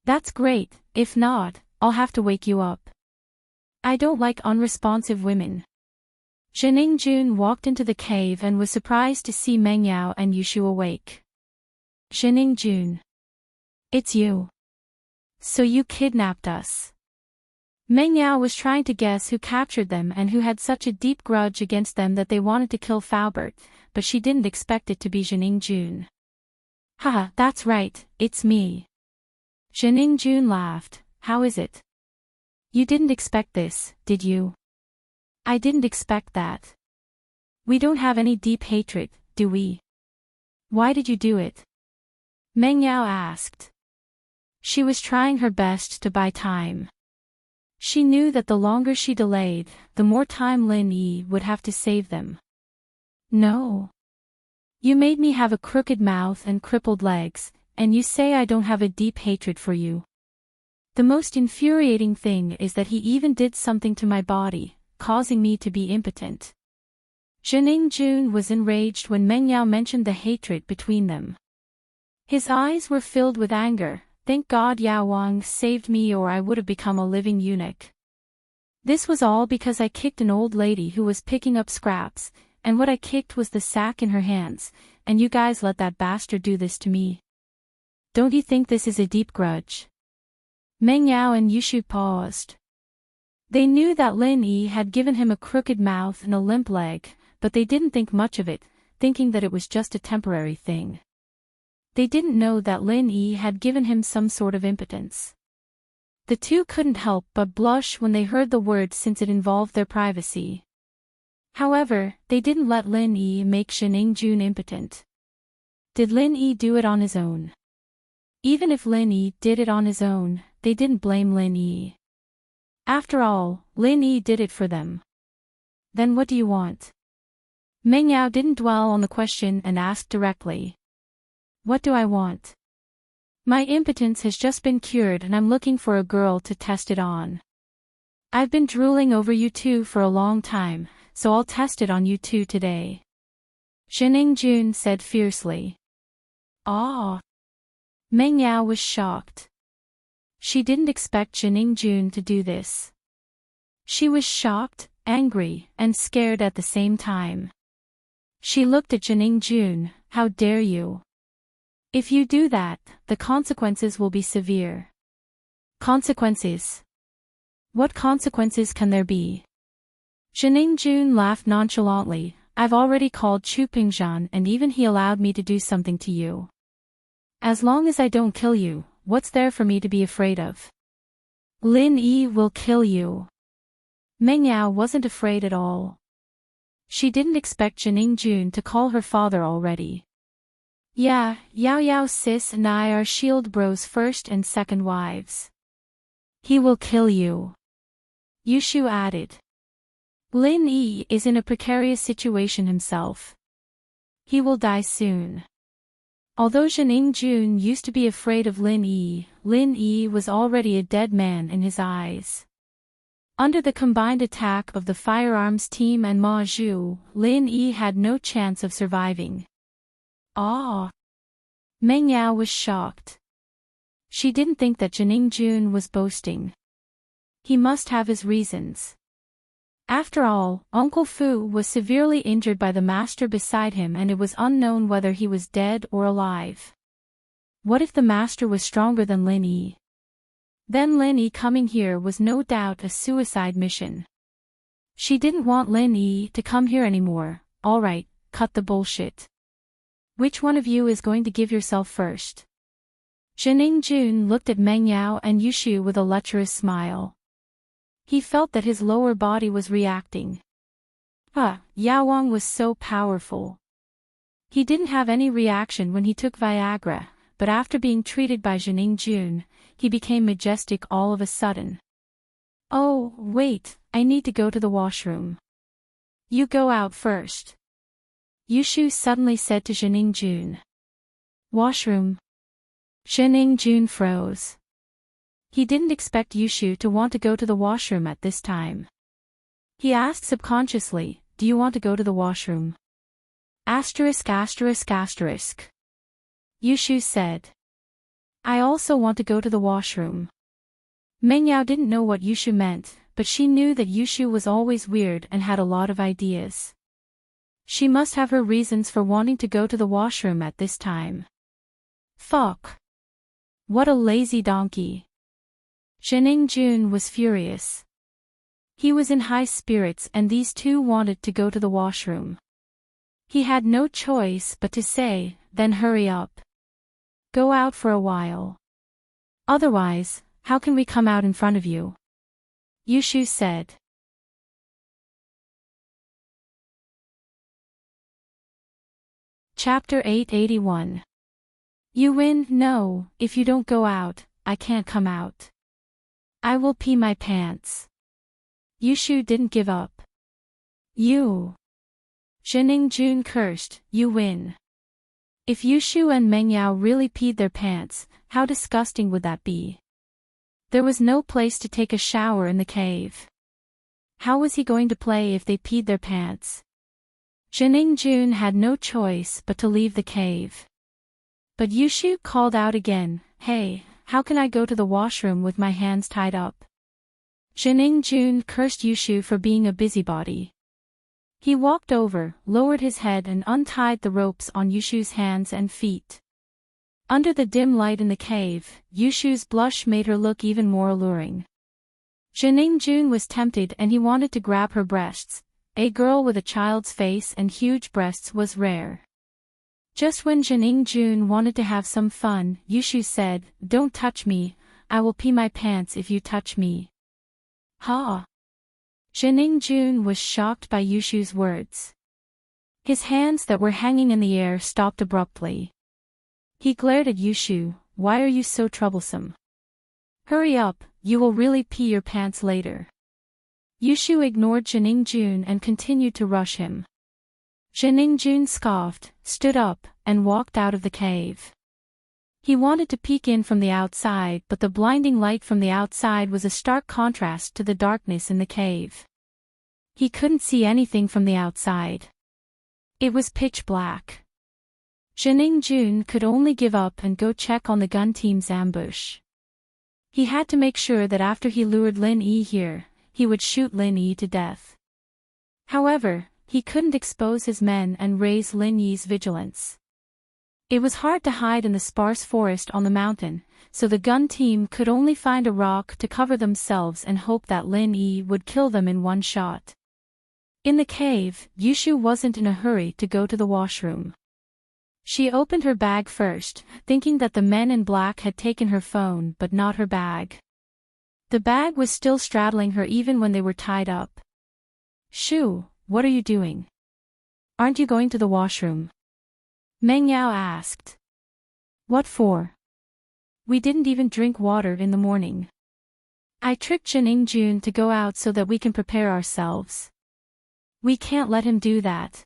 A: That's great, if not, I'll have to wake you up. I don't like unresponsive women. Zhening Jun walked into the cave and was surprised to see Meng Yao and Yushu awake. Zhening Jun. It's you. So you kidnapped us. Meng Yao was trying to guess who captured them and who had such a deep grudge against them that they wanted to kill Faubert, but she didn't expect it to be Zhening Jun. Haha, that's right, it's me. Zhening Jun laughed. How is it? You didn't expect this, did you? I didn't expect that. We don't have any deep hatred, do we? Why did you do it? Meng Yao asked. She was trying her best to buy time. She knew that the longer she delayed, the more time Lin Yi would have to save them. No. You made me have a crooked mouth and crippled legs, and you say I don't have a deep hatred for you. The most infuriating thing is that he even did something to my body, causing me to be impotent. Zhening Jun was enraged when Meng Yao mentioned the hatred between them. His eyes were filled with anger. Thank God Yao Wang saved me or I would have become a living eunuch. This was all because I kicked an old lady who was picking up scraps, and what I kicked was the sack in her hands, and you guys let that bastard do this to me. Don't you think this is a deep grudge? Meng Yao and Yushu paused. They knew that Lin Yi had given him a crooked mouth and a limp leg, but they didn't think much of it, thinking that it was just a temporary thing. They didn't know that Lin Yi had given him some sort of impotence. The two couldn't help but blush when they heard the word since it involved their privacy. However, they didn't let Lin Yi make Zhening Jun impotent. Did Lin Yi do it on his own? Even if Lin Yi did it on his own, they didn't blame Lin Yi. After all, Lin Yi did it for them. Then what do you want? Meng Yao didn't dwell on the question and asked directly. What do I want? My impotence has just been cured and I'm looking for a girl to test it on. I've been drooling over you two for a long time, so I'll test it on you two today. Zhening Jun said fiercely. Ah! Meng Yao was shocked. She didn't expect Zhening Jun to do this. She was shocked, angry, and scared at the same time. She looked at Jun. How dare you? If you do that, the consequences will be severe. Consequences? What consequences can there be? Jun laughed nonchalantly. I've already called Chu Pingzhan and even he allowed me to do something to you. As long as I don't kill you, what's there for me to be afraid of? Lin Yi will kill you. Meng Yao wasn't afraid at all. She didn't expect Jun to call her father already. Yeah, Yao sis and I are shield bros first and second wives. He will kill you. Yushu added. Lin Yi is in a precarious situation himself. He will die soon. Although Jun used to be afraid of Lin Yi was already a dead man in his eyes. Under the combined attack of the firearms team and Ma Zhu, Lin Yi had no chance of surviving. Ah! Meng Yao was shocked. She didn't think that Jun was boasting. He must have his reasons. After all, Uncle Fu was severely injured by the master beside him and it was unknown whether he was dead or alive. What if the master was stronger than Lin Yi? Then Lin Yi coming here was no doubt a suicide mission. She didn't want Lin Yi to come here anymore. Alright, cut the bullshit. Which one of you is going to give yourself first? Jun looked at Meng Yao and Yushu with a lecherous smile. He felt that his lower body was reacting. Yao Wang was so powerful. He didn't have any reaction when he took Viagra, but after being treated by Jun, he became majestic all of a sudden. Oh, wait, I need to go to the washroom. You go out first. Yushu suddenly said to Jun. Washroom? Jun froze. He didn't expect Yushu to want to go to the washroom at this time. He asked subconsciously, do you want to go to the washroom? Asterisk. Yushu said. I also want to go to the washroom. Meng Yao didn't know what Yushu meant, but she knew that Yushu was always weird and had a lot of ideas. She must have her reasons for wanting to go to the washroom at this time. Fuck. What a lazy donkey. Jun was furious. He was in high spirits and these two wanted to go to the washroom. He had no choice but to say, then hurry up. Go out for a while. Otherwise, how can we come out in front of you? Yushu said. Chapter 881. You win? No, if you don't go out, I can't come out. I will pee my pants. Yushu didn't give up. You. Jun cursed, you win. If Yushu and Meng Yao really peed their pants, how disgusting would that be? There was no place to take a shower in the cave. How was he going to play if they peed their pants? Jun had no choice but to leave the cave. But Yushu called out again, hey, how can I go to the washroom with my hands tied up? Jun cursed Yushu for being a busybody. He walked over, lowered his head and untied the ropes on Yushu's hands and feet. Under the dim light in the cave, Yushu's blush made her look even more alluring. Jun was tempted and he wanted to grab her breasts. A girl with a child's face and huge breasts was rare. Just when Jun wanted to have some fun, Yushu said, don't touch me, I will pee my pants if you touch me. Ha! Jun was shocked by Yushu's words. His hands that were hanging in the air stopped abruptly. He glared at Yushu, why are you so troublesome? Hurry up, you will really pee your pants later. Yushu ignored Jun and continued to rush him. Jun scoffed, stood up, and walked out of the cave. He wanted to peek in from the outside but the blinding light from the outside was a stark contrast to the darkness in the cave. He couldn't see anything from the outside. It was pitch black. Jun could only give up and go check on the gun team's ambush. He had to make sure that after he lured Lin Yi here, he would shoot Lin Yi to death. However, he couldn't expose his men and raise Lin Yi's vigilance. It was hard to hide in the sparse forest on the mountain, so the gun team could only find a rock to cover themselves and hope that Lin Yi would kill them in one shot. In the cave, Yushu wasn't in a hurry to go to the washroom. She opened her bag first, thinking that the men in black had taken her phone but not her bag. The bag was still straddling her even when they were tied up. "Shu, what are you doing? Aren't you going to the washroom?" Meng Yao asked. "What for? We didn't even drink water in the morning. I tricked Jun to go out so that we can prepare ourselves. We can't let him do that,"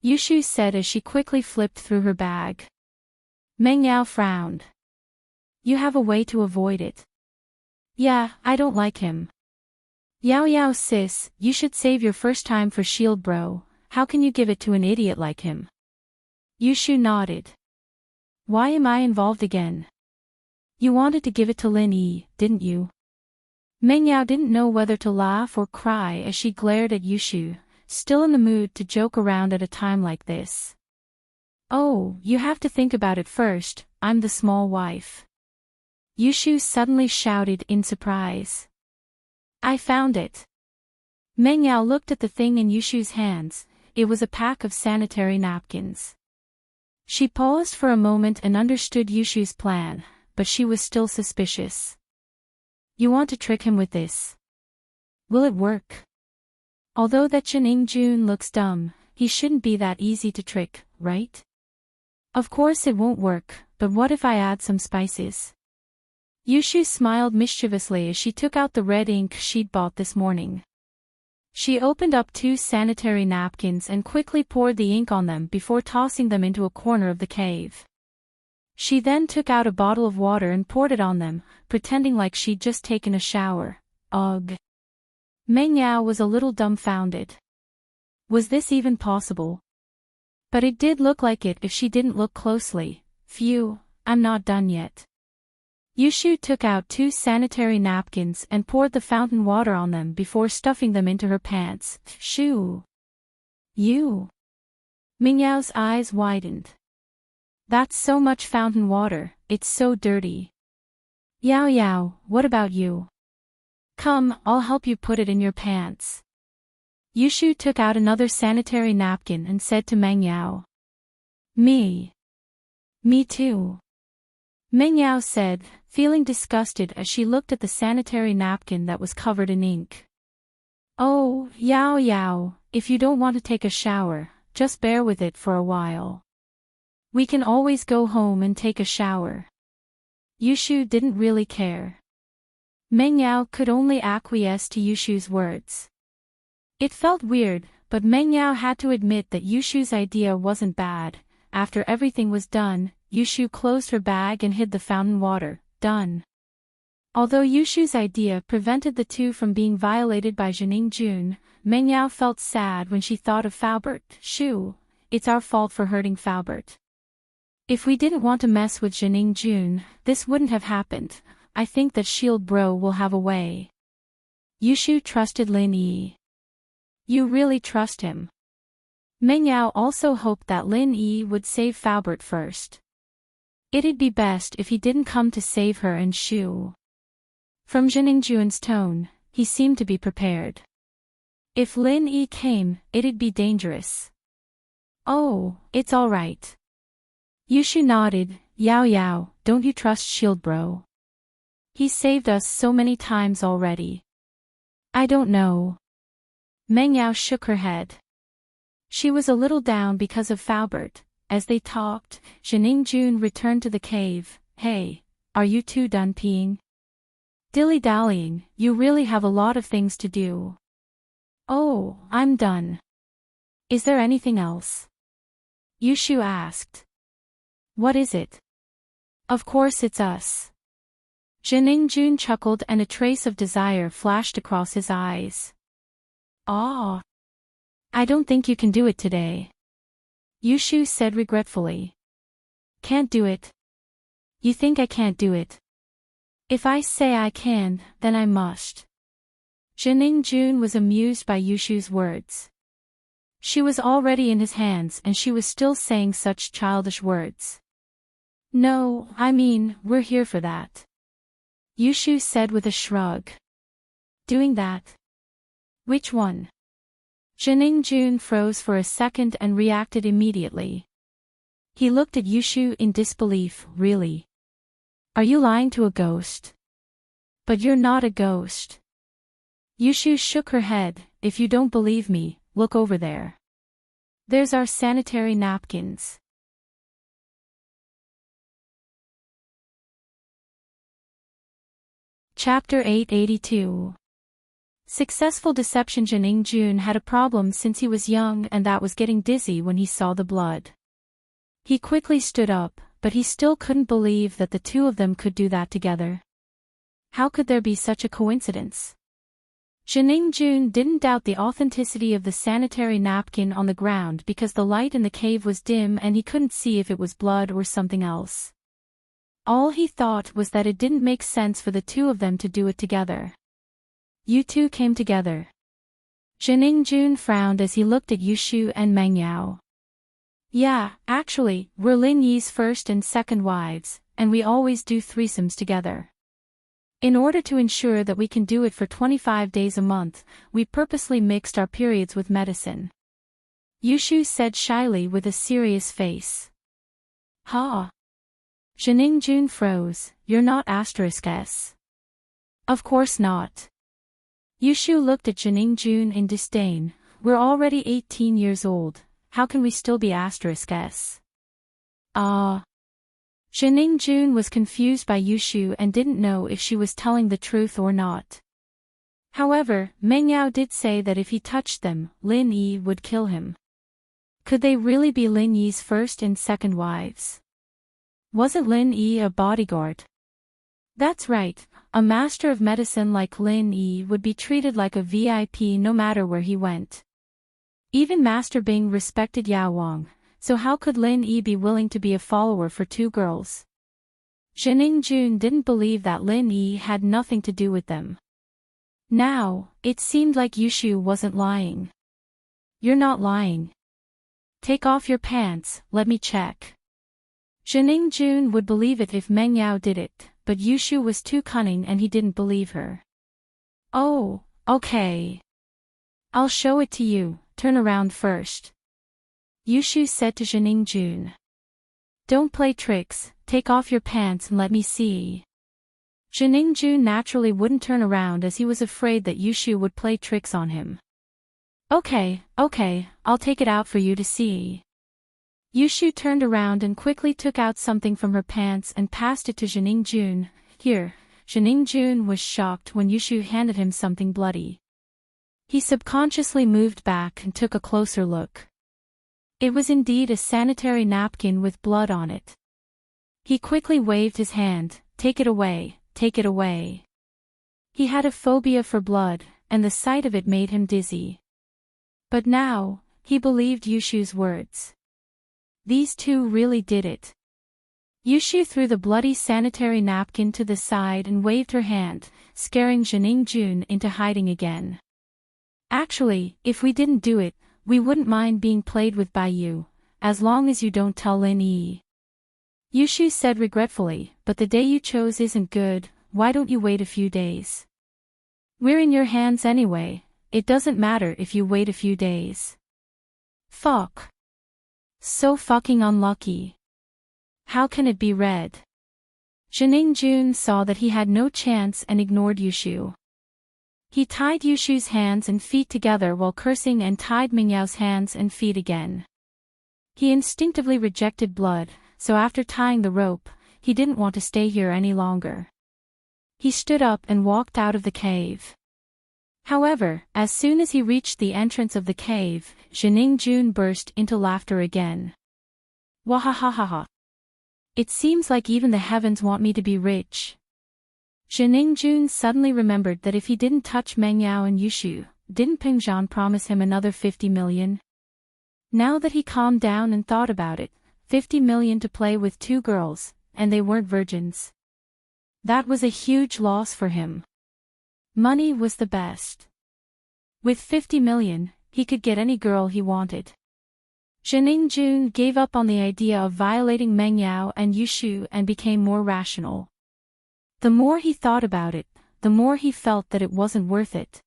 A: Yushu said as she quickly flipped through her bag. Meng Yao frowned. "You have a way to avoid it." "Yeah, I don't like him." "Yao sis, you should save your first time for Shield bro, how can you give it to an idiot like him?" Yushu nodded. "Why am I involved again? You wanted to give it to Lin Yi, didn't you?" Meng Yao didn't know whether to laugh or cry as she glared at Yushu, still in the mood to joke around at a time like this. "Oh, you have to think about it first, I'm the small wife." Yushu suddenly shouted in surprise. "I found it." Meng Yao looked at the thing in Yushu's hands. It was a pack of sanitary napkins. She paused for a moment and understood Yushu's plan, but she was still suspicious. "You want to trick him with this? Will it work? Although that Jun looks dumb, he shouldn't be that easy to trick, right?" "Of course it won't work, but what if I add some spices?" Yushu smiled mischievously as she took out the red ink she'd bought this morning. She opened up 2 sanitary napkins and quickly poured the ink on them before tossing them into a corner of the cave. She then took out a bottle of water and poured it on them, pretending like she'd just taken a shower. Ugh. Meng Yao was a little dumbfounded. Was this even possible? But it did look like it if she didn't look closely. Phew, I'm not done yet. Yushu took out 2 sanitary napkins and poured the fountain water on them before stuffing them into her pants. "Shoo! You!" Meng Yao's eyes widened. "That's so much fountain water, it's so dirty." Yao, what about you? Come, I'll help you put it in your pants." Yushu took out another sanitary napkin and said to Meng Yao. Me too," Meng Yao said, feeling disgusted as she looked at the sanitary napkin that was covered in ink. "Oh, Yao, if you don't want to take a shower, just bear with it for a while. We can always go home and take a shower." Yushu didn't really care. Meng Yao could only acquiesce to Yushu's words. It felt weird, but Meng Yao had to admit that Yushu's idea wasn't bad. After everything was done, Yushu closed her bag and hid the fountain water. Done. Although Yushu's idea prevented the two from being violated by Jun, Meng Yao felt sad when she thought of Faubert. "Shu, it's our fault for hurting Faubert. If we didn't want to mess with Jun, this wouldn't have happened. I think that Shield Bro will have a way." Yushu trusted Lin Yi. "You really trust him?" Meng Yao also hoped that Lin Yi would save Faubert first. It'd be best if he didn't come to save her and Shu. From Jun's tone, he seemed to be prepared. If Lin Yi came, it'd be dangerous. "Oh, it's all right." Yushu nodded. Yao, don't you trust Shield Bro? He saved us so many times already." "I don't know." Meng Yao shook her head. She was a little down because of Faubert. As they talked, Jun returned to the cave. "Hey, are you two done peeing?" "Dilly-dallying, you really have a lot of things to do." "Oh, I'm done." "Is there anything else?" Yushu asked. "What is it?" "Of course it's us." Jun chuckled and a trace of desire flashed across his eyes. "Aw. I don't think you can do it today," Yushu said regretfully. "Can't do it? You think I can't do it? If I say I can, then I must." Jun was amused by Yushu's words. She was already in his hands and she was still saying such childish words. No, I mean, we're here for that. Yushu said with a shrug. Doing that? Which one? Jun froze for a second and reacted immediately. He looked at Yushu in disbelief. Really? Are you lying to a ghost? But you're not a ghost. Yushu shook her head. If you don't believe me, look over there. There's our sanitary napkins. Chapter 882. Successful deception. Jun had a problem since he was young, and that was getting dizzy when he saw the blood. He quickly stood up, but he still couldn't believe that the two of them could do that together. How could there be such a coincidence? Jun didn't doubt the authenticity of the sanitary napkin on the ground because the light in the cave was dim and he couldn't see if it was blood or something else. All he thought was that it didn't make sense for the two of them to do it together. You two came together. Jun frowned as he looked at Yushu and Mengyao. Yeah, actually, we're Lin Yi's first and second wives, and we always do threesomes together. In order to ensure that we can do it for 25 days a month, we purposely mixed our periods with medicine. Yushu said shyly with a serious face. Ha! Jun froze. You're not *S. Of course not. Yushu looked at Jun in disdain. We're already 18 years old, how can we still be *S? Jun was confused by Yushu and didn't know if she was telling the truth or not. However, Mengyao did say that if he touched them, Lin Yi would kill him. Could they really be Lin Yi's first and second wives? Wasn't Lin Yi a bodyguard? That's right, a master of medicine like Lin Yi would be treated like a VIP no matter where he went. Even Master Bing respected Yao Wang, so how could Lin Yi be willing to be a follower for two girls? Jun didn't believe that Lin Yi had nothing to do with them. Now, it seemed like Yushu wasn't lying. You're not lying. Take off your pants, let me check. Jun would believe it if Mengyao did it, but Yushu was too cunning and he didn't believe her. Oh, okay. I'll show it to you, turn around first. Yushu said to Jun. Don't play tricks, take off your pants and let me see. Jun naturally wouldn't turn around as he was afraid that Yushu would play tricks on him. Okay, I'll take it out for you to see. Yushu turned around and quickly took out something from her pants and passed it to Jun. Here. Jun was shocked when Yushu handed him something bloody. He subconsciously moved back and took a closer look. It was indeed a sanitary napkin with blood on it. He quickly waved his hand. Take it away, take it away. He had a phobia for blood, and the sight of it made him dizzy. But now, he believed Yushu's words. These two really did it. Yushu threw the bloody sanitary napkin to the side and waved her hand, scaring Jun into hiding again. Actually, if we didn't do it, we wouldn't mind being played with by you, as long as you don't tell Lin Yi. Yushu said regretfully, but the day you chose isn't good, why don't you wait a few days? We're in your hands anyway, it doesn't matter if you wait a few days. Fuck. So fucking unlucky. How can it be red? Jun saw that he had no chance and ignored Yushu. He tied Yushu's hands and feet together while cursing and tied Mingyao's hands and feet again. He instinctively rejected blood, so after tying the rope, he didn't want to stay here any longer. He stood up and walked out of the cave. However, as soon as he reached the entrance of the cave, Jun burst into laughter again. Wahahaha. It seems like even the heavens want me to be rich. Jun suddenly remembered that if he didn't touch Mengyao and Yushu, didn't Pingzhan promise him another 50 million? Now that he calmed down and thought about it, 50 million to play with two girls, and they weren't virgins. That was a huge loss for him. Money was the best. With 50 million, he could get any girl he wanted. Jun gave up on the idea of violating Meng Yao and Yushu and became more rational. The more he thought about it, the more he felt that it wasn't worth it.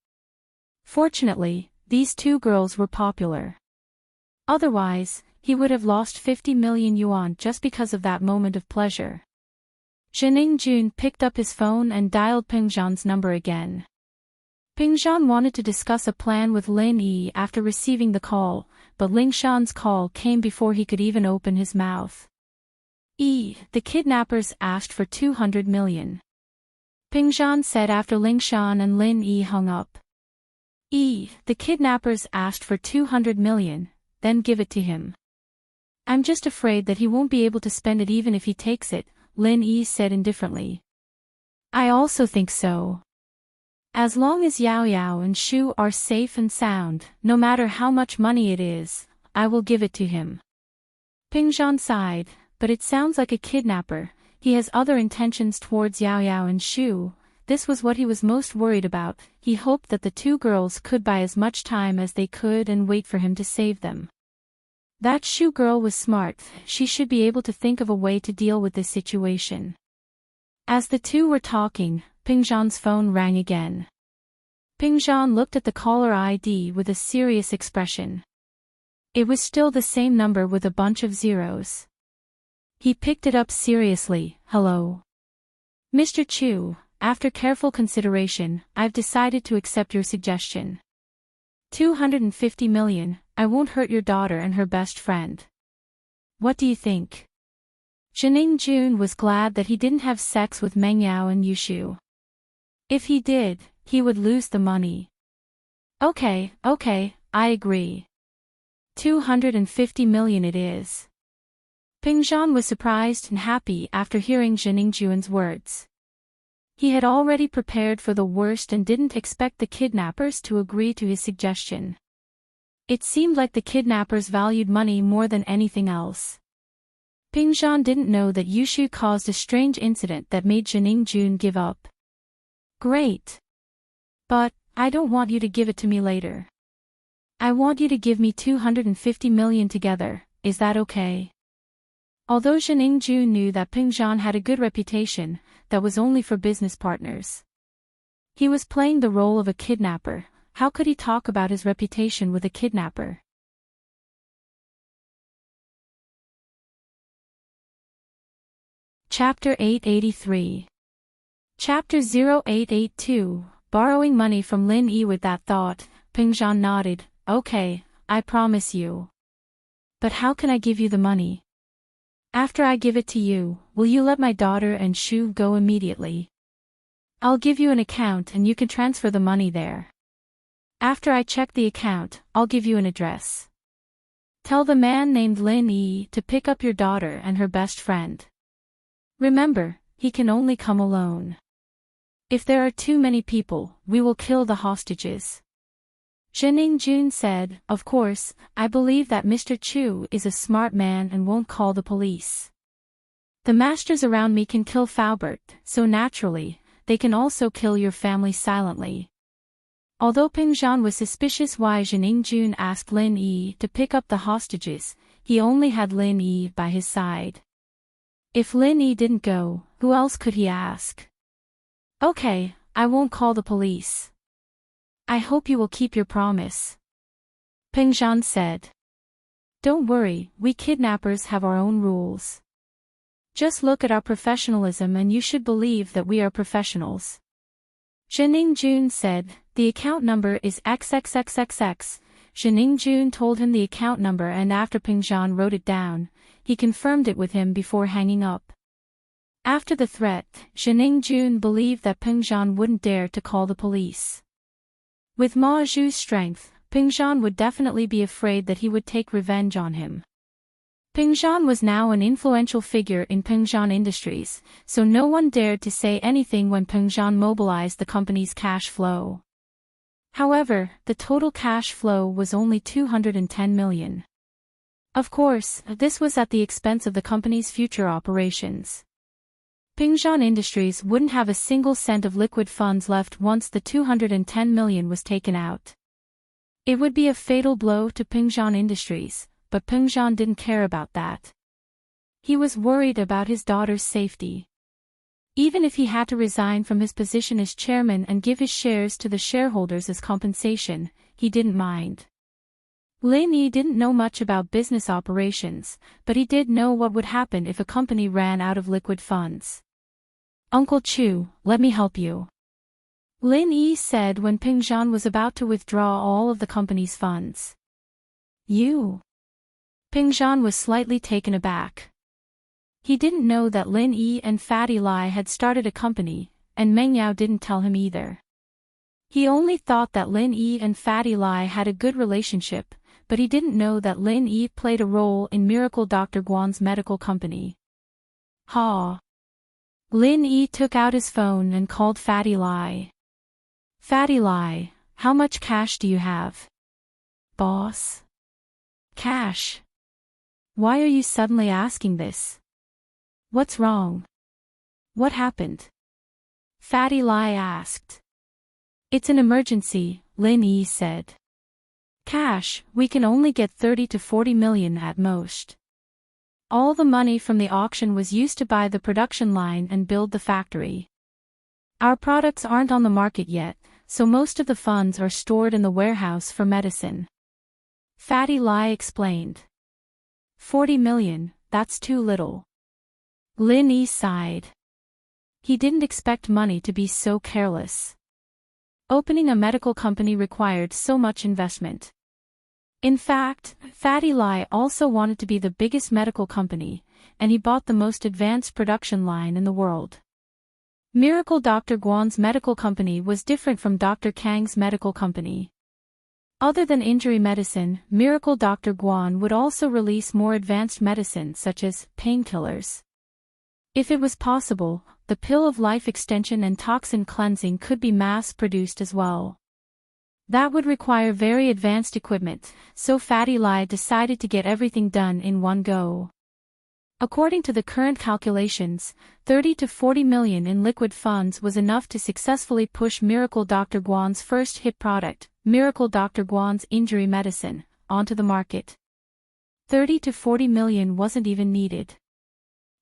A: Fortunately, these two girls were popular. Otherwise, he would have lost 50 million yuan just because of that moment of pleasure. Jun picked up his phone and dialed Peng Zhan's number again. Peng Zhan wanted to discuss a plan with Lin Yi after receiving the call, but Ling Shan's call came before he could even open his mouth. The kidnappers asked for 200 million. Peng Zhan said after Ling Shan and Lin Yi hung up. The kidnappers asked for 200 million, then give it to him. I'm just afraid that he won't be able to spend it even if he takes it, Lin Yi said indifferently. I also think so. As long as Yao Yao and Shu are safe and sound, no matter how much money it is, I will give it to him. Peng Zhan sighed, but it sounds like a kidnapper. He has other intentions towards Yao Yao and Shu. This was what he was most worried about. He hoped that the two girls could buy as much time as they could and wait for him to save them. That Shu girl was smart. She should be able to think of a way to deal with this situation. As the two were talking, Peng Zhan's phone rang again. Peng Zhan looked at the caller ID with a serious expression. It was still the same number with a bunch of zeros. He picked it up seriously. Hello. Mr. Chu, after careful consideration, I've decided to accept your suggestion. 250 million, I won't hurt your daughter and her best friend. What do you think? Jun was glad that he didn't have sex with Meng Yao and Yushu. If he did, he would lose the money. Okay, I agree. 250 million it is. Peng Zhan was surprised and happy after hearing Jun's words. He had already prepared for the worst and didn't expect the kidnappers to agree to his suggestion. It seemed like the kidnappers valued money more than anything else. Peng Zhan didn't know that Yushu caused a strange incident that made Jun give up. Great. But, I don't want you to give it to me later. I want you to give me 250 million together, is that okay? Although Jun knew that Peng Zhan had a good reputation, that was only for business partners. He was playing the role of a kidnapper. How could he talk about his reputation with a kidnapper? Chapter 883. Chapter 0882, Borrowing money from Lin Yi. With that thought, Peng Zhan nodded. Okay, I promise you. But how can I give you the money? After I give it to you, will you let my daughter and Shu go immediately? I'll give you an account and you can transfer the money there. After I check the account, I'll give you an address. Tell the man named Lin Yi to pick up your daughter and her best friend. Remember, he can only come alone. If there are too many people, we will kill the hostages. Jun said, of course, I believe that Mr. Chu is a smart man and won't call the police. The masters around me can kill Faubert, so naturally, they can also kill your family silently. Although Peng Zhan was suspicious why Jun asked Lin Yi to pick up the hostages, he only had Lin Yi by his side. If Lin Yi didn't go, who else could he ask? Okay, I won't call the police. I hope you will keep your promise. Peng Zhan said. Don't worry, we kidnappers have our own rules. Just look at our professionalism and you should believe that we are professionals. Jun said, the account number is XXXXX. Jun told him the account number and after Peng Zhan wrote it down, he confirmed it with him before hanging up. After the threat, Jun believed that Peng Zhan wouldn't dare to call the police. With Ma Zhu's strength, Peng Zhan would definitely be afraid that he would take revenge on him. Peng Zhan was now an influential figure in Peng Zhan Industries, so no one dared to say anything when Peng Zhan mobilized the company's cash flow. However, the total cash flow was only 210 million. Of course, this was at the expense of the company's future operations. Pingzhan Industries wouldn't have a single cent of liquid funds left once the 210 million was taken out. It would be a fatal blow to Pingzhan Industries, but Pingzhan didn't care about that. He was worried about his daughter's safety. Even if he had to resign from his position as chairman and give his shares to the shareholders as compensation, he didn't mind. Lin Yi didn't know much about business operations, but he did know what would happen if a company ran out of liquid funds. "Uncle Chu, let me help you," Lin Yi said when Pingzhan was about to withdraw all of the company's funds. "You?" Pingzhan was slightly taken aback. He didn't know that Lin Yi and Fatty Lai had started a company, and Meng Yao didn't tell him either. He only thought that Lin Yi and Fatty Lai had a good relationship, but he didn't know that Lin Yi played a role in Miracle Dr. Guan's medical company. Ha! Lin Yi took out his phone and called Fatty Lai. "Fatty Lai, how much cash do you have?" "Boss." "Cash? Why are you suddenly asking this? What's wrong? What happened?" Fatty Lai asked. "It's an emergency," Lin Yi said. "Cash, we can only get 30 to 40 million at most. All the money from the auction was used to buy the production line and build the factory. Our products aren't on the market yet, so most of the funds are stored in the warehouse for medicine." Fatty Lai explained. 40 million, that's too little. Lin Yi sighed. He didn't expect money to be so careless. Opening a medical company required so much investment. In fact, Fatty Lai also wanted to be the biggest medical company, and he bought the most advanced production line in the world. Miracle Dr. Guan's medical company was different from Dr. Kang's medical company. Other than injury medicine, Miracle Dr. Guan would also release more advanced medicine such as painkillers. If it was possible, the pill of life extension and toxin cleansing could be mass-produced as well. That would require very advanced equipment, so Fatty Lai decided to get everything done in one go. According to the current calculations, 30 to 40 million in liquid funds was enough to successfully push Miracle Dr. Guan's first hit product, Miracle Dr. Guan's injury medicine, onto the market. 30 to 40 million wasn't even needed.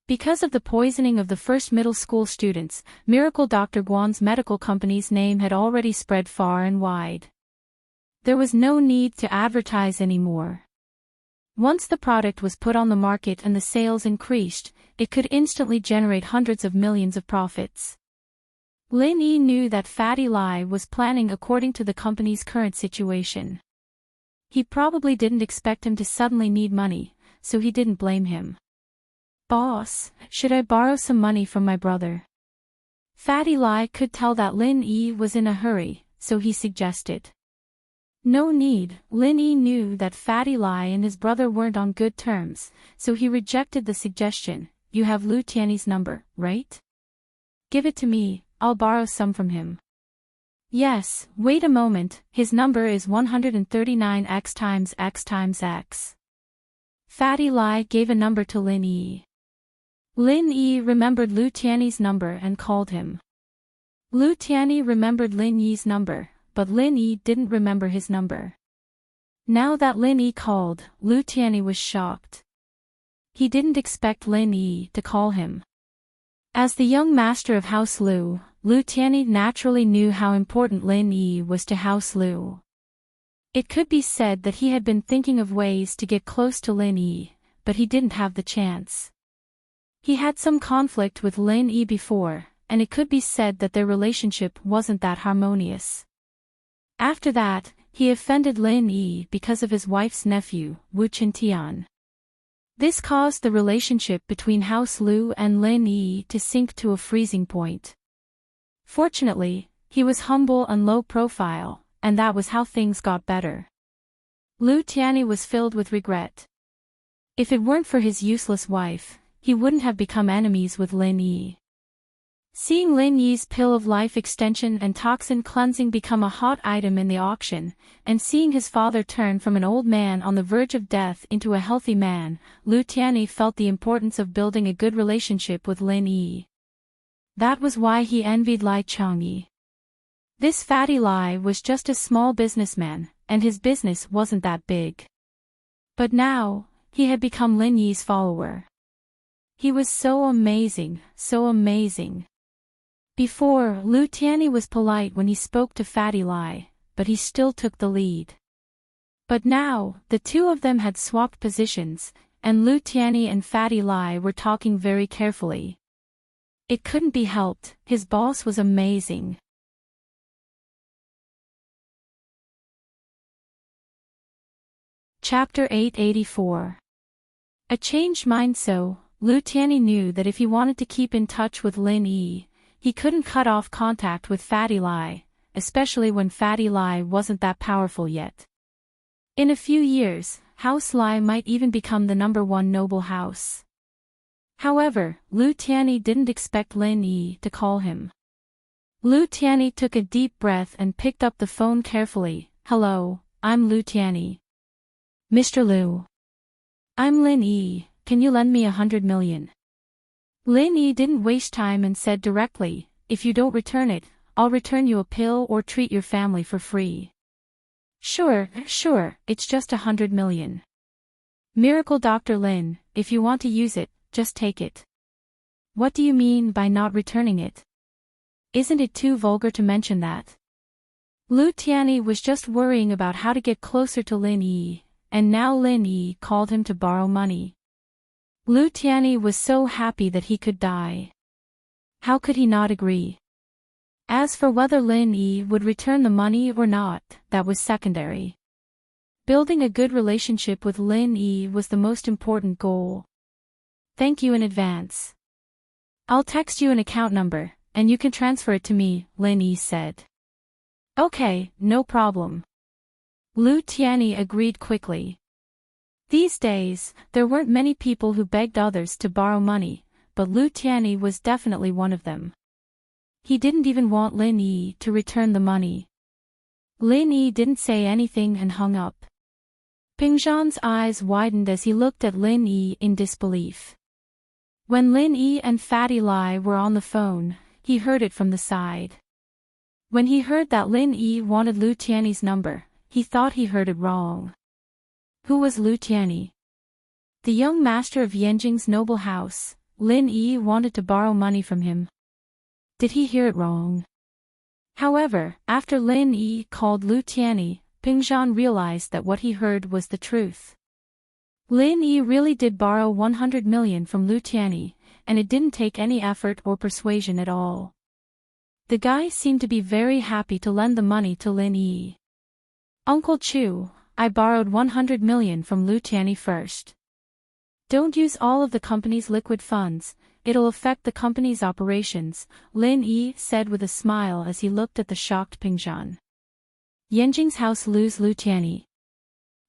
A: Because of the poisoning of the first middle school students, Miracle Dr. Guan's medical company's name had already spread far and wide. There was no need to advertise anymore. Once the product was put on the market and the sales increased, it could instantly generate hundreds of millions of profits. Lin Yi knew that Fatty Lai was planning according to the company's current situation. He probably didn't expect him to suddenly need money, so he didn't blame him. "Boss, should I borrow some money from my brother?" Fatty Lai could tell that Lin Yi was in a hurry, so he suggested. No need. Lin Yi knew that Fatty Lai and his brother weren't on good terms, so he rejected the suggestion. "You have Lu Tiany's number, right? Give it to me, I'll borrow some from him." "Yes, wait a moment, his number is 139x times x times x. Fatty Lai gave a number to Lin Yi. Lin Yi remembered Lu Tiany's number and called him. Lu Tiany remembered Lin Yi's number, but Lin Yi didn't remember his number. Now that Lin Yi called, Lu Tiany was shocked. He didn't expect Lin Yi to call him. As the young master of House Lu, Lu Tiany naturally knew how important Lin Yi was to House Lu. It could be said that he had been thinking of ways to get close to Lin Yi, but he didn't have the chance. He had some conflict with Lin Yi before, and it could be said that their relationship wasn't that harmonious. After that, he offended Lin Yi because of his wife's nephew, Wu Chintian. This caused the relationship between House Lu and Lin Yi to sink to a freezing point. Fortunately, he was humble and low profile, and that was how things got better. Lu Tiany was filled with regret. If it weren't for his useless wife, he wouldn't have become enemies with Lin Yi. Seeing Lin Yi's pill of life extension and toxin cleansing become a hot item in the auction, and seeing his father turn from an old man on the verge of death into a healthy man, Lu Tiany felt the importance of building a good relationship with Lin Yi. That was why he envied Lai Changyi. This fatty Lai was just a small businessman, and his business wasn't that big. But now, he had become Lin Yi's follower. He was so amazing, so amazing. Before, Lu Tianyi was polite when he spoke to Fatty Lai, but he still took the lead. But now, the two of them had swapped positions, and Lu Tianyi and Fatty Lai were talking very carefully. It couldn't be helped, his boss was amazing. Chapter 884. A changed mind. So, Lu Tianyi knew that if he wanted to keep in touch with Lin Yi, he couldn't cut off contact with Fatty Lai, especially when Fatty Lai wasn't that powerful yet. In a few years, House Lai might even become the #1 noble house. However, Lu Tianyi didn't expect Lin Yi to call him. Lu Tianyi took a deep breath and picked up the phone carefully. "Hello, I'm Lu Tianyi." "Mr. Lu. I'm Lin Yi, can you lend me 100 million? Lin Yi didn't waste time and said directly, "If you don't return it, I'll return you a pill or treat your family for free." Sure, it's just 100 million. Miracle Dr. Lin, if you want to use it, just take it. What do you mean by not returning it? Isn't it too vulgar to mention that? Lu Tianyi was just worrying about how to get closer to Lin Yi, and now Lin Yi called him to borrow money. Lu Tianyi was so happy that he could die. How could he not agree? As for whether Lin Yi would return the money or not, that was secondary. Building a good relationship with Lin Yi was the most important goal. "Thank you in advance. I'll text you an account number, and you can transfer it to me," Lin Yi said. "Okay, no problem." Lu Tianyi agreed quickly. These days, there weren't many people who begged others to borrow money, but Lu Tianyi was definitely one of them. He didn't even want Lin Yi to return the money. Lin Yi didn't say anything and hung up. Ping Zhan's eyes widened as he looked at Lin Yi in disbelief. When Lin Yi and Fatty Lai were on the phone, he heard it from the side. When he heard that Lin Yi wanted Lu Tianyi's number, he thought he heard it wrong. Who was Lu Tianyi? The young master of Yanjing's noble house. Lin Yi wanted to borrow money from him. Did he hear it wrong? However, after Lin Yi called Lu Tianyi, Ping Zhan realized that what he heard was the truth. Lin Yi really did borrow 100 million from Lu Tianyi, and it didn't take any effort or persuasion at all. The guy seemed to be very happy to lend the money to Lin Yi. "Uncle Chu, I borrowed 100 million from Lu Tianyi first. Don't use all of the company's liquid funds, it'll affect the company's operations," Lin Yi said with a smile as he looked at the shocked Ping Zhan. "Yanjing's house lose Lu Tianyi?"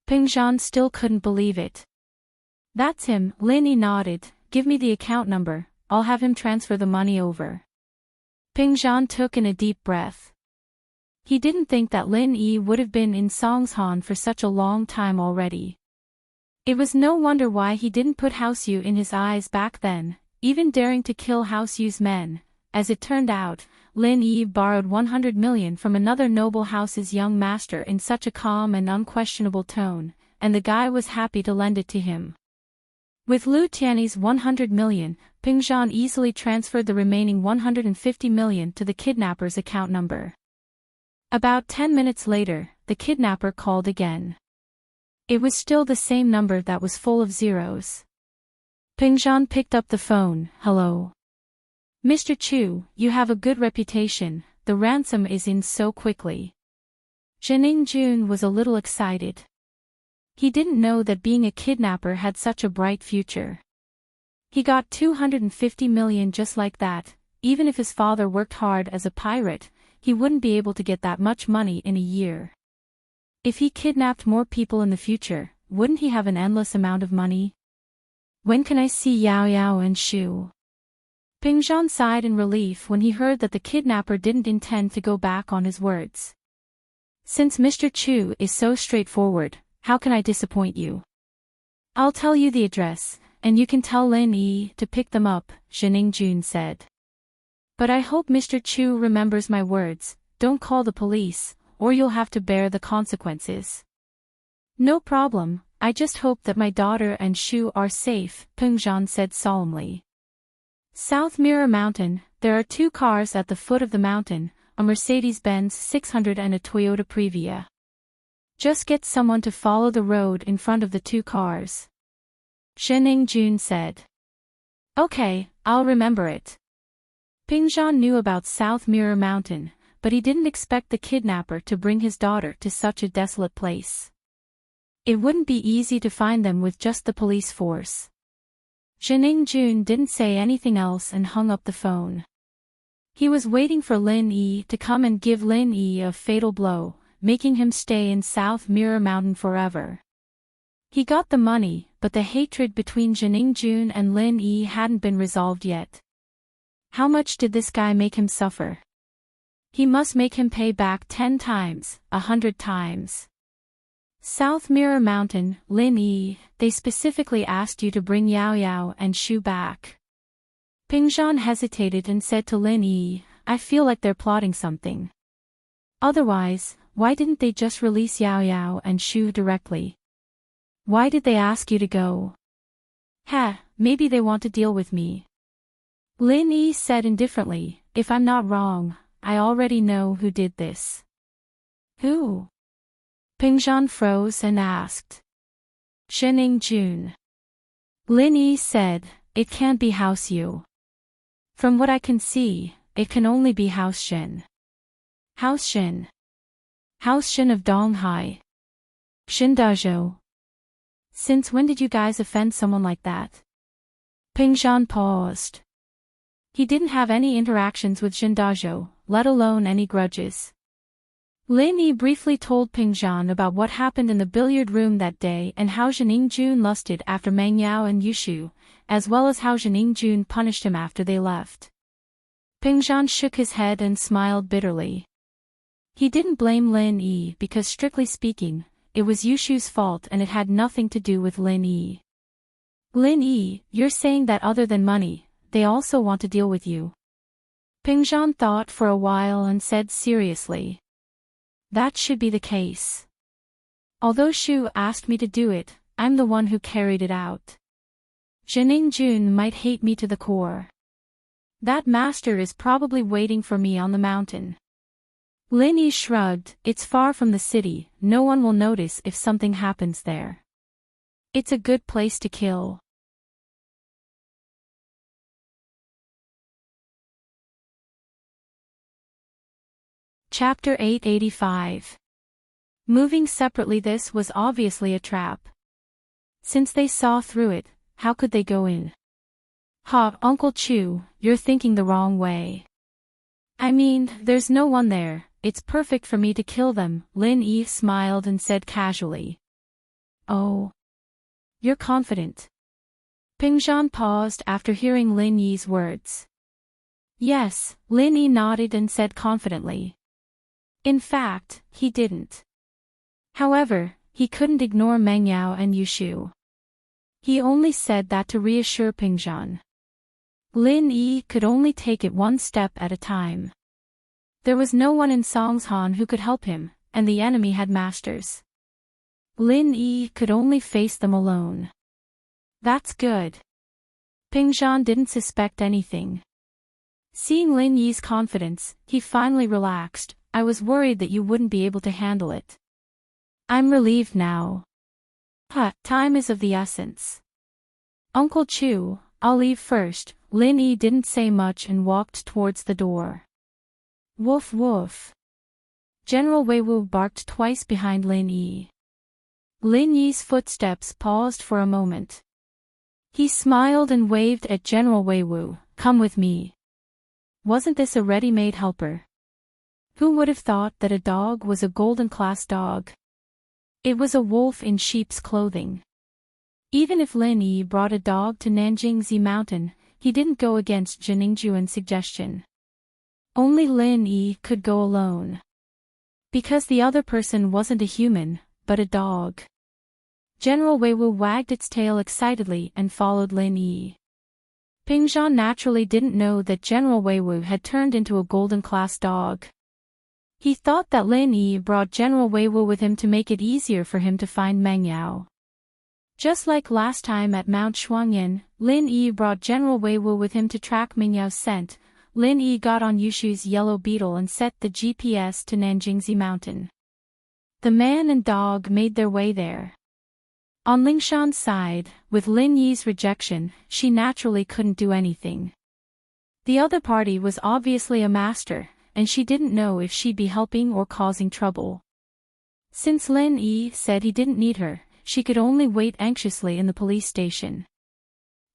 A: Ping Zhan still couldn't believe it. "That's him," Lin Yi nodded. "Give me the account number, I'll have him transfer the money over." Ping Zhan took in a deep breath. He didn't think that Lin Yi would have been in Songshan for such a long time already. It was no wonder why he didn't put House Yu in his eyes back then, even daring to kill House Yu's men. As it turned out, Lin Yi borrowed 100 million from another noble house's young master in such a calm and unquestionable tone, and the guy was happy to lend it to him. With Lu Tianyi's 100 million, Ping Zhan easily transferred the remaining 150 million to the kidnapper's account number. About 10 minutes later, the kidnapper called again. It was still the same number that was full of zeros. Ping Zhan picked up the phone. "Hello. Mr. Chu, you have a good reputation, the ransom is in so quickly." Zhening Jun was a little excited. He didn't know that being a kidnapper had such a bright future. He got 250 million just like that. Even if his father worked hard as a pirate, he wouldn't be able to get that much money in a year. If he kidnapped more people in the future, wouldn't he have an endless amount of money? "When can I see Yao Yao and Shu?" Ping Zhan sighed in relief when he heard that the kidnapper didn't intend to go back on his words. "Since Mr. Chu is so straightforward, how can I disappoint you? I'll tell you the address, and you can tell Lin Yi to pick them up," Zhening Jun said. But I hope Mr. Chu remembers my words, don't call the police, or you'll have to bear the consequences. No problem, I just hope that my daughter and Shu are safe, Pengzhan said solemnly. South Mirror Mountain, there are 2 cars at the foot of the mountain, a Mercedes-Benz 600 and a Toyota Previa. Just get someone to follow the road in front of the 2 cars. Zhening Jun said. Okay, I'll remember it. Pengzhan knew about South Mirror Mountain, but he didn't expect the kidnapper to bring his daughter to such a desolate place. It wouldn't be easy to find them with just the police force. Zhening Jun didn't say anything else and hung up the phone. He was waiting for Lin Yi to come and give Lin Yi a fatal blow, making him stay in South Mirror Mountain forever. He got the money, but the hatred between Zhening Jun and Lin Yi hadn't been resolved yet. How much did this guy make him suffer? He must make him pay back 10 times, 100 times. South Mirror Mountain, Lin Yi, they specifically asked you to bring Yao Yao and Shu back. Pengzhan hesitated and said to Lin Yi, I feel like they're plotting something. Otherwise, why didn't they just release Yao Yao and Shu directly? Why did they ask you to go? Maybe they want to deal with me. Lin Yi said indifferently, if I'm not wrong, I already know who did this. Who? Pengzhan froze and asked. Zhening Jun. Lin Yi said, it can't be House Yu. From what I can see, it can only be House Shen. House Shen. House Shen of Donghai. Shindazhou. Since when did you guys offend someone like that? Pengzhan paused. He didn't have any interactions with Shindazhou, let alone any grudges. Lin Yi briefly told Pengzhan about what happened in the billiard room that day and how Zhening Jun lusted after Meng Yao and Yushu, as well as how Zhening Jun punished him after they left. Pengzhan shook his head and smiled bitterly. He didn't blame Lin Yi because strictly speaking, it was Yushu's fault and it had nothing to do with Lin Yi. Lin Yi, you're saying that other than money, they also want to deal with you. Pengzhan thought for a while and said seriously. That should be the case. Although Shu asked me to do it, I'm the one who carried it out. Zhening Jun might hate me to the core. That master is probably waiting for me on the mountain. Lin Yi shrugged, it's far from the city, no one will notice if something happens there. It's a good place to kill. Chapter 885. Moving separately. This was obviously a trap. Since they saw through it, how could they go in? Uncle Chu, you're thinking the wrong way. I mean, there's no one there, it's perfect for me to kill them, Lin Yi smiled and said casually. Oh. You're confident. Pengzhan paused after hearing Lin Yi's words. Yes, Lin Yi nodded and said confidently. In fact, he didn't. However, he couldn't ignore Meng Yao and Yushu. He only said that to reassure Pengzhan. Lin Yi could only take it one step at a time. There was no one in Songshan who could help him, and the enemy had masters. Lin Yi could only face them alone. That's good. Pengzhan didn't suspect anything. Seeing Lin Yi's confidence, he finally relaxed. I was worried that you wouldn't be able to handle it. I'm relieved now. Time is of the essence. Uncle Chu, I'll leave first. Lin Yi didn't say much and walked towards the door. Woof woof. General Weiwu barked twice behind Lin Yi. Lin Yi's footsteps paused for a moment. He smiled and waved at General Weiwu, come with me. Wasn't this a ready-made helper? Who would have thought that a dog was a golden-class dog? It was a wolf in sheep's clothing. Even if Lin Yi brought a dog to Nanjingzi Mountain, he didn't go against Zhening Jun's suggestion. Only Lin Yi could go alone. Because the other person wasn't a human, but a dog. General Weiwu wagged its tail excitedly and followed Lin Yi. Ping Zhan naturally didn't know that General Wei Wu had turned into a golden-class dog. He thought that Lin Yi brought General Wei Wu with him to make it easier for him to find Meng Yao. Just like last time at Mount Shuangyan, Lin Yi brought General Wei Wu with him to track Meng Yao's scent. Lin Yi got on Yushu's yellow beetle and set the GPS to Nanjingzi Mountain. The man and dog made their way there. On Lingshan's side, with Lin Yi's rejection, she naturally couldn't do anything. The other party was obviously a master, and she didn't know if she'd be helping or causing trouble. Since Lin Yi said he didn't need her, she could only wait anxiously in the police station.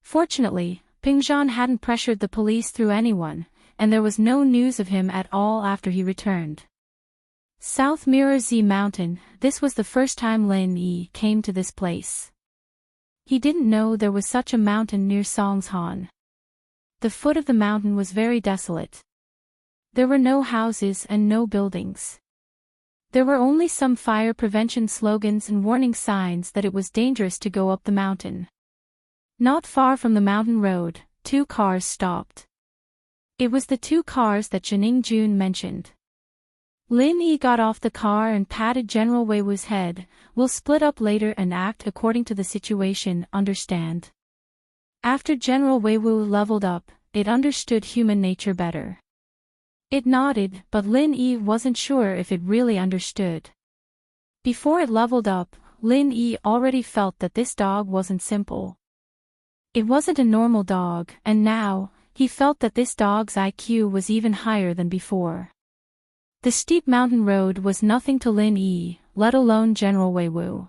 A: Fortunately, Ping Zhan hadn't pressured the police through anyone, and there was no news of him at all after he returned. South Mirror Z Mountain, this was the first time Lin Yi came to this place. He didn't know there was such a mountain near Songshan. The foot of the mountain was very desolate. There were no houses and no buildings. There were only some fire prevention slogans and warning signs that it was dangerous to go up the mountain. Not far from the mountain road, 2 cars stopped. It was the 2 cars that Jining Jun mentioned. Lin Yi got off the car and patted General Wei Wu's head. "We'll split up later and act according to the situation, understand?" After General Wei Wu leveled up, it understood human nature better. It nodded, but Lin Yi wasn't sure if it really understood. Before it leveled up, Lin Yi already felt that this dog wasn't simple. It wasn't a normal dog, and now, he felt that this dog's IQ was even higher than before. The steep mountain road was nothing to Lin Yi, let alone General Wei Wu.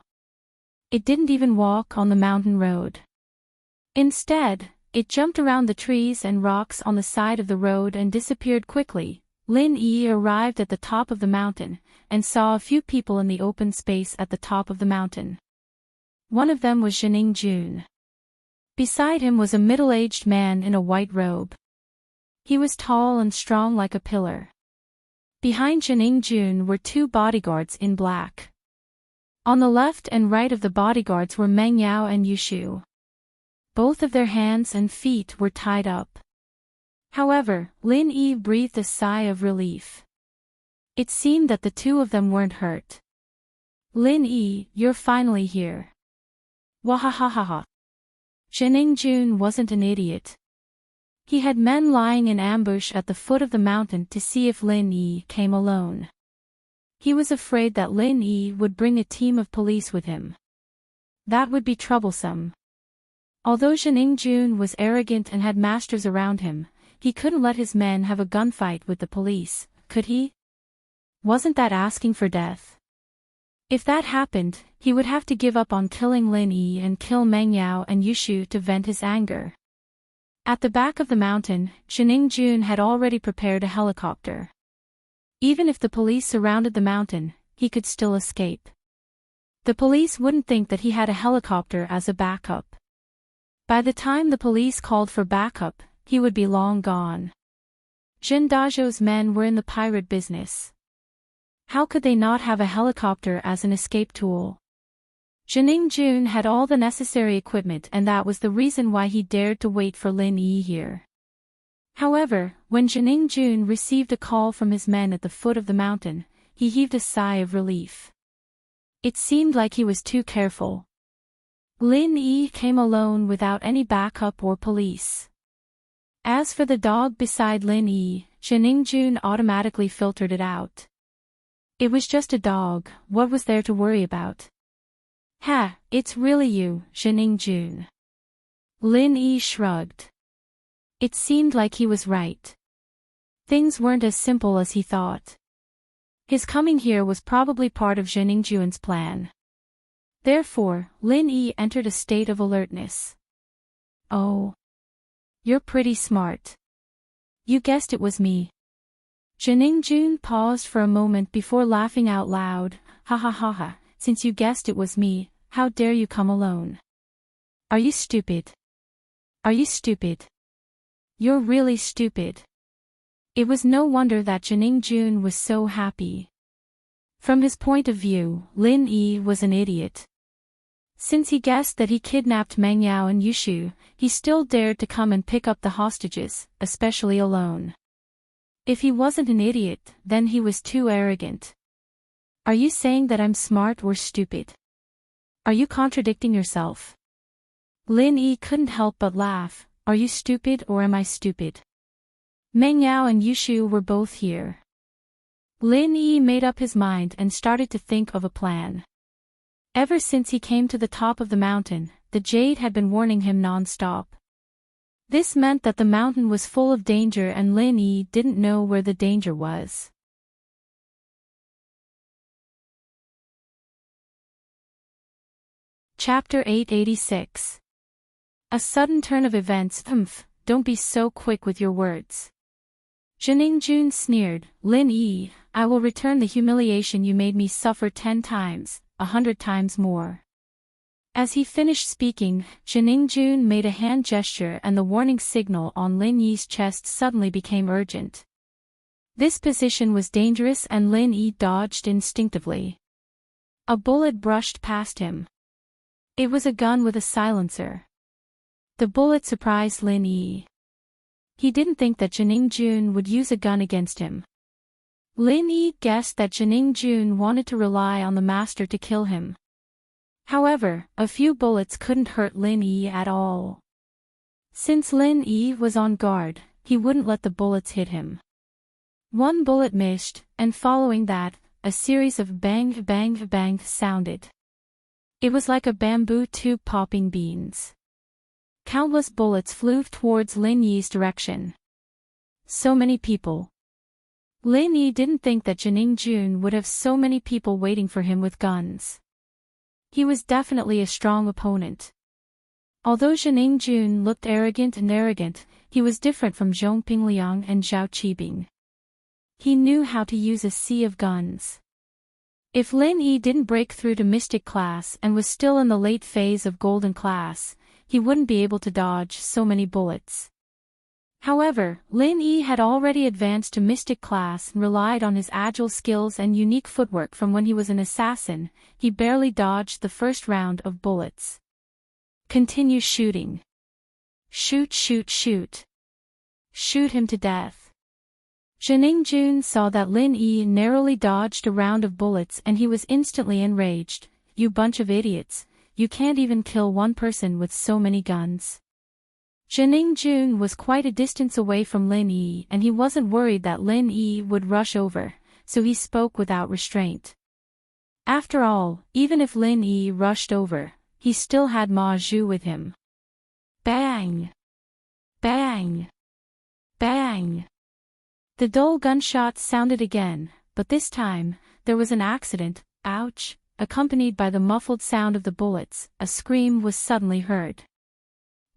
A: It didn't even walk on the mountain road. Instead, it jumped around the trees and rocks on the side of the road and disappeared quickly. Lin Yi arrived at the top of the mountain, and saw a few people in the open space at the top of the mountain. One of them was Jining Jun. Beside him was a middle-aged man in a white robe. He was tall and strong like a pillar. Behind Jining Jun were 2 bodyguards in black. On the left and right of the bodyguards were Meng Yao and Yushu. Both of their hands and feet were tied up. However, Lin Yi breathed a sigh of relief. It seemed that the 2 of them weren't hurt. "Lin Yi, you're finally here." Wahahaha. Jining Jun wasn't an idiot. He had men lying in ambush at the foot of the mountain to see if Lin Yi came alone. He was afraid that Lin Yi would bring a team of police with him. That would be troublesome. Although Jining Jun was arrogant and had masters around him, he couldn't let his men have a gunfight with the police, could he? Wasn't that asking for death? If that happened, he would have to give up on killing Lin Yi and kill Meng Yao and Yushu to vent his anger. At the back of the mountain, Jining Jun had already prepared a helicopter. Even if the police surrounded the mountain, he could still escape. The police wouldn't think that he had a helicopter as a backup. By the time the police called for backup, he would be long gone. Jin Dazhou's men were in the pirate business. How could they not have a helicopter as an escape tool? Jining Jun had all the necessary equipment, and that was the reason why he dared to wait for Lin Yi here. However, when Jining Jun received a call from his men at the foot of the mountain, he heaved a sigh of relief. It seemed like he was too careful. Lin Yi came alone without any backup or police. As for the dog beside Lin Yi, Jining Jun automatically filtered it out. It was just a dog, what was there to worry about? "Ha, it's really you, Jining Jun." Lin Yi shrugged. It seemed like he was right. Things weren't as simple as he thought. His coming here was probably part of Jining Jun's plan. Therefore, Lin Yi entered a state of alertness. "Oh. You're pretty smart. You guessed it was me." Jining Jun paused for a moment before laughing out loud. "Ha ha ha ha, since you guessed it was me, how dare you come alone? Are you stupid? Are you stupid? You're really stupid." It was no wonder that Jining Jun was so happy. From his point of view, Lin Yi was an idiot. Since he guessed that he kidnapped Meng Yao and Yushu, he still dared to come and pick up the hostages, especially alone. If he wasn't an idiot, then he was too arrogant. Are you saying that I'm smart or stupid? Are you contradicting yourself? Lin Yi couldn't help but laugh. Are you stupid or am I stupid? Meng Yao and Yushu were both here. Lin Yi made up his mind and started to think of a plan. Ever since he came to the top of the mountain, the jade had been warning him non-stop. This meant that the mountain was full of danger and Lin Yi didn't know where the danger was. Chapter 886. A sudden turn of events. Don't be so quick with your words. Jining Jun sneered. Lin Yi, I will return the humiliation you made me suffer 10 times, 100 times more. As he finished speaking, Jining Jun made a hand gesture and the warning signal on Lin Yi's chest suddenly became urgent. This position was dangerous and Lin Yi dodged instinctively. A bullet brushed past him. It was a gun with a silencer. The bullet surprised Lin Yi. He didn't think that Jining Jun would use a gun against him. Lin Yi guessed that Jining Jun wanted to rely on the master to kill him. However, a few bullets couldn't hurt Lin Yi at all. Since Lin Yi was on guard, he wouldn't let the bullets hit him. One bullet missed, and following that, a series of bang bang bang sounded. It was like a bamboo tube popping beans. Countless bullets flew towards Lin Yi's direction. So many people. Lin Yi didn't think that Jining Jun would have so many people waiting for him with guns. He was definitely a strong opponent. Although Jining Jun looked arrogant, he was different from Zhong Pingliang and Zhao Qibing. He knew how to use a sea of guns. If Lin Yi didn't break through to Mystic Class and was still in the late phase of Golden Class, he wouldn't be able to dodge so many bullets. However, Lin Yi had already advanced to Mystic Class and relied on his agile skills and unique footwork from when he was an assassin. He barely dodged the first round of bullets. Continue shooting. Shoot, shoot, shoot. Shoot him to death. Jining Jun saw that Lin Yi narrowly dodged a round of bullets and he was instantly enraged. You bunch of idiots, you can't even kill one person with so many guns. Jining Jun was quite a distance away from Lin Yi and he wasn't worried that Lin Yi would rush over, so he spoke without restraint. After all, even if Lin Yi rushed over, he still had Ma Zhu with him. Bang! Bang! Bang! The dull gunshots sounded again, but this time, there was an accident. Ouch! Accompanied by the muffled sound of the bullets, a scream was suddenly heard.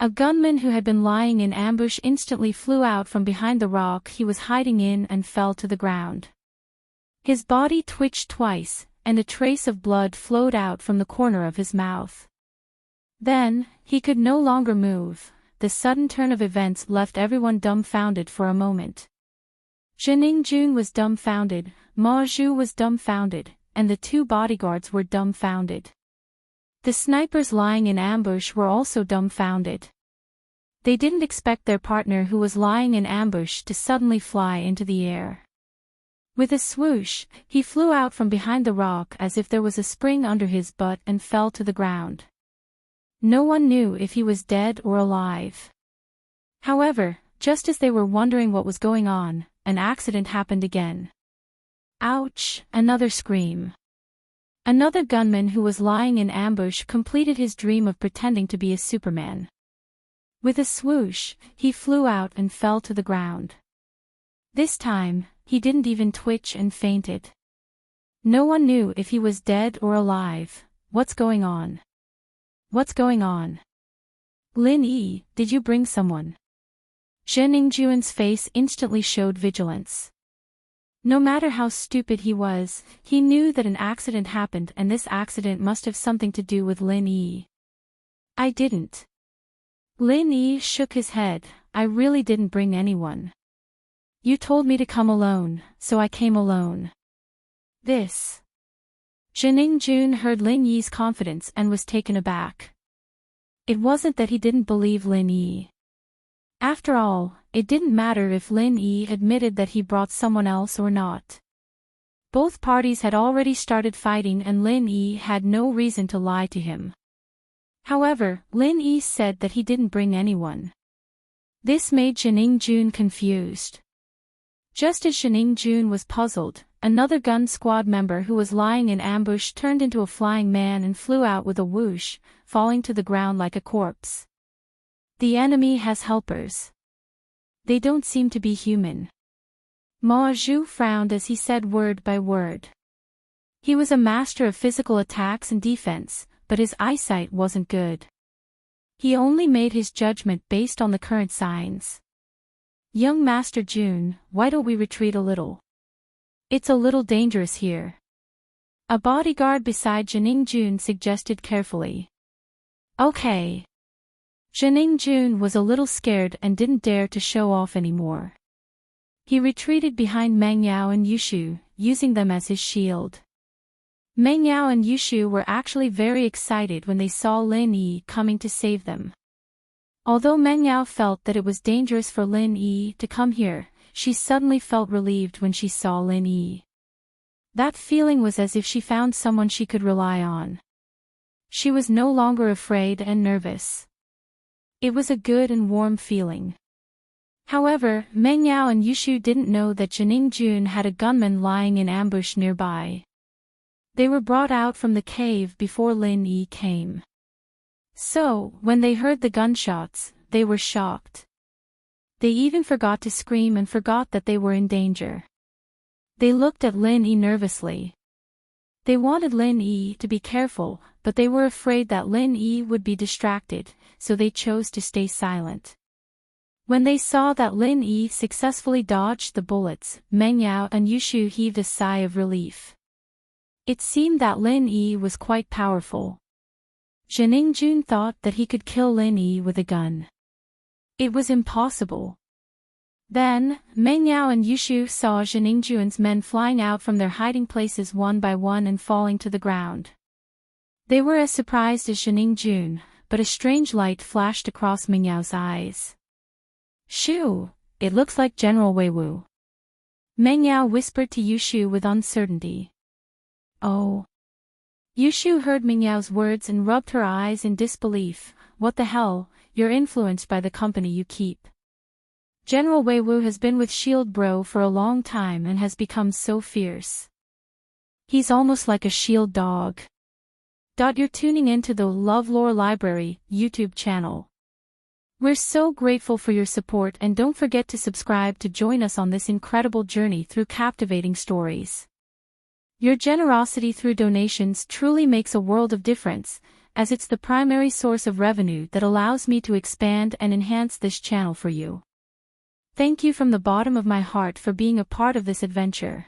A: A gunman who had been lying in ambush instantly flew out from behind the rock he was hiding in and fell to the ground. His body twitched twice, and a trace of blood flowed out from the corner of his mouth. Then, he could no longer move. The sudden turn of events left everyone dumbfounded for a moment. Jining Jun was dumbfounded, Ma Zhu was dumbfounded, and the 2 bodyguards were dumbfounded. The snipers lying in ambush were also dumbfounded. They didn't expect their partner who was lying in ambush to suddenly fly into the air. With a swoosh, he flew out from behind the rock as if there was a spring under his butt and fell to the ground. No one knew if he was dead or alive. However, just as they were wondering what was going on, an accident happened again. Ouch! Another scream. Another gunman who was lying in ambush completed his dream of pretending to be a Superman. With a swoosh, he flew out and fell to the ground. This time, he didn't even twitch and fainted. No one knew if he was dead or alive. What's going on? What's going on? Lin Yi, did you bring someone? Jining Jun's face instantly showed vigilance. No matter how stupid he was, he knew that an accident happened and this accident must have something to do with Lin Yi. I didn't. Lin Yi shook his head. I really didn't bring anyone. You told me to come alone, so I came alone. This. Jun heard Lin Yi's confidence and was taken aback. It wasn't that he didn't believe Lin Yi. After all, it didn't matter if Lin Yi admitted that he brought someone else or not. Both parties had already started fighting and Lin Yi had no reason to lie to him. However, Lin Yi said that he didn't bring anyone. This made Jun confused. Just as Jun was puzzled, another gun squad member who was lying in ambush turned into a flying man and flew out with a whoosh, falling to the ground like a corpse. The enemy has helpers. They don't seem to be human. Ma Zhu frowned as he said word by word. He was a master of physical attacks and defense, but his eyesight wasn't good. He only made his judgment based on the current signs. Young Master Jun, why don't we retreat a little? It's a little dangerous here. A bodyguard beside Jun suggested carefully. Okay. Jun was a little scared and didn't dare to show off anymore. He retreated behind Meng Yao and Yushu, using them as his shield. Meng Yao and Yushu were actually very excited when they saw Lin Yi coming to save them. Although Meng Yao felt that it was dangerous for Lin Yi to come here, she suddenly felt relieved when she saw Lin Yi. That feeling was as if she found someone she could rely on. She was no longer afraid and nervous. It was a good and warm feeling. However, Meng Yao and Yushu didn't know that Jun had a gunman lying in ambush nearby. They were brought out from the cave before Lin Yi came. So, when they heard the gunshots, they were shocked. They even forgot to scream and forgot that they were in danger. They looked at Lin Yi nervously. They wanted Lin Yi to be careful, but they were afraid that Lin Yi would be distracted, so they chose to stay silent. When they saw that Lin Yi successfully dodged the bullets, Meng Yao and Yushu heaved a sigh of relief. It seemed that Lin Yi was quite powerful. Jun thought that he could kill Lin Yi with a gun. It was impossible. Then, Meng Yao and Yushu saw Jun's men flying out from their hiding places one by one and falling to the ground. They were as surprised as Jun, but a strange light flashed across Meng Yao's eyes. Shoo! It looks like General Wei Wu. Meng Yao whispered to Yushu with uncertainty. Oh. Yushu heard Meng Yao's words and rubbed her eyes in disbelief. What the hell, you're influenced by the company you keep. General Wei Wu has been with Shield Bro for a long time and has become so fierce. He's almost like a shield dog. You're tuning into the LoveLore Library YouTube channel. We're so grateful for your support and don't forget to subscribe to join us on this incredible journey through captivating stories. Your generosity through donations truly makes a world of difference, as it's the primary source of revenue that allows me to expand and enhance this channel for you. Thank you from the bottom of my heart for being a part of this adventure.